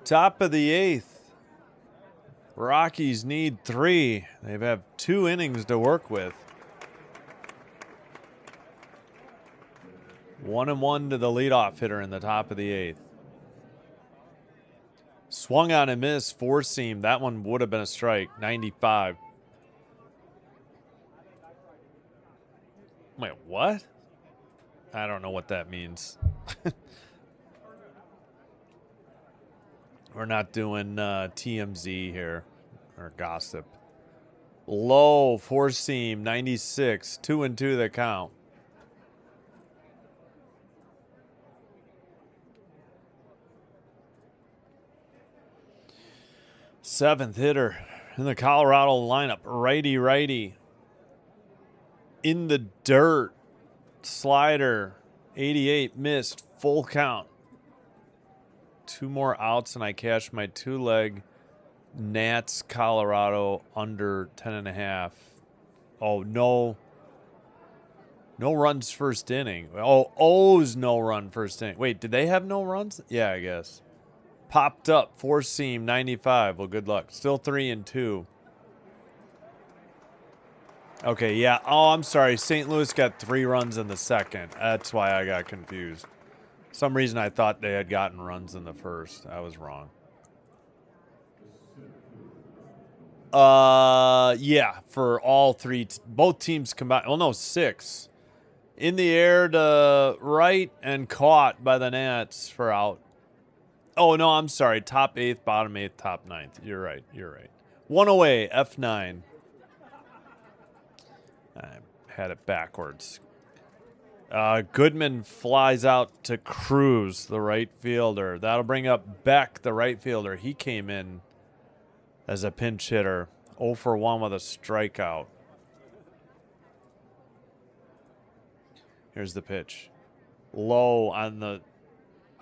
Top of the 8th. Rockies need 3. They have 2 innings to work with. 1-1 to the leadoff hitter in the top of the 8th. Swung on and missed. Four seam. That one would have been a strike. 95. Wait, what? I don't know what that means. We're not doing TMZ here or gossip. Low, four seam, 96, 2-2 the count. Seventh hitter in the Colorado lineup, righty. In the dirt, slider, 88, missed, full count. 2 more outs and I cashed my 2-leg Nats Colorado under 10.5. Oh, no runs first inning. Oh, O's no run first inning. Wait, did they have no runs? Yeah, I guess. Popped up, four seam, 95. Well, good luck. Still 3-2. Okay, yeah. Oh, I'm sorry. St. Louis got 3 runs in the second. That's why I got confused. Some reason I thought they had gotten runs in the first. I was wrong. Yeah, for all 3, both teams combined. Well, no, 6. In the air to right and caught by the Nats for out. Oh, no, I'm sorry. Top 8th, bottom 8th, top 9th. You're right. 1 away, F9. I had it backwards. Goodman flies out to Cruz, the right fielder. That'll bring up Beck, the right fielder. He came in as a pinch hitter. 0 for 1 with a strikeout. Here's the pitch. Low on the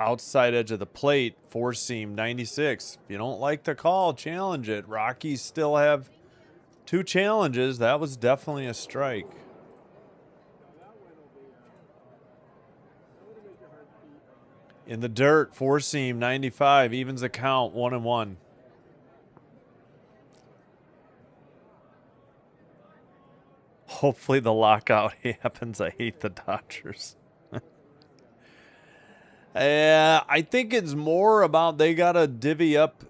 outside edge of the plate. 4 seam, 96. If you don't like the call, challenge it. Rockies still have 2 challenges. That was definitely a strike. In the dirt, 4 seam, 95. Evens the count, 1-1. Hopefully the lockout happens. I hate the Dodgers. I think it's more about they got to divvy up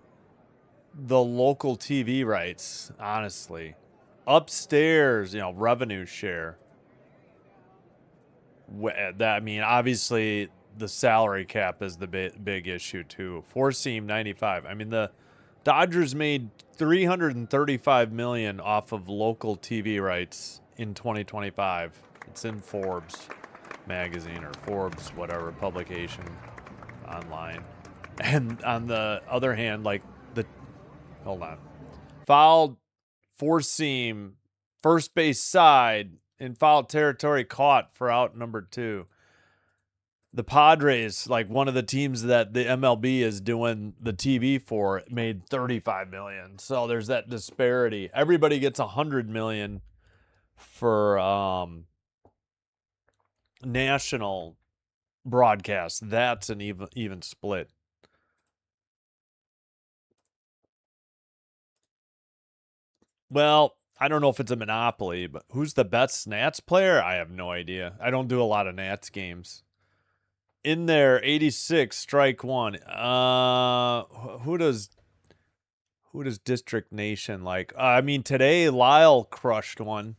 the local TV rights, honestly. Upstairs, revenue share. I mean, obviously the salary cap is the big issue too. 4 seam, 95. I mean, the Dodgers made $335 million off of local TV rights in 2025. It's in Forbes magazine or Forbes whatever publication online. And on the other hand, hold on, fouled, 4 seam, first base side in foul territory, caught for out number 2. The Padres, like one of the teams that the MLB is doing the TV for, made $35 million. So there's that disparity. Everybody gets $100 million for national broadcast. That's an even split. Well, I don't know if it's a monopoly, but who's the best Nats player? I have no idea. I don't do a lot of Nats games. In there, 86, strike 1. Who does District Nation like? I mean, today Lyle crushed one.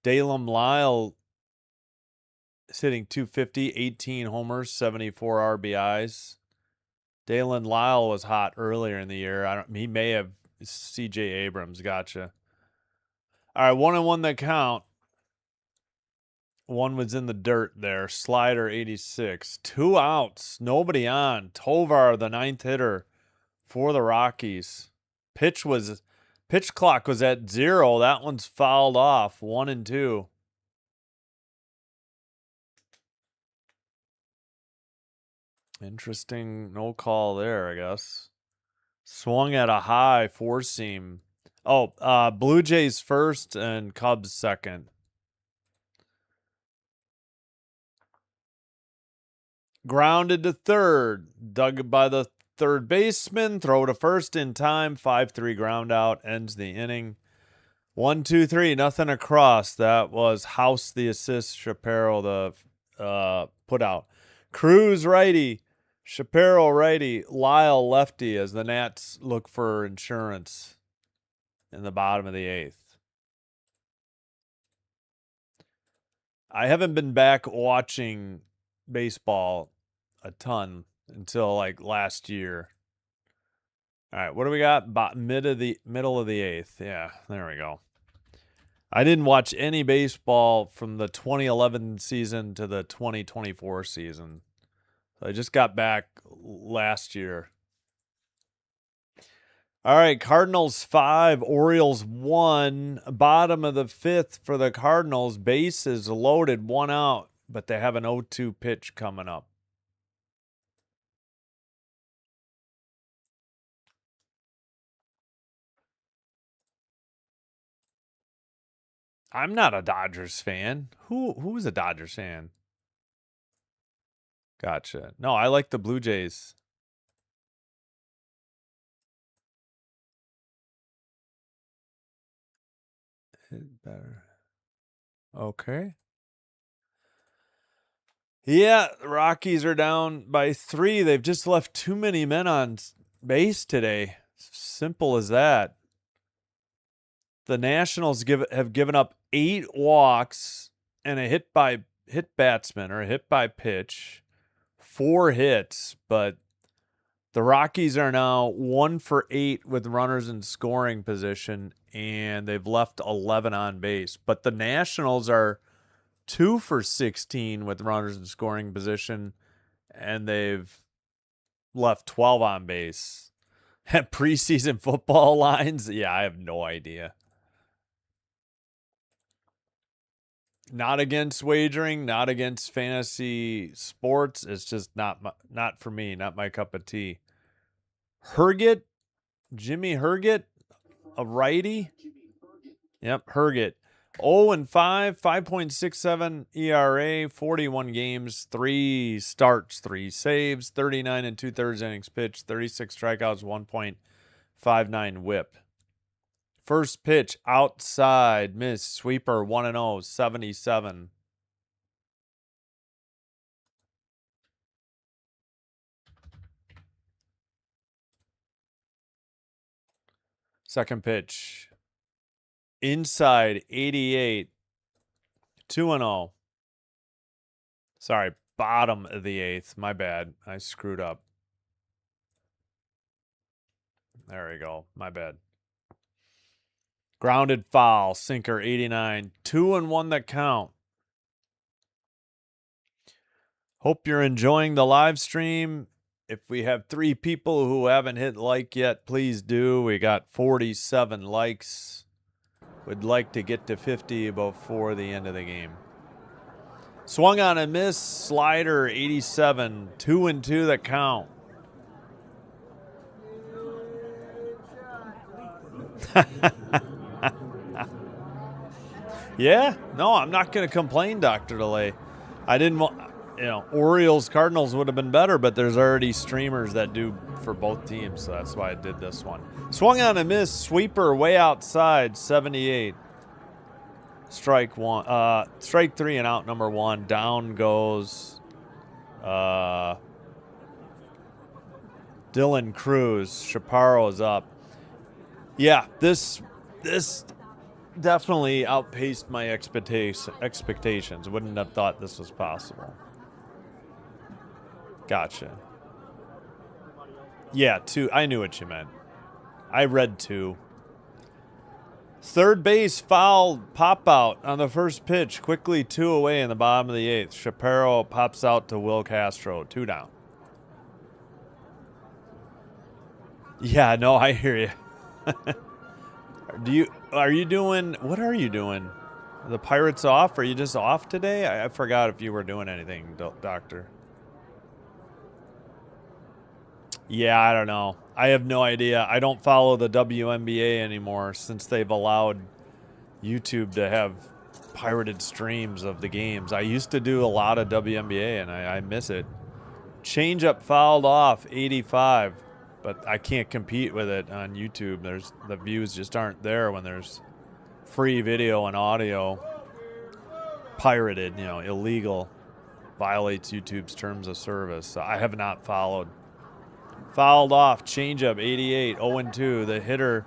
Dalem Lyle is hitting 250, 18 homers, 74 RBIs. Dalen Lyle was hot earlier in the year. He may have. CJ Abrams, gotcha. All right, 1-1 the count. 1 was in the dirt there. Slider, 86. 2 outs. Nobody on. Tovar, the 9th hitter for the Rockies. Pitch clock was at 0. That one's fouled off. 1-2. Interesting no call there, I guess. Swung at a high 4 seam. Oh, Blue Jays first and Cubs second. Grounded to third. Dug by the third baseman. Throw to first in time. 5-3 ground out. Ends the inning. 1-2-3. Nothing across. That was House the assist. Shapiro the put out. Cruz righty. Shapiro righty. Lyle lefty as the Nats look for insurance in the bottom of the 8th. I haven't been back watching baseball a ton until like last year. All right, what do we got? Middle of the eighth. Yeah, there we go. I didn't watch any baseball from the 2011 season to the 2024 season. I just got back last year. All right, Cardinals 5, Orioles 1. Bottom of the fifth for the Cardinals. Bases loaded, 1 out, but they have an 0-2 pitch coming up. I'm not a Dodgers fan. Who is a Dodgers fan? Gotcha. No, I like the Blue Jays. Better. Okay. Yeah, the Rockies are down by 3. They've just left too many men on base today. Simple as that. The Nationals have given up 8 walks and a hit batsman or a hit by pitch, 4 hits, but the Rockies are now 1 for 8 with runners in scoring position, and they've left 11 on base. But the Nationals are 2 for 16 with runners in scoring position, and they've left 12 on base. Preseason football lines? Yeah, I have no idea. Not against wagering, not against fantasy sports. It's just not for me, not my cup of tea. Herget, Jimmy Herget, a righty. Yep, Herget. 0-5, 5.67 ERA, 41 games, 3 starts, 3 saves, 39 and 2/3 innings pitched, 36 strikeouts, 1.59 whip. First pitch outside, miss, sweeper 1-0, 77. Second pitch inside, 88, 2-0. Sorry, bottom of the eighth. My bad. I screwed up. There we go. My bad. Grounded foul, sinker 89, 2-1 the count. Hope you're enjoying the live stream. If we have 3 people who haven't hit like yet, please do. We got 47 likes. Would like to get to 50 before the end of the game. Swung on a miss, slider 87, 2-2 the count. Yeah, no, I'm not going to complain, Dr. DeLay. I didn't want, Orioles, Cardinals would have been better, but there's already streamers that do for both teams, so that's why I did this one. Swung on a miss, sweeper way outside, 78. Strike 3 and out number 1. Down goes Dylan Cruz. Chaparro is up. Yeah, this definitely outpaced my expectations. Wouldn't have thought this was possible. Gotcha. Yeah, 2. I knew what you meant. I read 2. Third base foul pop out on the first pitch. Quickly 2 away in the bottom of the 8th. Chaparro pops out to Will Castro. 2 down. Yeah, no, I hear you. What are you doing? Are the Pirates off? Are you just off today? I forgot if you were doing anything, Doctor. Yeah, I don't know. I have no idea. I don't follow the WNBA anymore since they've allowed YouTube to have pirated streams of the games. I used to do a lot of WNBA, and I miss it. Changeup fouled off, 85. But I can't compete with it on YouTube. The views just aren't there when there's free video and audio. Pirated, illegal. Violates YouTube's terms of service. So I have not followed. Fouled off, changeup, 88, 0-2. The hitter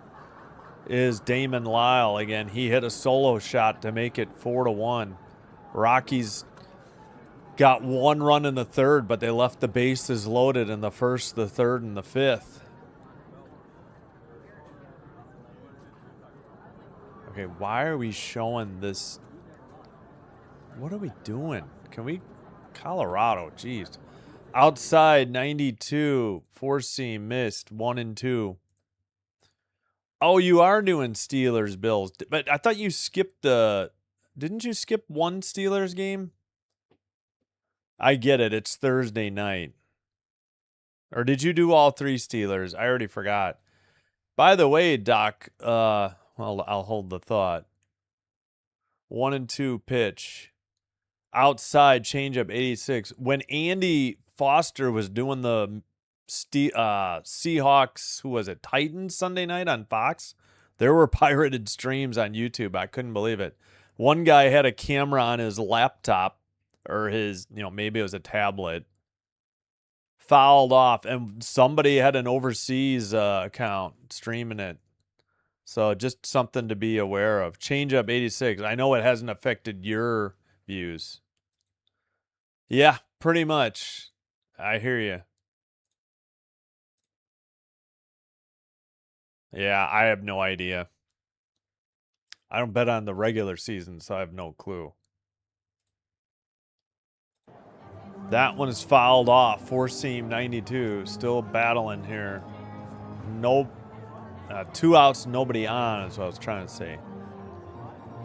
is Damon Lyle. Again, he hit a solo shot to make it 4-1. Rockies got 1 run in the 3rd, but they left the bases loaded in the 1st, the 3rd, and the 5th. Okay, why are we showing this? What are we doing? Can we? Colorado, jeez. Outside 92, 4-seam missed 1 and 2. Oh, you are doing Steelers Bills, but I thought you skipped the. Didn't you skip one Steelers game? I get it. It's Thursday night. Or did you do all 3 Steelers? I already forgot. By the way, Doc, well, I'll hold the thought. 1 and 2 pitch. Outside changeup 86. When Andy Foster was doing the Seahawks, who was it, Titans Sunday night on Fox, there were pirated streams on YouTube. I couldn't believe it. One guy had a camera on his laptop or his, maybe it was a tablet, fouled off, and somebody had an overseas account streaming it. So just something to be aware of. Changeup 86. I know it hasn't affected your views. Yeah, pretty much. I hear you. Yeah, I have no idea. I don't bet on the regular season, so I have no clue. That one is fouled off. 4-seam 92. Still battling here. No, 2 outs, nobody on is what I was trying to say.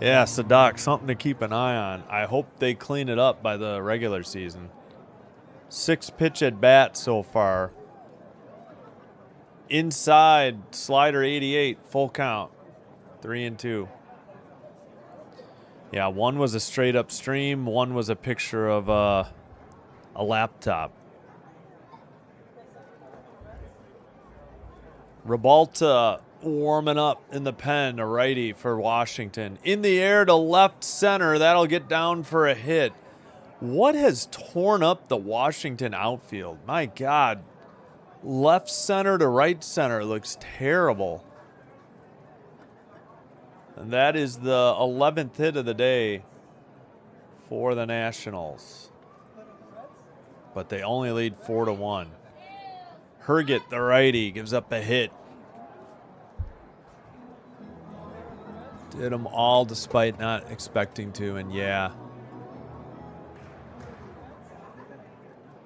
Yeah, so Doc, something to keep an eye on. I hope they clean it up by the regular season. 6 pitch at bat so far. Inside, slider 88, full count. 3 and 2. Yeah, one was a straight up stream. One was a picture of a laptop. Ribalta warming up in the pen, a righty for Washington. In the air to left center. That'll get down for a hit. What has torn up the Washington outfield? My God. Left center to right center looks terrible. And that is the 11th hit of the day for the Nationals. But they only lead 4-1. Herget, the righty, gives up a hit. Did them all despite not expecting to, and yeah.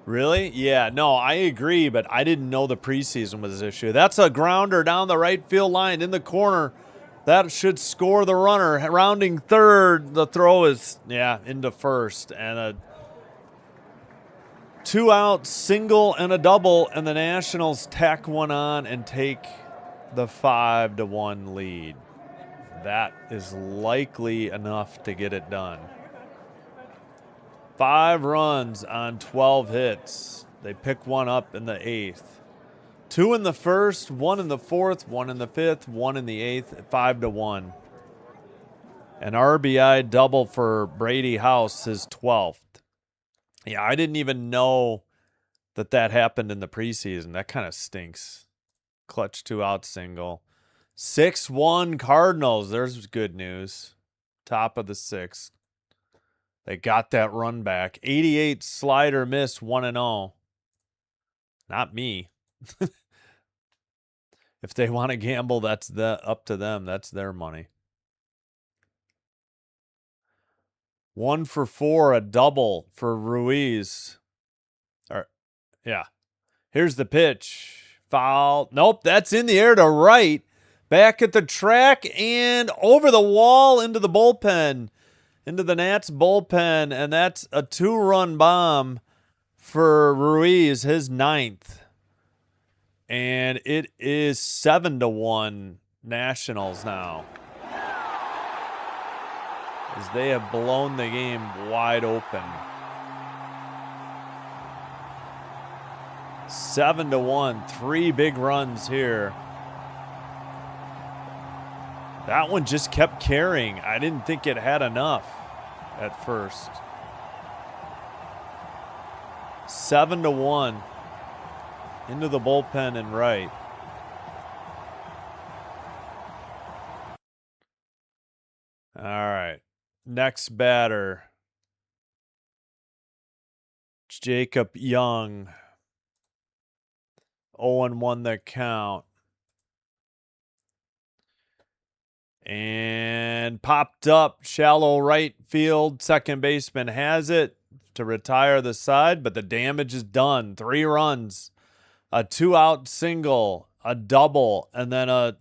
Really? Yeah, no, I agree, but I didn't know the preseason was an issue. That's a grounder down the right field line in the corner. That should score the runner. Rounding third, the throw is, into first. And a 2-out single and a double, and the Nationals tack one on and take the 5-1 lead. That is likely enough to get it done. 5 runs on 12 hits. They pick one up in the 8th. 2 in the first, 1 in the 4th, 1 in the 5th, 1 in the 8th, 5-1. An RBI double for Brady House, his 12th. Yeah, I didn't even know that happened in the preseason. That kind of stinks. Clutch 2-out single. 6-1 Cardinals. There's good news. Top of the 6th. They got that run back. 88 slider miss, 1-0. Not me. If they want to gamble, that's up to them. That's their money. 1 for 4, a double for Ruiz. Here's the pitch. Foul. Nope, that's in the air to right. Back at the track and over the wall into the bullpen. Into the Nats bullpen, and that's a 2-run bomb for Ruiz, his 9th. And it is 7-1 Nationals now, as they have blown the game wide open. 7-1, 3 big runs here. That one just kept carrying. I didn't think it had enough at first. 7-1 into the bullpen and right. All right. Next batter, Jacob Young. 0-1 the count. And popped up, shallow right field. Second baseman has it to retire the side, but the damage is done. 3 runs, a 2-out single, a double, and then a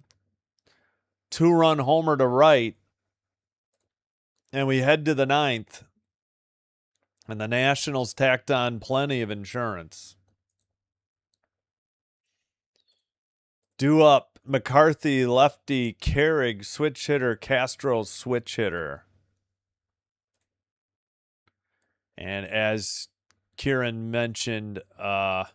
2-run homer to right. And we head to the 9th. And the Nationals tacked on plenty of insurance. Due up, McCarthy, lefty, Carrig, switch hitter, Castro, switch hitter. And as Kieran mentioned, the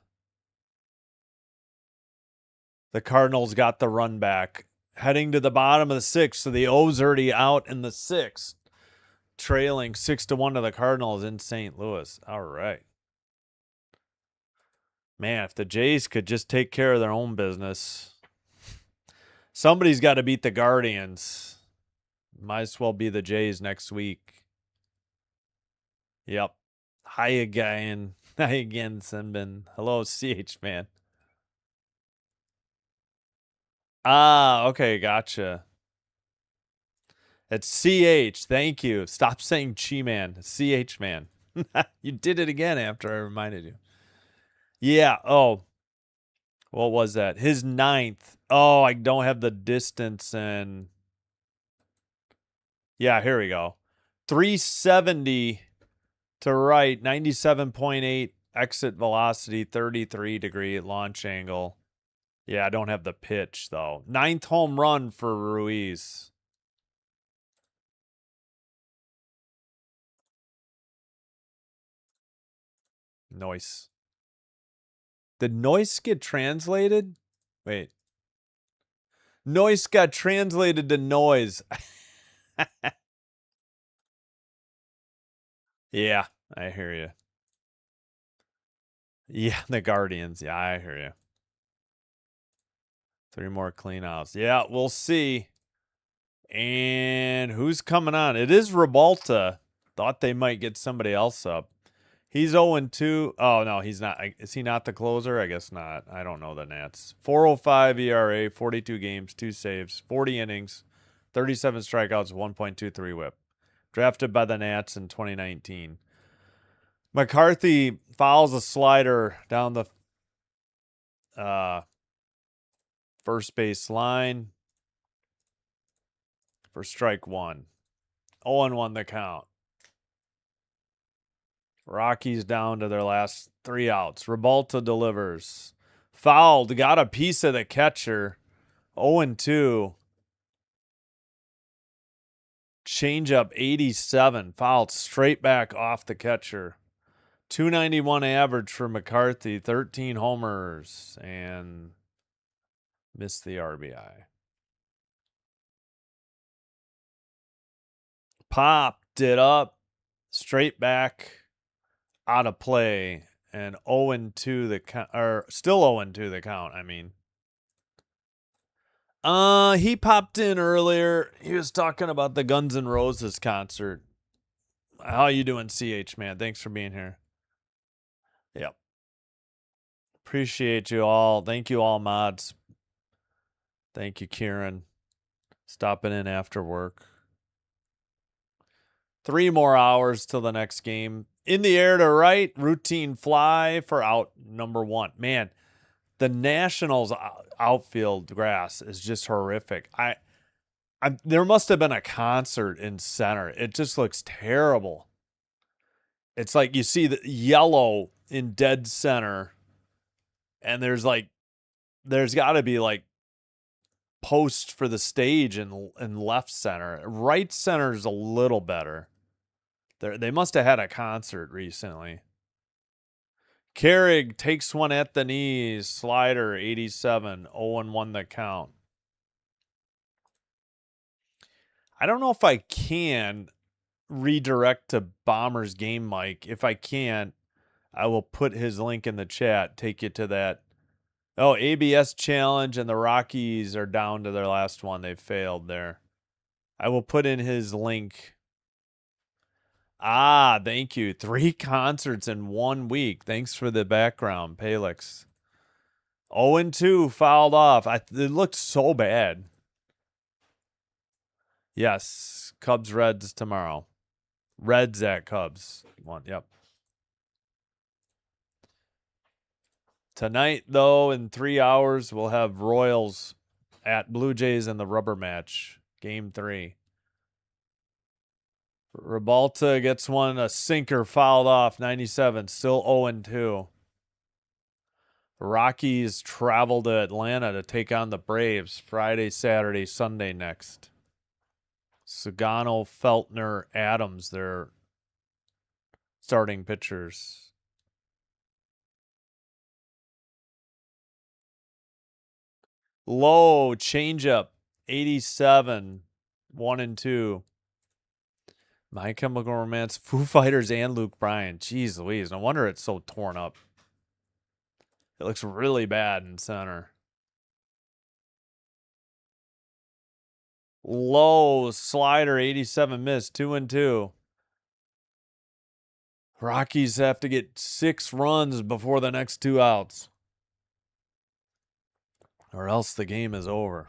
Cardinals got the run back. Heading to the bottom of the 6th, so the O's already out in the 6th. Trailing 6-1 to the Cardinals in St. Louis. All right. Man, if the Jays could just take care of their own business. Somebody's got to beat the Guardians. Might as well be the Jays next week. Yep. Hi again. Hi again, Sinbin. Hello, CH man. Ah, okay, gotcha. It's CH. Thank you. Stop saying Chi man. CH man. You did it again after I reminded you. Yeah. Oh, what was that? His 9th. Oh, I don't have the distance and yeah, here we go. 370 to right, 97.8 exit velocity, 33-degree launch angle. Yeah, I don't have the pitch though. 9th home run for Ruiz. Noise. Did noise get translated? Wait. Noise got translated to noise. Yeah, I hear you. Yeah, the Guardians. Yeah, I hear you. 3 more cleanouts. Yeah, we'll see. And who's coming on? It is Rebalta. Thought they might get somebody else up. He's 0-2. Oh, no, he's not. Is he not the closer? I guess not. I don't know the Nats. 4.05 ERA, 42 games, 2 saves, 40 innings, 37 strikeouts, 1.23 whip. Drafted by the Nats in 2019. McCarthy fouls a slider down the first base line for strike 1. 0-1 the count. Rockies down to their last 3 outs. Rebalta delivers. Fouled. Got a piece of the catcher. 0-2. Changeup 87. Fouled straight back off the catcher. 291 average for McCarthy. 13 homers. And missed the RBI. Popped it up. Straight back. Out of play. And 0-2 the count. Or still 0-2 the count, I mean. He popped in earlier. He was talking about the Guns N' Roses concert. How you doing, CH man? Thanks for being here. Yep. Appreciate you all. Thank you all, mods. Thank you, Kieran. Stopping in after work. 3 more hours till the next game. In the air to right, routine fly for out number 1. Man, the Nationals outfield grass is just horrific. There must have been a concert in center. It just looks terrible. It's like you see the yellow in dead center, and there's got to be like posts for the stage in left center. Right center is a little better. They must have had a concert recently. Carrig takes one at the knees. Slider, 87. 0-1 the count. I don't know if I can redirect to Bomber's game mic. If I can't, I will put his link in the chat. Take you to that. Oh, ABS challenge, and the Rockies are down to their last one. They failed there. I will put in his link. Ah, thank you. 3 concerts in 1 week. Thanks for the background, Palix. 0-2 fouled off. It looked so bad. Yes. Cubs, Reds tomorrow. Reds at Cubs. Yep. Tonight, though, in 3 hours, we'll have Royals at Blue Jays in the rubber match. Game 3. Ribalta gets one, a sinker fouled off, 97, still 0-2. Rockies travel to Atlanta to take on the Braves Friday, Saturday, Sunday next. Sagano, Feltner, Adams, their starting pitchers. Low changeup, 87, 1-2. My Chemical Romance, Foo Fighters, and Luke Bryan. Jeez Louise, no wonder it's so torn up. It looks really bad in center. Low slider, 87 miss, 2-2. Rockies have to get 6 runs before the next 2 outs, or else the game is over.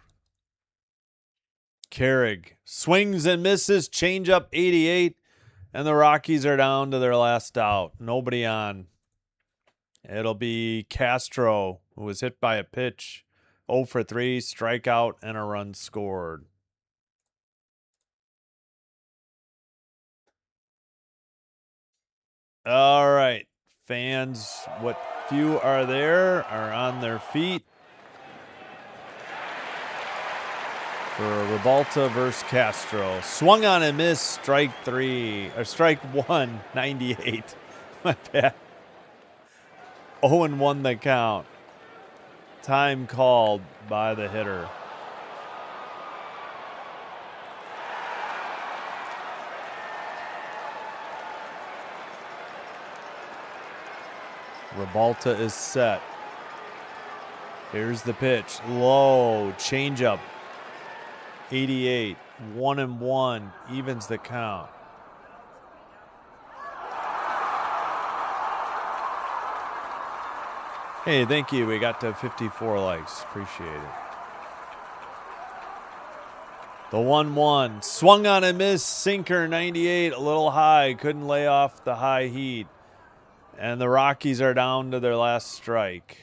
Carrig swings and misses, changeup, 88, and the Rockies are down to their last out. Nobody on. It'll be Castro, who was hit by a pitch. 0 for 3, strikeout, and a run scored. All right. Fans, what few are there, are on their feet for Ribalta versus Castro. Swung on and missed, strike 1, 98. My bad. 0-1 the count. Time called by the hitter. Ribalta is set. Here's the pitch. Low changeup. 88. 1-1. Evens the count. Hey, thank you. We got to 54 likes. Appreciate it. The 1-1. Swung on and missed. Sinker, 98. A little high. Couldn't lay off the high heat. And the Rockies are down to their last strike.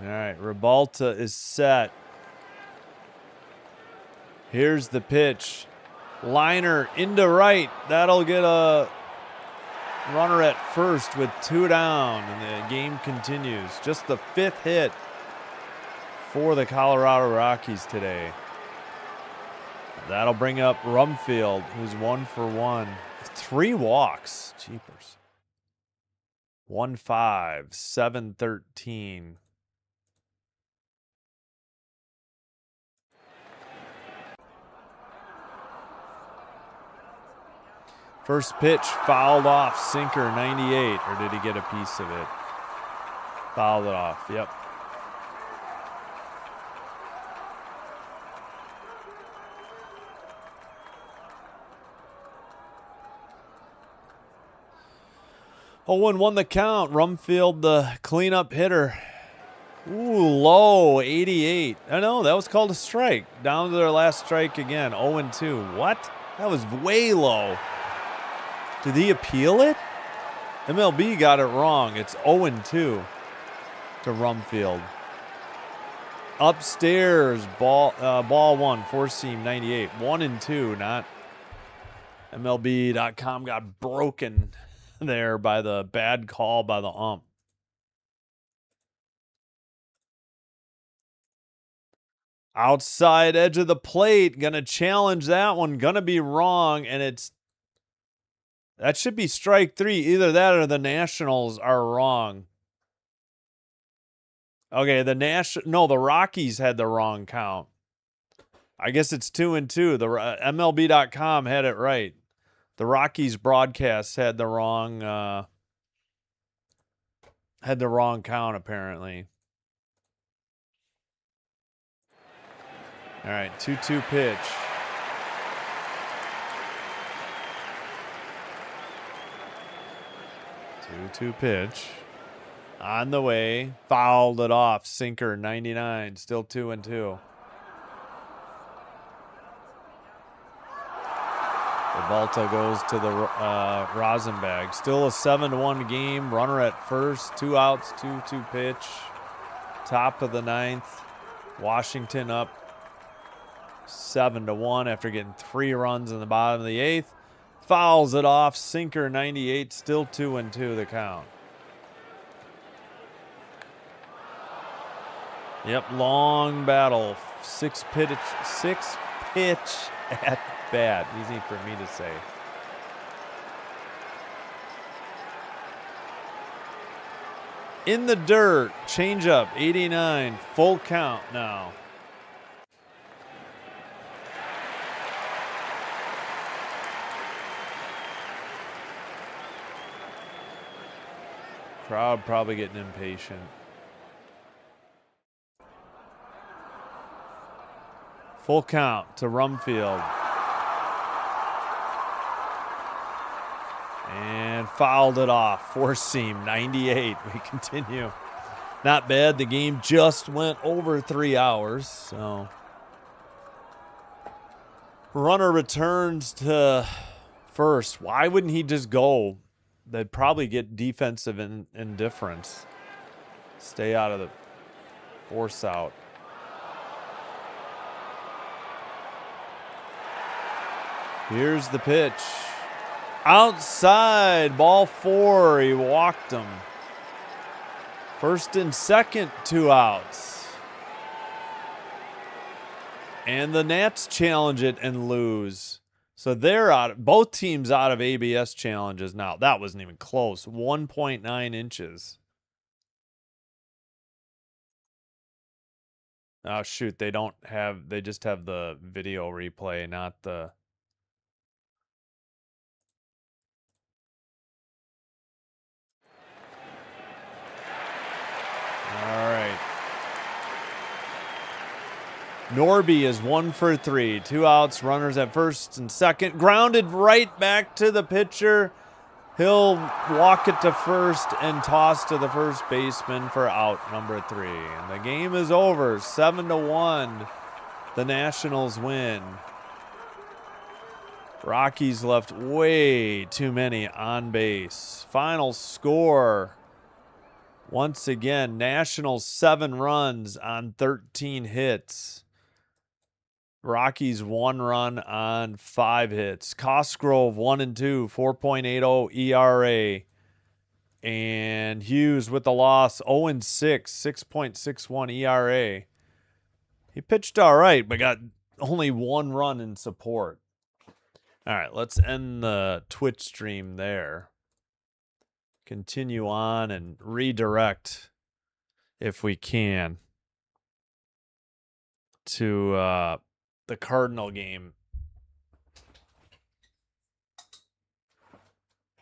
All right, Ribalta is set. Here's the pitch. Liner into right. That'll get a runner at first with 2 down, and the game continues. Just the 5th hit for the Colorado Rockies today. That'll bring up Rumfield, who's 1 for 1. 3 walks. Jeepers. 1-5, 7-13. First pitch fouled off, sinker, 98. Or did he get a piece of it? Fouled it off, yep. Oh, 1-1 the count. Rumfield, the cleanup hitter. Ooh, low, 88. I know, that was called a strike. Down to their last strike again, 0-2. What? That was way low. Did he appeal it? MLB got it wrong. It's 0-2 to Rumfield. Upstairs, ball 1, 4-seam, 98. 1-2, not MLB.com got broken there by the bad call by the ump. Outside edge of the plate, gonna challenge that one, gonna be wrong, and that should be strike 3. Either that or the Nationals are wrong. Okay, the Rockies had the wrong count. I guess it's 2-2. The MLB.com had it right. The Rockies broadcast had the wrong count apparently. All right, 2-2 pitch. 2-2 pitch. On the way. Fouled it off. Sinker, 99. Still 2-2. Revolta goes to the Rosenbag. Still a 7-1 game. Runner at first. 2 outs, 2-2 pitch. Top of the 9th. Washington up 7-1 after getting 3 runs in the bottom of the 8th. Fouls it off. Sinker, 98. Still 2-2 the count. Yep, long battle. 6 pitch at bat. Easy for me to say. In the dirt, changeup, 89, full count now. Crowd probably getting impatient. Full count to Rumfield. And fouled it off. Four seam, 98. We continue. Not bad. The game just went over 3 hours. So runner returns to first. Why wouldn't he just go? They'd probably get defensive indifference. Stay out of the force out. Here's the pitch. Outside, ball 4. He walked him. First and second, 2 outs. And the Nats challenge it and lose. So they're out. Both teams out of ABS challenges now. That wasn't even close. 1.9 inches. Oh, shoot. They just have the video replay, not the... All right. Norby is 1 for 3. 2 outs, runners at first and second. Grounded right back to the pitcher. He'll walk it to first and toss to the first baseman for out number 3. And the game is over. 7-1. The Nationals win. Rockies left way too many on base. Final score. Once again, Nationals 7 runs on 13 hits. Rockies 1 run on 5 hits. Cosgrove 1-2, 4.80 ERA. And Hughes with the loss, 0-6, 6.61 ERA. He pitched all right, but got only 1 run in support. All right, let's end the Twitch stream there. Continue on and redirect, if we can, to the Cardinal game.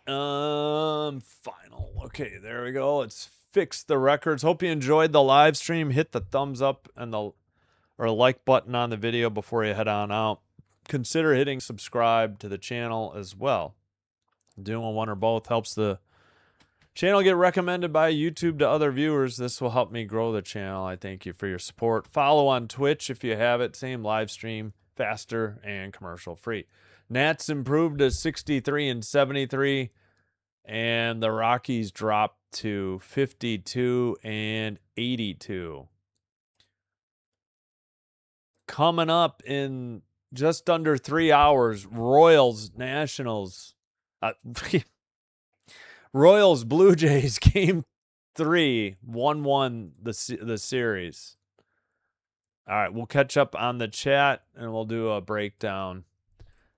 Final. Okay, there we go. Let's fix the records. Hope you enjoyed the live stream. Hit the thumbs up and the like button on the video before you head on out. Consider hitting subscribe to the channel as well. Doing one or both helps the channel get recommended by YouTube to other viewers. This will help me grow the channel. I thank you for your support. Follow on Twitch if you have it. Same live stream, faster and commercial free. Nats improved to 63-73, and the Rockies dropped to 52-82. Coming up in just under 3 hours, Royals Nationals. Royals Blue Jays game 3, 1-1 the series. All right, we'll catch up on the chat and we'll do a breakdown.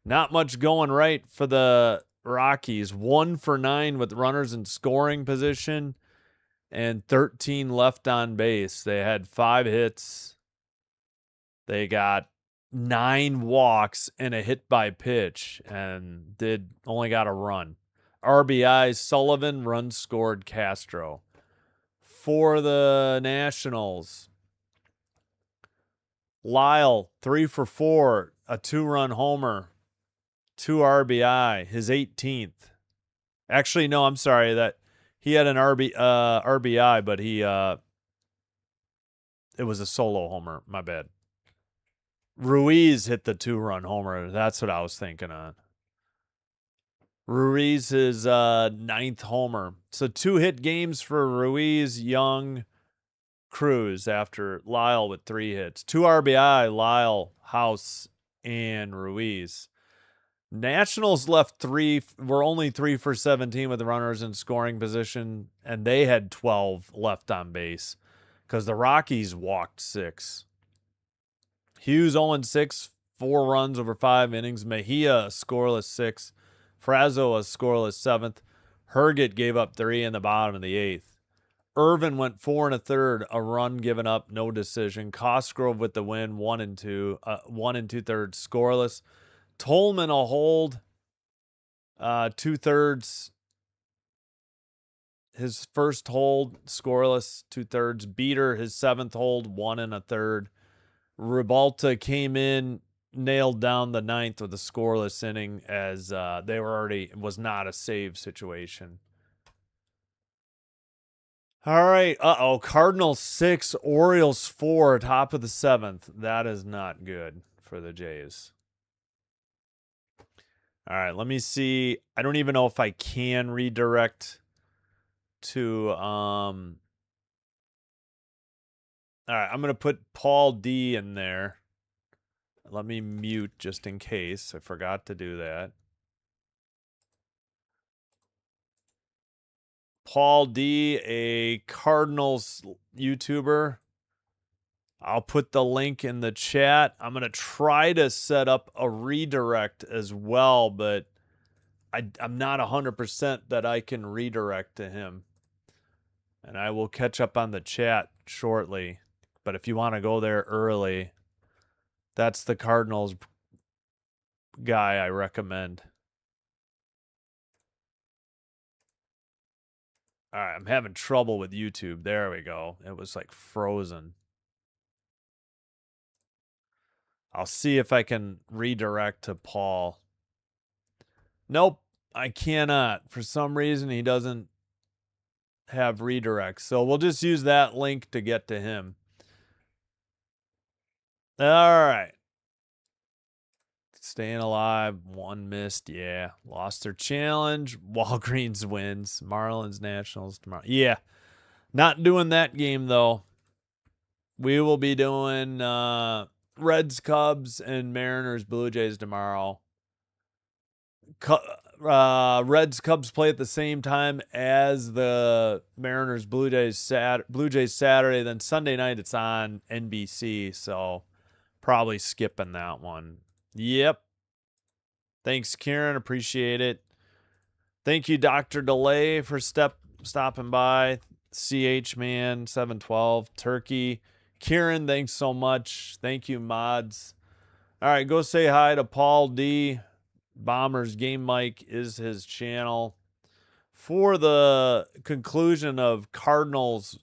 Not much going right for the Rockies. 1 for 9 with runners in scoring position and 13 left on base. They had 5 hits. They got 9 walks and a hit by pitch and only got a run. RBIs, Sullivan, runs scored, Castro. For the Nationals, Lyle, 3 for 4, a 2-run homer, 2 RBI, his 18th. Actually, no, I'm sorry. That He had an RBI, but it was a solo homer. My bad. Ruiz hit the 2-run homer. That's what I was thinking on. Ruiz's 9th homer. So 2-hit games for Ruiz, Young, Cruz after Lyle with 3 hits. 2 RBI, Lyle, House, and Ruiz. Nationals were only 3 for 17 with the runners in scoring position, and they had 12 left on base because the Rockies walked 6. Hughes 0-6, 4 runs over 5 innings. Mejia scoreless 6. Frazzo a scoreless 7th. Herget gave up 3 in the bottom of the 8th. Irvin went 4 1/3, a run given up, no decision. Cosgrove with the win, 1 2, 1 2/3 scoreless. Tolman a hold, 2/3. His first hold scoreless, 2/3. Beater his 7th hold, 1 1/3. Ribalta came in, nailed down the 9th with a scoreless inning as they were already, it was not a save situation. All right. Cardinals 6, Orioles 4, top of the 7th. That is not good for the Jays. All right, let me see. I don't even know if I can redirect to all right, I'm going to put Paul D in there. Let me mute just in case. I forgot to do that. Paul D, a Cardinals YouTuber. I'll put the link in the chat. I'm going to try to set up a redirect as well, but I'm not 100% that I can redirect to him. And I will catch up on the chat shortly. But if you want to go there early, that's the Cardinals guy I recommend. All right, I'm having trouble with YouTube. There we go. It was like frozen. I'll see if I can redirect to Paul. Nope, I cannot. For some reason, he doesn't have redirects. So we'll just use that link to get to him. All right. Staying alive. 1 missed. Yeah. Lost their challenge. Walgreens wins. Marlins Nationals tomorrow. Yeah. Not doing that game, though. We will be doing Reds, Cubs, and Mariners, Blue Jays tomorrow. Reds, Cubs play at the same time as the Mariners, Blue Jays Saturday. Then Sunday night it's on NBC, so probably skipping that one. Yep. Thanks, Kieran. Appreciate it. Thank you, Dr. Delay, for stopping by. CH Man 712 Turkey. Kieran, thanks so much. Thank you, mods. All right, go say hi to Paul D. Bombers Game Mike is his channel. For the conclusion of Cardinals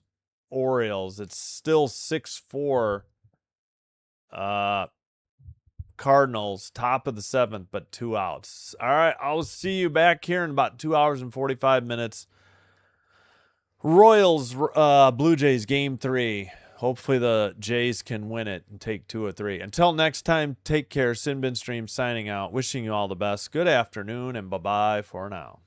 Orioles, it's still 6-4 Cardinals, top of the 7th, but 2 outs. All right, I'll see you back here in about 2 hours and 45 minutes. Royals, Blue Jays, Game 3. Hopefully the Jays can win it and take 2 or 3. Until next time, take care. Sinbin Stream signing out. Wishing you all the best. Good afternoon, and bye-bye for now.